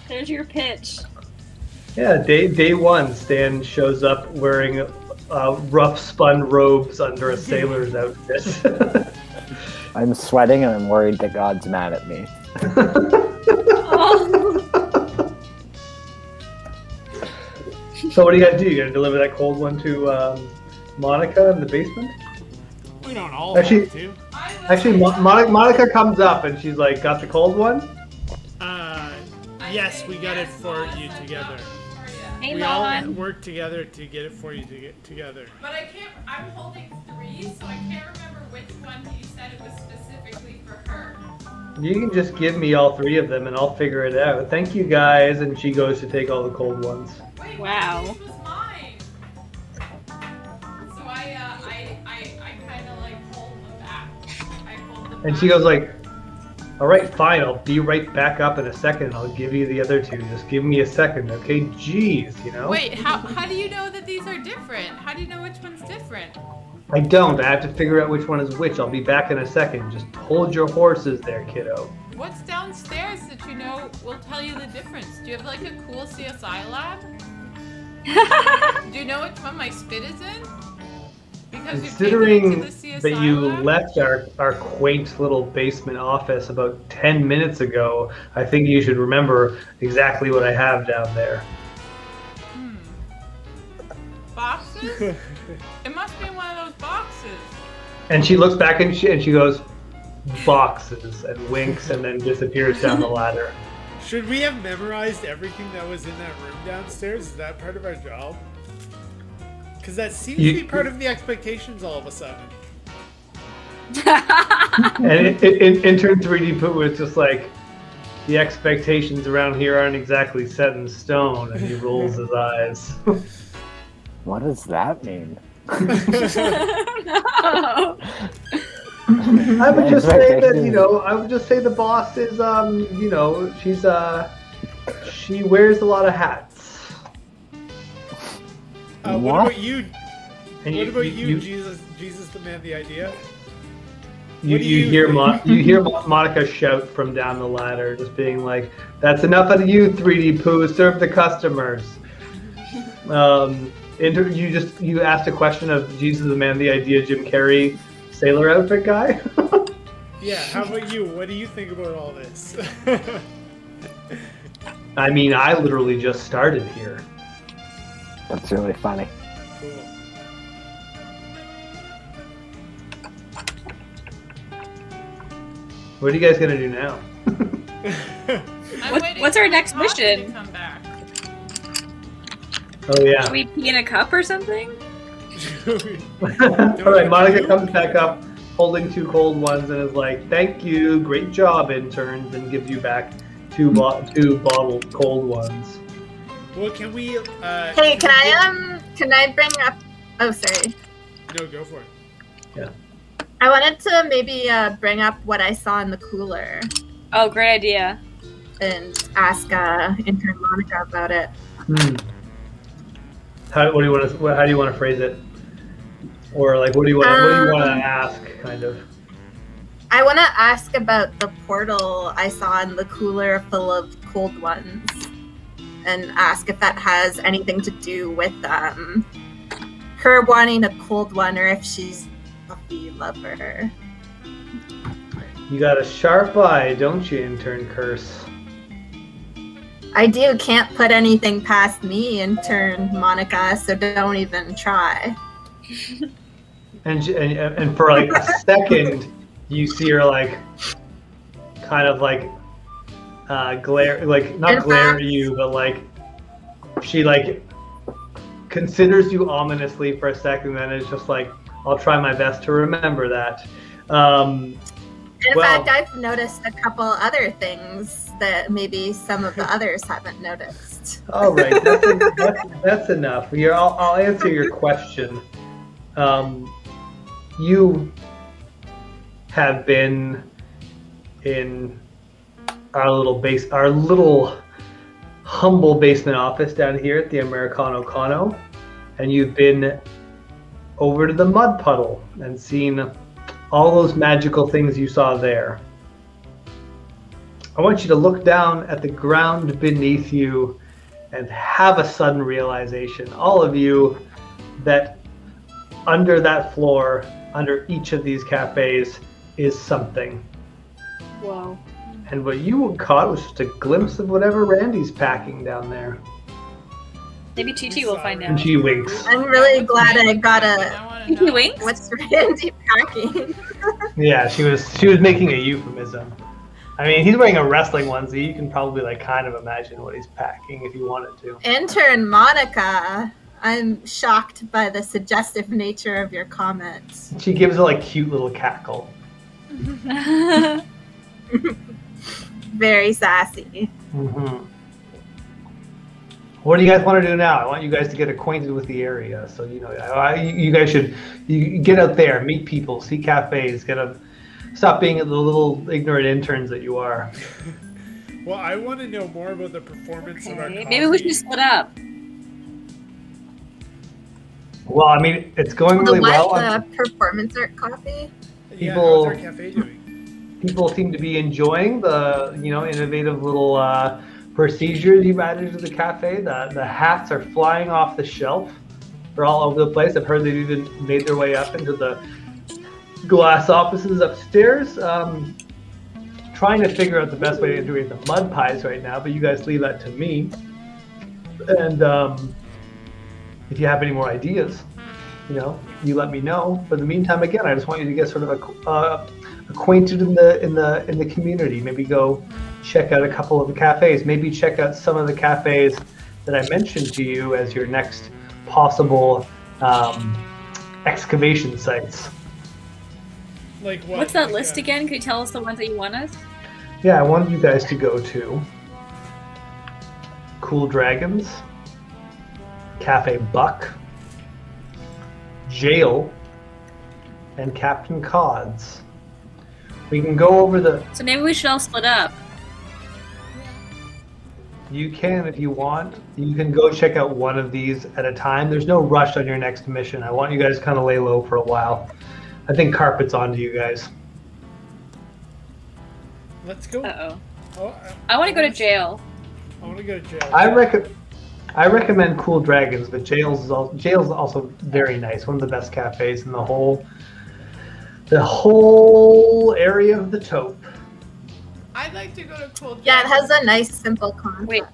There's your pitch.
Yeah, day one, Stan shows up wearing rough spun robes under a sailor's outfit.
I'm sweating and I'm worried that God's mad at me.
So what do you gotta do? You gotta deliver that cold one to Monica in the basement?
We don't all have to.
Actually, Monica comes up and she's like, got the cold one?
Yes, we got it for you together.
Hey,
We all
Mon.
worked together to get it for you together.
But I can't. I'm holding 3, so I can't remember which one you said it was specifically for her.
You can just give me all 3 of them and I'll figure it out. Thank you guys, and she goes to take all the cold ones.
Wait,
Wow.
This was mine. So I kind of like hold them back. I hold them
And
back.
she goes like, all right, fine, I'll be right back up in a second. I'll give you the other 2. Just give me a second, okay? Jeez, you know?
Wait, how do you know that these are different? How do you know which one's different?
I don't. I have to figure out which one is which. I'll be back in a second. Just hold your horses there, kiddo.
What's downstairs that you know will tell you the difference? Do you have like a cool CSI lab? Do you know which one my spit is in? Because
Considering
you've taken it to the CSI
that you
lab?
left our quaint little basement office about 10 minutes ago, I think you should remember exactly what I have down there.
Boxes? It must be in one of those boxes.
And she looks back and she goes, boxes, and winks and then disappears down the ladder.
Should we have memorized everything that was in that room downstairs? Is that part of our job? Because that seems to be part of the expectations all of a sudden.
And Intern 3D Poo is just like, the expectations around here aren't exactly set in stone, and he rolls his eyes.
What does that mean?
I would just say that, I would just say the boss is, she wears a lot of hats.
What about you?
And
what about you, Jesus the man, the idea?
You hear Monica shout from down the ladder, just being like, "That's enough out of you, 3D Poo. Serve the customers." You asked a question of Jesus the man, the idea, Jim Carrey, sailor outfit guy.
Yeah. How about you? What do you think about all this?
I mean, I literally just started here.
That's really funny.
Cool.
What are you guys gonna do now?
What's our next mission?
To come back.
Oh yeah.
Should we pee in a cup or something?
All right, Monica comes back up, holding 2 cold ones, and is like, "Thank you, great job, interns," and gives you back 2 bottled cold ones.
Well, can we?
Hey, can I bring up? Oh, sorry.
No, go for it.
Yeah.
I wanted to maybe bring up what I saw in the cooler
Oh, great idea.
and ask intern Monica about it.
How do you want to phrase it? Or like, what do you want to ask, kind of?
I want to ask about the portal I saw in the cooler full of cold ones, and ask if that has anything to do with her wanting a cold one, or if she's a coffee lover.
You got a sharp eye, don't you, intern Curse?
I do. Can't put anything past me, intern Monica, so don't even try.
And for like a second, you see her like, kind of like, glare, like not glare at you, but like, she like considers you ominously for a second, then it's just like, I'll try my best to remember that.
In fact, I've noticed a couple other things that maybe some of the others haven't noticed.
All right, that's enough. I'll answer your question. You have been in our little humble basement office down here at the Americano Kano, and you've been over to the mud puddle and seen all those magical things you saw there. I want you to look down at the ground beneath you and have a sudden realization, all of you, that under that floor, under each of these cafes, is something.
Whoa.
And what you caught was just a glimpse of whatever Randy's packing down there.
Maybe Chi will find
And
out.
she winks.
I'm really glad I got
I
a.
wanna
Chi
know.
winks?
What's Randy packing?
Yeah, she was making a euphemism. I mean, he's wearing a wrestling onesie. You can probably like kind of imagine what he's packing if you wanted to.
Intern Monica, I'm shocked by the suggestive nature of your comments.
She gives a like cute little cackle.
Very sassy.
Mm-hmm. What do you guys want to do now? I want you guys to get acquainted with the area. So you guys should get out there, meet people, see cafes, stop being the little ignorant interns that you are.
Well, I want to know more about the performance of our
Okay,
coffee.
maybe we should split up.
Well, I mean, it's going really well.
The performance art coffee?
Yeah,
People-
how's our cafe doing?
People seem to be enjoying the innovative little procedures you've added to the cafe. The hats are flying off the shelf. They're all over the place. I've heard they've even made their way up into the glass offices upstairs. Trying to figure out the best way to integrate the mud pies right now, but you guys leave that to me. And if you have any more ideas, you let me know. But in the meantime, again, I just want you to get sort of acquainted in the community. Maybe go check out a couple of the cafes. Maybe check out some of the cafes that I mentioned to you as your next possible excavation sites.
Like what?
What's that
Like,
list again? Could you tell us the ones that you want us?
Yeah, I wanted you guys to go to Cool Dragons, Cafe Buck, Jail, and Captain Cod's. We can go over
So maybe we should all split up.
You can if you want. You can go check out one of these at a time. There's no rush on your next mission. I want you guys to kind of lay low for a while. I think carpet's on to you guys.
Let's go.
Uh-oh.
Oh,
I want to go to jail.
I want to go to jail.
I recommend Cool Dragons, but Jail's also very nice. One of the best cafes in the whole area of the Taupe.
I'd like to go to Cool.
Yeah, it has a nice, simple concept.
Wait.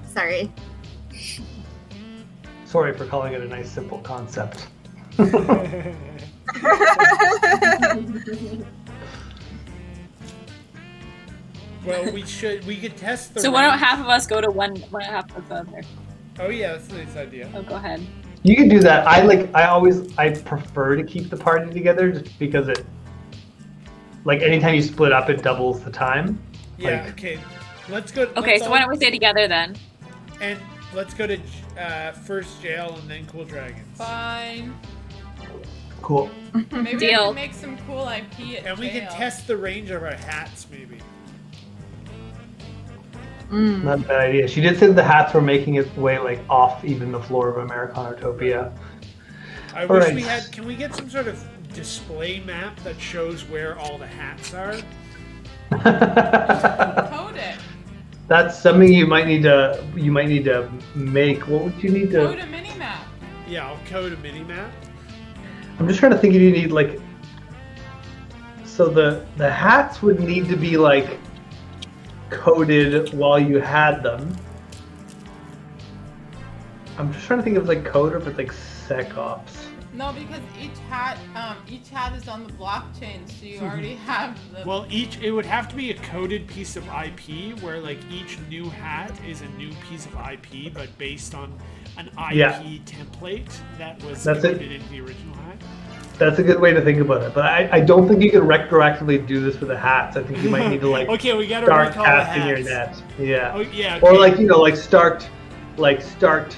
Sorry.
Sorry for calling it a nice, simple concept.
Well, we could test the.
So why don't
range.
half of us go to one half of the other?
Oh yeah, that's a nice idea.
Oh, go ahead.
You can do that. I prefer to keep the party together just because it, like, anytime you split up, it doubles the time.
Yeah.
Like-
Okay. Let's go.
Okay, so why don't we stay together then?
And let's go to first jail and then Cool Dragons.
Fine.
Cool.
Maybe we
Deal.
can make some cool IP at
And we can
jail.
test the range of our hats, maybe.
Not a bad idea. She did say that the hats were making its way like off even the floor of Americanatopia.
I
All
wish
right.
we had. Can we get some sort of display map that shows where all the hats are?
Code it.
That's something you might need to make. What would you need
Code
to?
a mini map.
Yeah, I'll code a mini map.
I'm just trying to think if you need like. So the hats would need to be like coded while you had them. I'm just trying to think if it's like code or if it's like SecOps.
No, because each hat is on the blockchain, so you already have the.
Well, it would have to be a coded piece of IP where like each new hat is a new piece of IP, but based on an IP
Yeah.
template that was
That's it.
coded into the original hat.
That's a good way to think about it. But I don't think you can retroactively do this with the hats. I think you might need to like
Okay, we gotta
start
recall the
casting your
hats.
net. Yeah.
Oh yeah.
Or
okay.
like start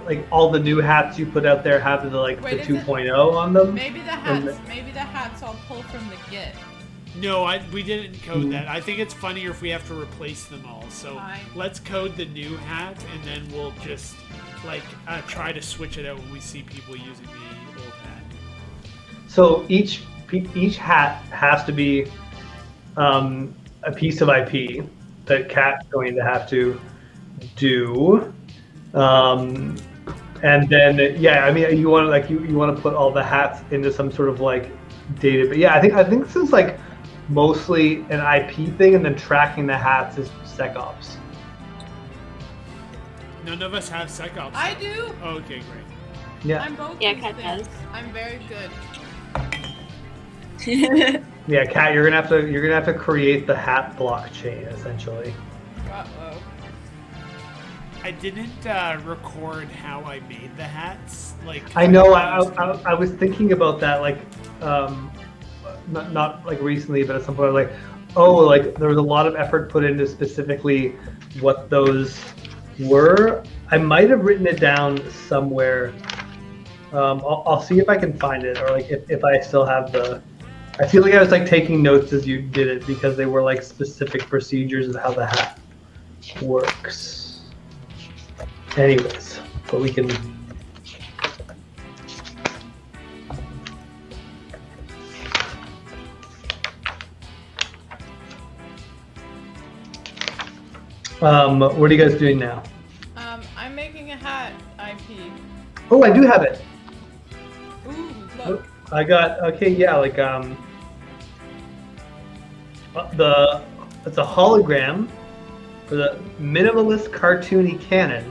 like all the new hats you put out there have the
Wait,
the
is
2.0 on them.
Maybe the hats all pull from the Git.
No, we didn't code
Mm.
that. I think it's funnier if we have to replace them all. So
Fine.
let's code the new hat, and then we'll just like try to switch it out when we see people using the old hat.
So each hat has to be a piece of IP that Cat's going to have to do. And then yeah, I mean you want to you want to put all the hats into some sort of like data. But yeah, I think this is like mostly an IP thing, and then tracking the hats is SecOps.
None of us have SecOps.
I do.
Oh, okay, great.
Yeah.
I'm both
Yeah,
these
Kat
things.
does.
I'm very good.
Yeah, Kat, you're gonna have to create the hat blockchain essentially.
Uh-oh.
I didn't record how I made the hats. Like
I know. I was thinking about that, like, not like recently, but at some point, like, like there was a lot of effort put into specifically what those were. I might have written it down somewhere. I'll see if I can find it, or like if I still have the. I feel like I was like taking notes as you did it because they were like specific procedures of how the hat works. Anyways, but we can. What are you guys doing now?
I'm making a hat IP.
Oh, I do have it.
Ooh, look.
I got like it's a hologram for the minimalist cartoony cannon,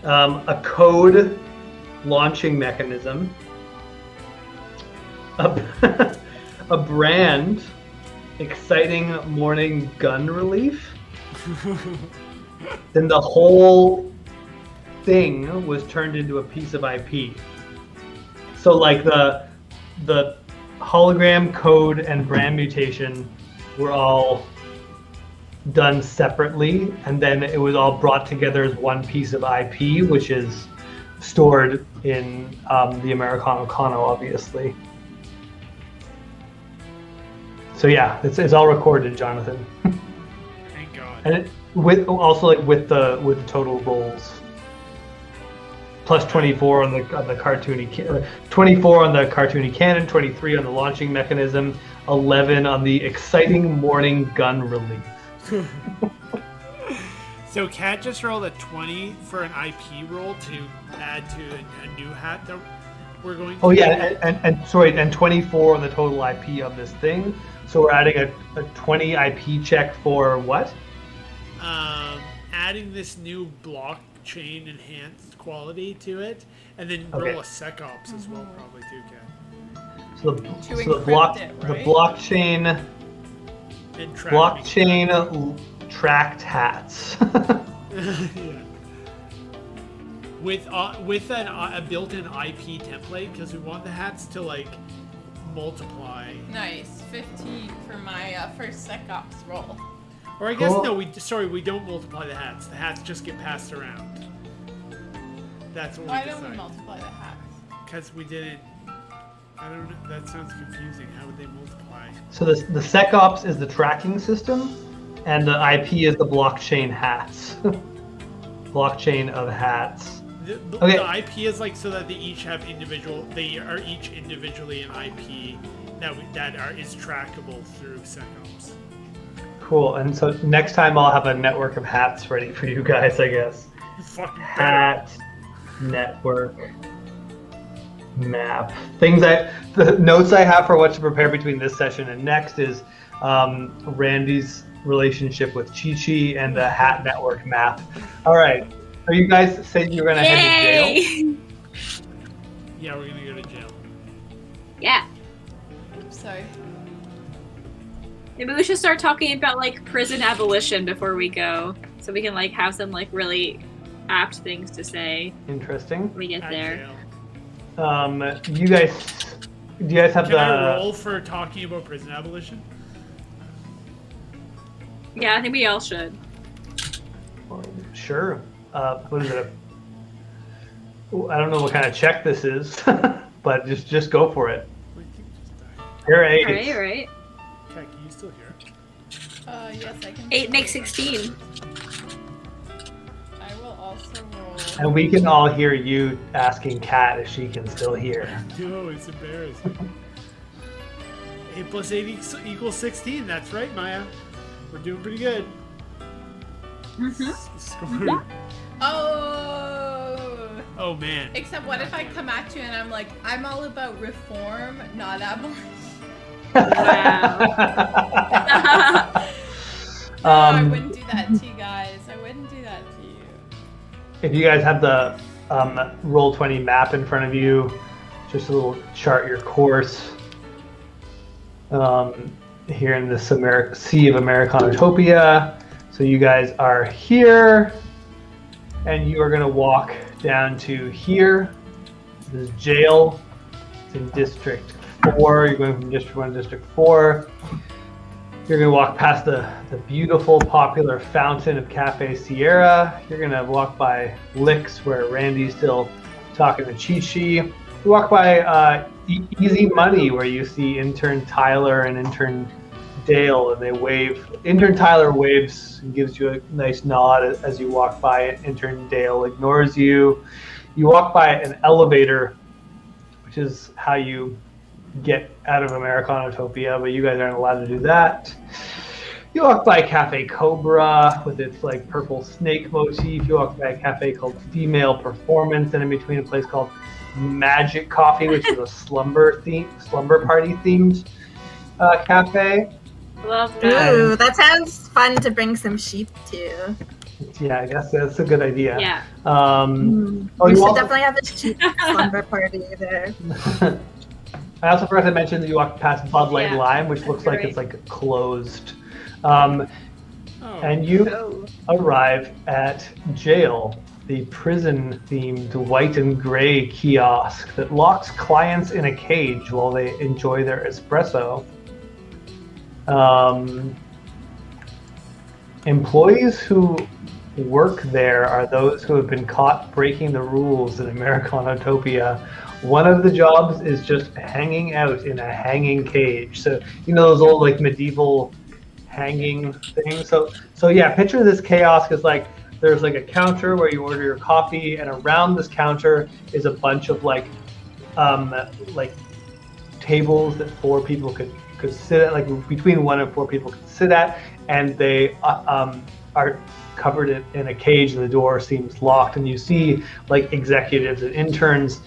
a code launching mechanism, a brand, exciting morning gun relief. Then the whole thing was turned into a piece of IP. So like the hologram, code, and brand mutation were all done separately, and then it was all brought together as one piece of IP, which is stored in the Americano Kano, obviously. So yeah, it's all recorded, Jonathan.
Thank God.
And it, with the total rolls. Plus 24 on the cartoony 24 on the cartoony cannon, 23 on the launching mechanism, 11 on the exciting morning gun relief.
So Kat just rolled a 20 for an IP roll to add to a new hat that we're going to.
Oh yeah, and 24 on the total IP of this thing. So we're adding a 20 IP check for what?
Adding this new blockchain enhanced quality to it, and then roll a SecOps as well, probably too, Kat.
So the blockchain
And
tracked hats.
Yeah. With a built-in IP template, because we want the hats to like multiply.
Nice. 15 for my first SecOps roll.
Or I guess no, we don't multiply the hats. The hats just get passed around. That's what
Why
we
don't we
decided.
multiply the hats?
Because we didn't. I don't know. That sounds confusing. How would they multiply?
So the SecOps is the tracking system, and the IP is the blockchain hats. Blockchain of hats.
The IP is like so that they each have individual. They are each individually an IP is trackable through SecOps.
Cool. And so next time I'll have a network of hats ready for you guys, I guess.
Fucking
Hat network map. The notes I have for what to prepare between this session and next is Randy's relationship with Chi-Chi and the hat network map. All right. Are you guys saying you're gonna head to jail?
Yeah, we're gonna go to jail.
Yeah.
Oops, sorry.
Maybe we should start talking about like prison abolition before we go, so we can like have some like really apt things to say
Interesting.
when we get
At
there.
jail.
Do you guys have
Can I roll for talking about prison abolition?
Yeah, I think we all should.
Sure. What is it? I don't know what kind of check this is, but just go for it.
We can just die.
You're 8.
Right.
Kat, can you still hear it?
Yes, I can.
8 makes 16.
I will also roll.
And we can all hear you asking Kat if she can still hear.
No, it's embarrassing. 8 plus 8 equals 16. That's right, Maya. We're doing pretty good. Score. Oh man.
Except what if I come at you and I'm like, I'm all about reform, not abolition.
Wow.
No, I wouldn't do that to you guys. I wouldn't do that to you.
if you guys have the Roll20 map in front of you, just a little chart your course here in this Sea of Americanatopia. So you guys are here, and you are going to walk down to here. This is jail. It's in District 4. You're going from District 1 to District 4. You're going to walk past the beautiful, popular fountain of Cafe Sierra. You're going to walk by Licks, where Randy's still talking to Chi-Chi. You walk by Easy Money, where you see Intern Tyler and Intern Dale, and they wave. Intern Tyler waves and gives you a nice nod as you walk by it. Intern Dale ignores you. You walk by an elevator, which is how you get out of Americanatopia, but you guys aren't allowed to do that. You walk by Cafe Cobra with its like purple snake motif. You walk by a cafe called Female Performance, and in between a place called Magic Coffee, which is a slumber party themed cafe.
Love that.
Ooh, that sounds fun to bring some sheep to.
Yeah, I guess that's a good idea.
Yeah.
We should definitely have a sheep slumber party there.
I also forgot to mention that you walked past Bud Light Lime, which looks like it's like closed. And you arrive at jail, the prison-themed white and gray kiosk that locks clients in a cage while they enjoy their espresso. Employees who work there are those who have been caught breaking the rules in Americanatopia. One of the jobs is just hanging out in a hanging cage. So you know those old like medieval hanging things. So yeah, picture this kiosk as like there's like a counter where you order your coffee, and around this counter is a bunch of like tables that 4 people could sit at, like between 1 and 4 people could sit at, and they are covered in a cage, and the door seems locked, and you see like executives and interns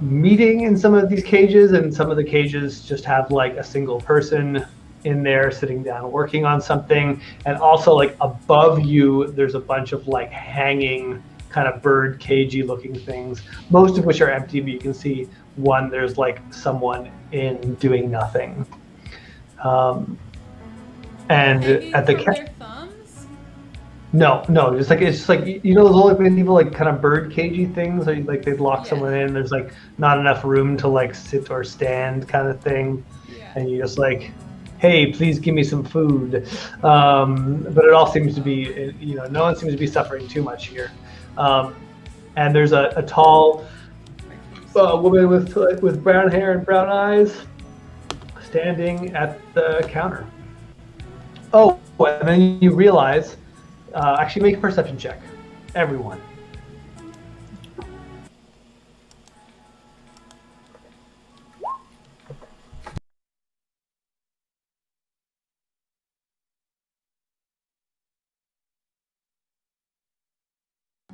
meeting in some of these cages, and some of the cages just have like a single person in there sitting down working on something, and also like above you there's a bunch of like hanging kind of bird cagey looking things, most of which are empty, but you can see one there's like someone in doing nothing. And at the No, it's just like you know those old medieval like kind of bird cagey things, like they'd lock someone in. There's like not enough room to like sit or stand kind of thing, and you just like, hey, please give me some food. But it all seems to be, you know, no one seems to be suffering too much here. And there's a tall woman with brown hair and brown eyes standing at the counter. Oh, and then you realize. Actually, make a perception check, everyone.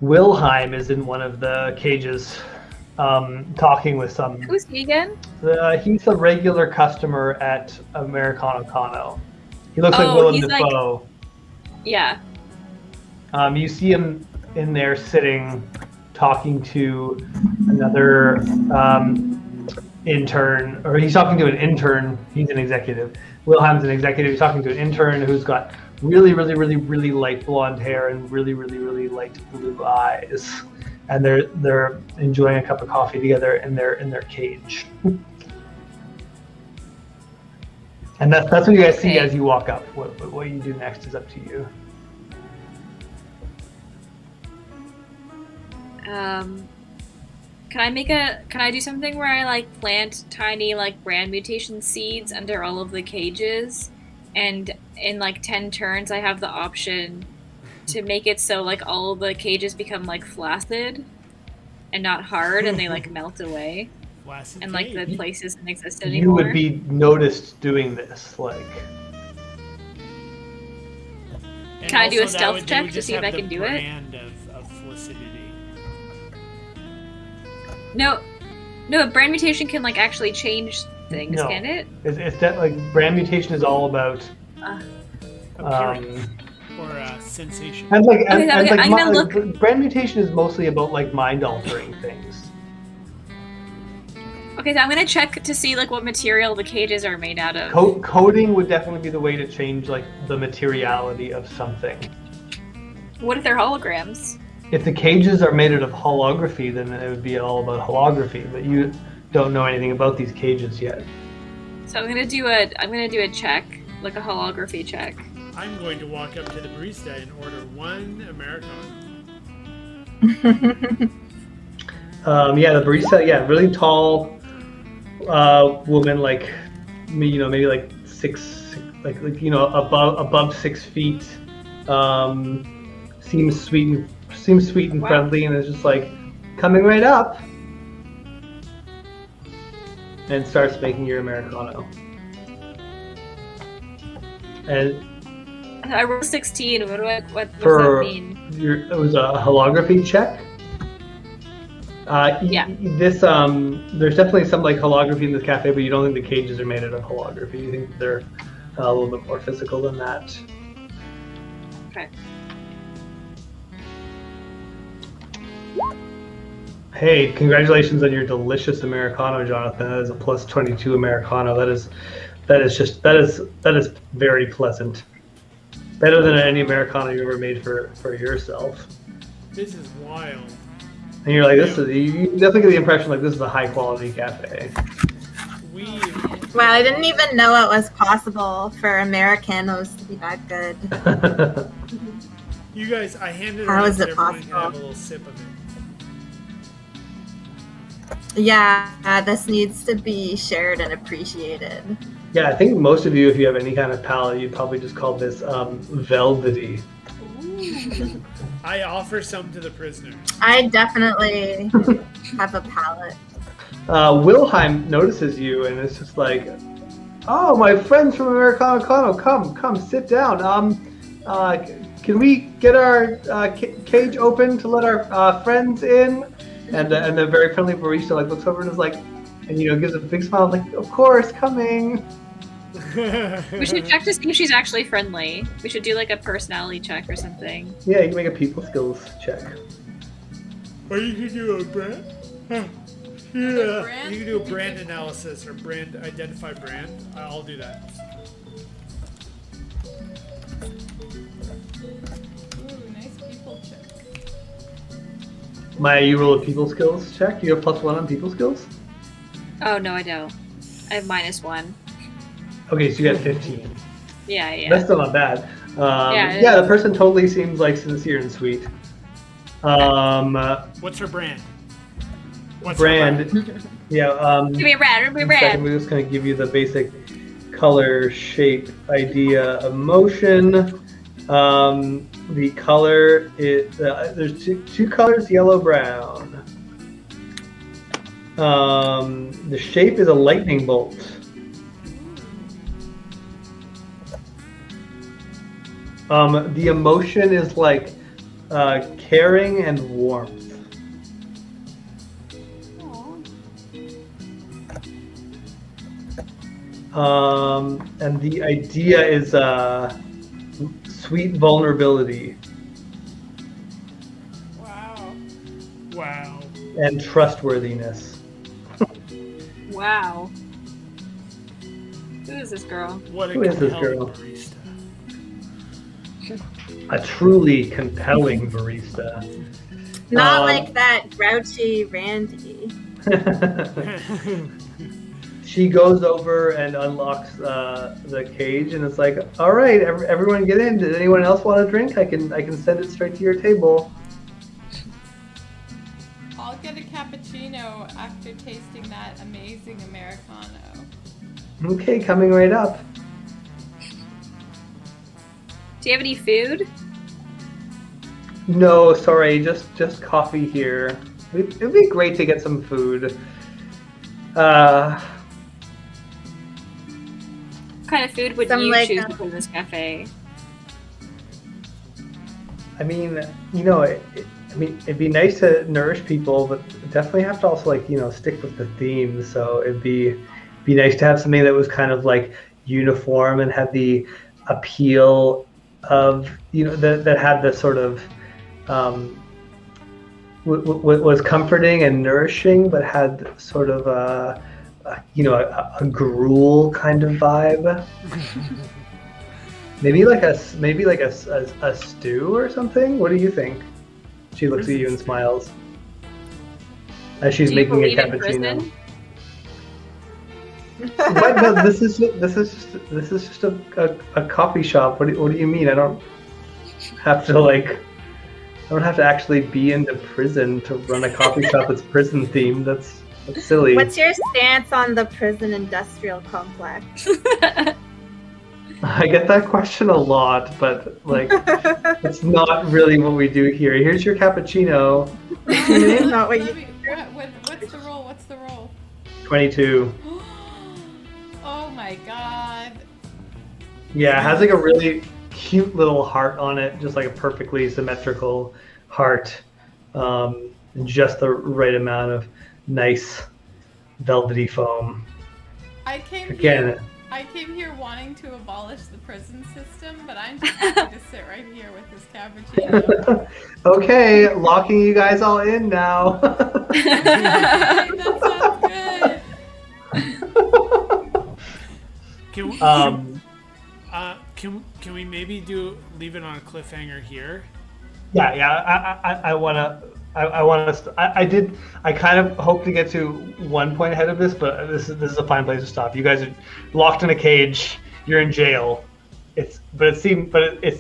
Wilhelm is in one of the cages, talking with some.
Who's he again?
He's a regular customer at Americano. He looks like Willem Dafoe.
Like, yeah.
You see him in there sitting, talking to another intern, or he's talking to an intern. He's an executive. Wilhelm's an executive. He's talking to an intern who's got really light blonde hair and really light blue eyes, and they're enjoying a cup of coffee together in their cage. And that's what you guys see as you walk up. What you do next is up to you.
Can I do something where I like plant tiny like brand mutation seeds under all of the cages, and in like 10 turns I have the option to make it so like all of the cages become like flaccid and not hard, and they like melt away, and like the place doesn't exist anymore.
You would be noticed doing this, like.
Can I do a stealth check to see if I can do it? No, brand mutation can like actually change things, can it?
It's that like brand mutation is all about
sensation.
And like,
Okay, I'm gonna look.
brand mutation is mostly about like mind altering things.
Okay, so I'm gonna check to see like what material the cages are made out of.
Coding would definitely be the way to change like the materiality of something.
What if they're holograms?
If the cages are made out of holography, then it would be all about holography. But you don't know anything about these cages yet.
So I'm gonna do a check, like a holography check.
I'm going to walk up to the barista and order 1 Americano.
Yeah, the barista. Yeah, really tall woman, like maybe like above 6 feet. Seems sweet and friendly, and is just like coming right up, and starts making your Americano. And
I rolled 16. What does that mean?
It was a holography check.
Yeah.
There's definitely some like holography in this cafe, but you don't think the cages are made out of holography. You think they're a little bit more physical than that.
Okay.
Hey, congratulations on your delicious Americano, Jonathan. That is a plus 22 Americano. That is very pleasant. Better than any Americano you ever made for yourself.
This is wild.
And you're like, you definitely get the impression like this is a high quality cafe.
Well, I didn't even know it was possible for Americanos to be that good.
You guys, I handed it
How
out
is
so
it
everyone can
possible?
have a little sip of it.
Yeah, this needs to be shared and appreciated.
Yeah, I think most of you, if you have any kind of palate, you'd probably just call this velvety.
Ooh. I offer some to the prisoners.
I definitely have a palate.
Wilhelm notices you and it's just like, oh, my friends from Americano, come, sit down. Can we get our cage open to let our friends in? And the very friendly barista like looks over and is like, and gives a big smile like, of course, coming.
We should check to see if she's actually friendly. We should do like a personality check or something.
Yeah, you can make a people skills check.
Or you can do a brand. Yeah, you can do a brand analysis or identify brand. I'll do that.
Ooh, nice people check.
Maya, you roll a people skills check. You have +1 on people skills?
Oh no, I don't. I have -1.
Okay, so you got 15.
Yeah.
That's still not bad. Yeah, the person totally seems like sincere and sweet.
What's her brand?
Brand. Yeah.
Give me a brand.
Second, we're just going to give you the basic color, shape, idea, emotion. The color is there's two colors, yellow, brown. The shape is a lightning bolt. The emotion is like caring and warmth. And the idea is sweet vulnerability.
Wow.
And trustworthiness.
Wow. Who is this girl?
Who is this girl? Barista. A truly compelling barista.
Not like that grouchy Randy.
She goes over and unlocks the cage, and it's like, all right, everyone get in. Did anyone else want a drink? I can send it straight to your table.
I'll get a cappuccino after tasting that amazing Americano.
Okay, coming right up.
Do you have any food?
No, sorry, just coffee here. It'd be great to get some food.
What kind of food would you choose to put in this cafe?
I mean, it'd be nice to nourish people, but definitely have to also stick with the theme. So it'd be nice to have something that was kind of like uniform and had the appeal that had this sort of was comforting and nourishing, but had sort of a gruel kind of vibe. maybe like a stew or something. What do you think? She looks at you and smiles as she's making a cappuccino. What? No, this is just a coffee shop. What do you mean? I don't have to actually be into prison to run a coffee shop that's prison themed. That's silly.
What's your stance on the prison industrial complex?
I get that question a lot, but it's not really what we do here. Here's your cappuccino.
It's not what you.
What's the roll?
22.
Oh my god.
Yeah, it has like a really cute little heart on it, just like a perfectly symmetrical heart, and just the right amount of nice velvety foam.
I came here wanting to abolish the prison system, but I'm just happy to sit right here with this cappuccino.
Okay, locking you guys all in now.
That sounds good.
Can we maybe leave it on a cliffhanger here?
Yeah. I kind of hope to get to one point ahead of this, but this is a fine place to stop. You guys are locked in a cage. You're in jail. It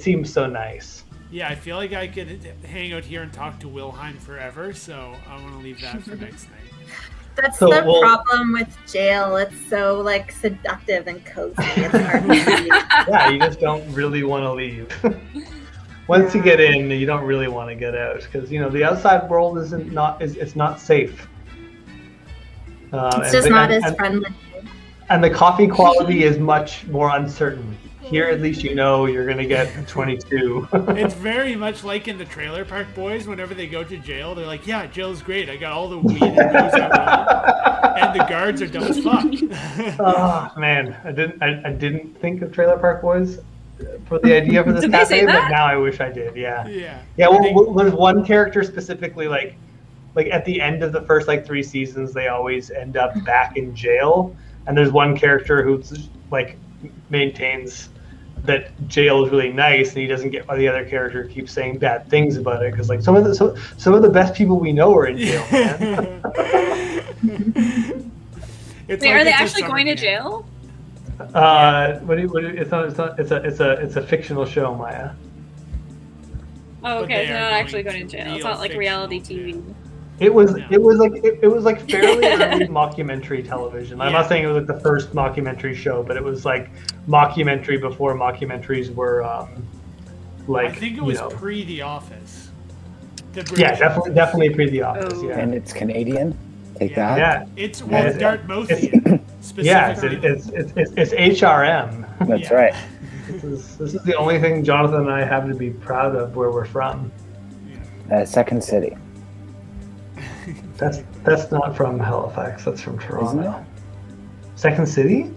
seems so nice.
Yeah, I feel like I could hang out here and talk to Wilhelm forever, so I want to leave that for next night.
That's the problem with jail. It's so seductive and cozy. It's hard to leave.
Yeah, you just don't really want to leave. Once you get in, you don't really want to get out because the outside world it's not safe.
It's just not as friendly.
And the coffee quality is much more uncertain. Here, at least you're going to get 22.
It's very much like in the Trailer Park Boys. Whenever they go to jail, they're like, "Yeah, jail's great. I got all the weed that goes out, and the guards are dumb as fuck."
Oh man, I didn't think of Trailer Park Boys for the idea for this cafe, but now I wish I did. Yeah. Well, there's one character specifically, like at the end of the first 3 seasons, they always end up back in jail, and there's one character who's maintains that jail is really nice, and he doesn't get why the other character keeps saying bad things about it because some of the best people we know are in jail. Man.
Wait, are they actually going to jail?
It's a fictional show, Maya.
Oh, okay, so they're not actually going to jail. It's not like reality TV.
It was fairly early mockumentary television. I'm not saying it was the first mockumentary show, but it was mockumentary before mockumentaries were
I think it was pre The Office.
Yeah, definitely pre The Office.
Oh.
Yeah,
And it's Canadian. Take that.
Yeah,
it's Dartmouthian.
It's HRM.
That's right.
This is the only thing Jonathan and I have to be proud of where we're from.
Second City.
That's not from Halifax. That's from Toronto.
Isn't it?
Second City?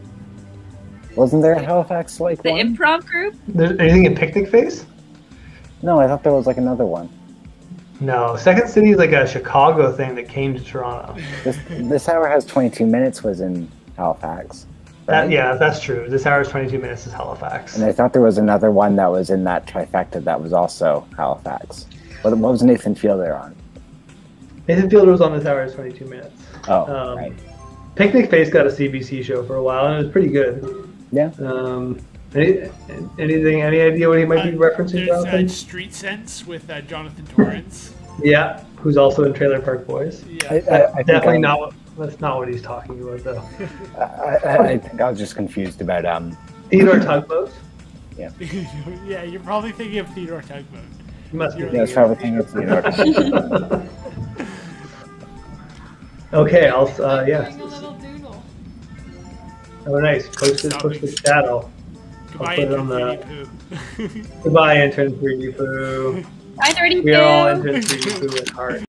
Wasn't there a Halifax
The
one?
improv group?
There's anything in Picnic Face?
No, I thought there was another one.
No, Second City is a Chicago thing that came to Toronto.
This Hour Has 22 Minutes was in Halifax. Right?
That's true. This Hour's 22 Minutes is Halifax.
And I thought there was another one that was in that trifecta that was also Halifax. What was Nathan Fielder on?
Nathan Fielder was on This Hour's 22 Minutes.
Oh, right.
Picnic Face got a CBC show for a while, and it was pretty good.
Yeah.
Any idea what he might be referencing?
There's Street Sense with Jonathan Torrance.
Yeah, who's also in Trailer Park Boys.
Yeah.
I
Definitely not. That's not what he's talking about, though.
I think I was just confused about
Theodore Tugboat.
Yeah.
Yeah, you're probably thinking of Theodore Tugboat.
You must be.
Yeah, I was probably thinking of Theodore Tugboat.
Okay, I'll
Doing a little doodle.
Oh, nice. Post the shadow.
Goodbye,
I'll put it on
Intern
the.
3D Poo.
Goodbye, Intern 3D Poo.
Bye, 30
We are all Intern 3D Poo at heart.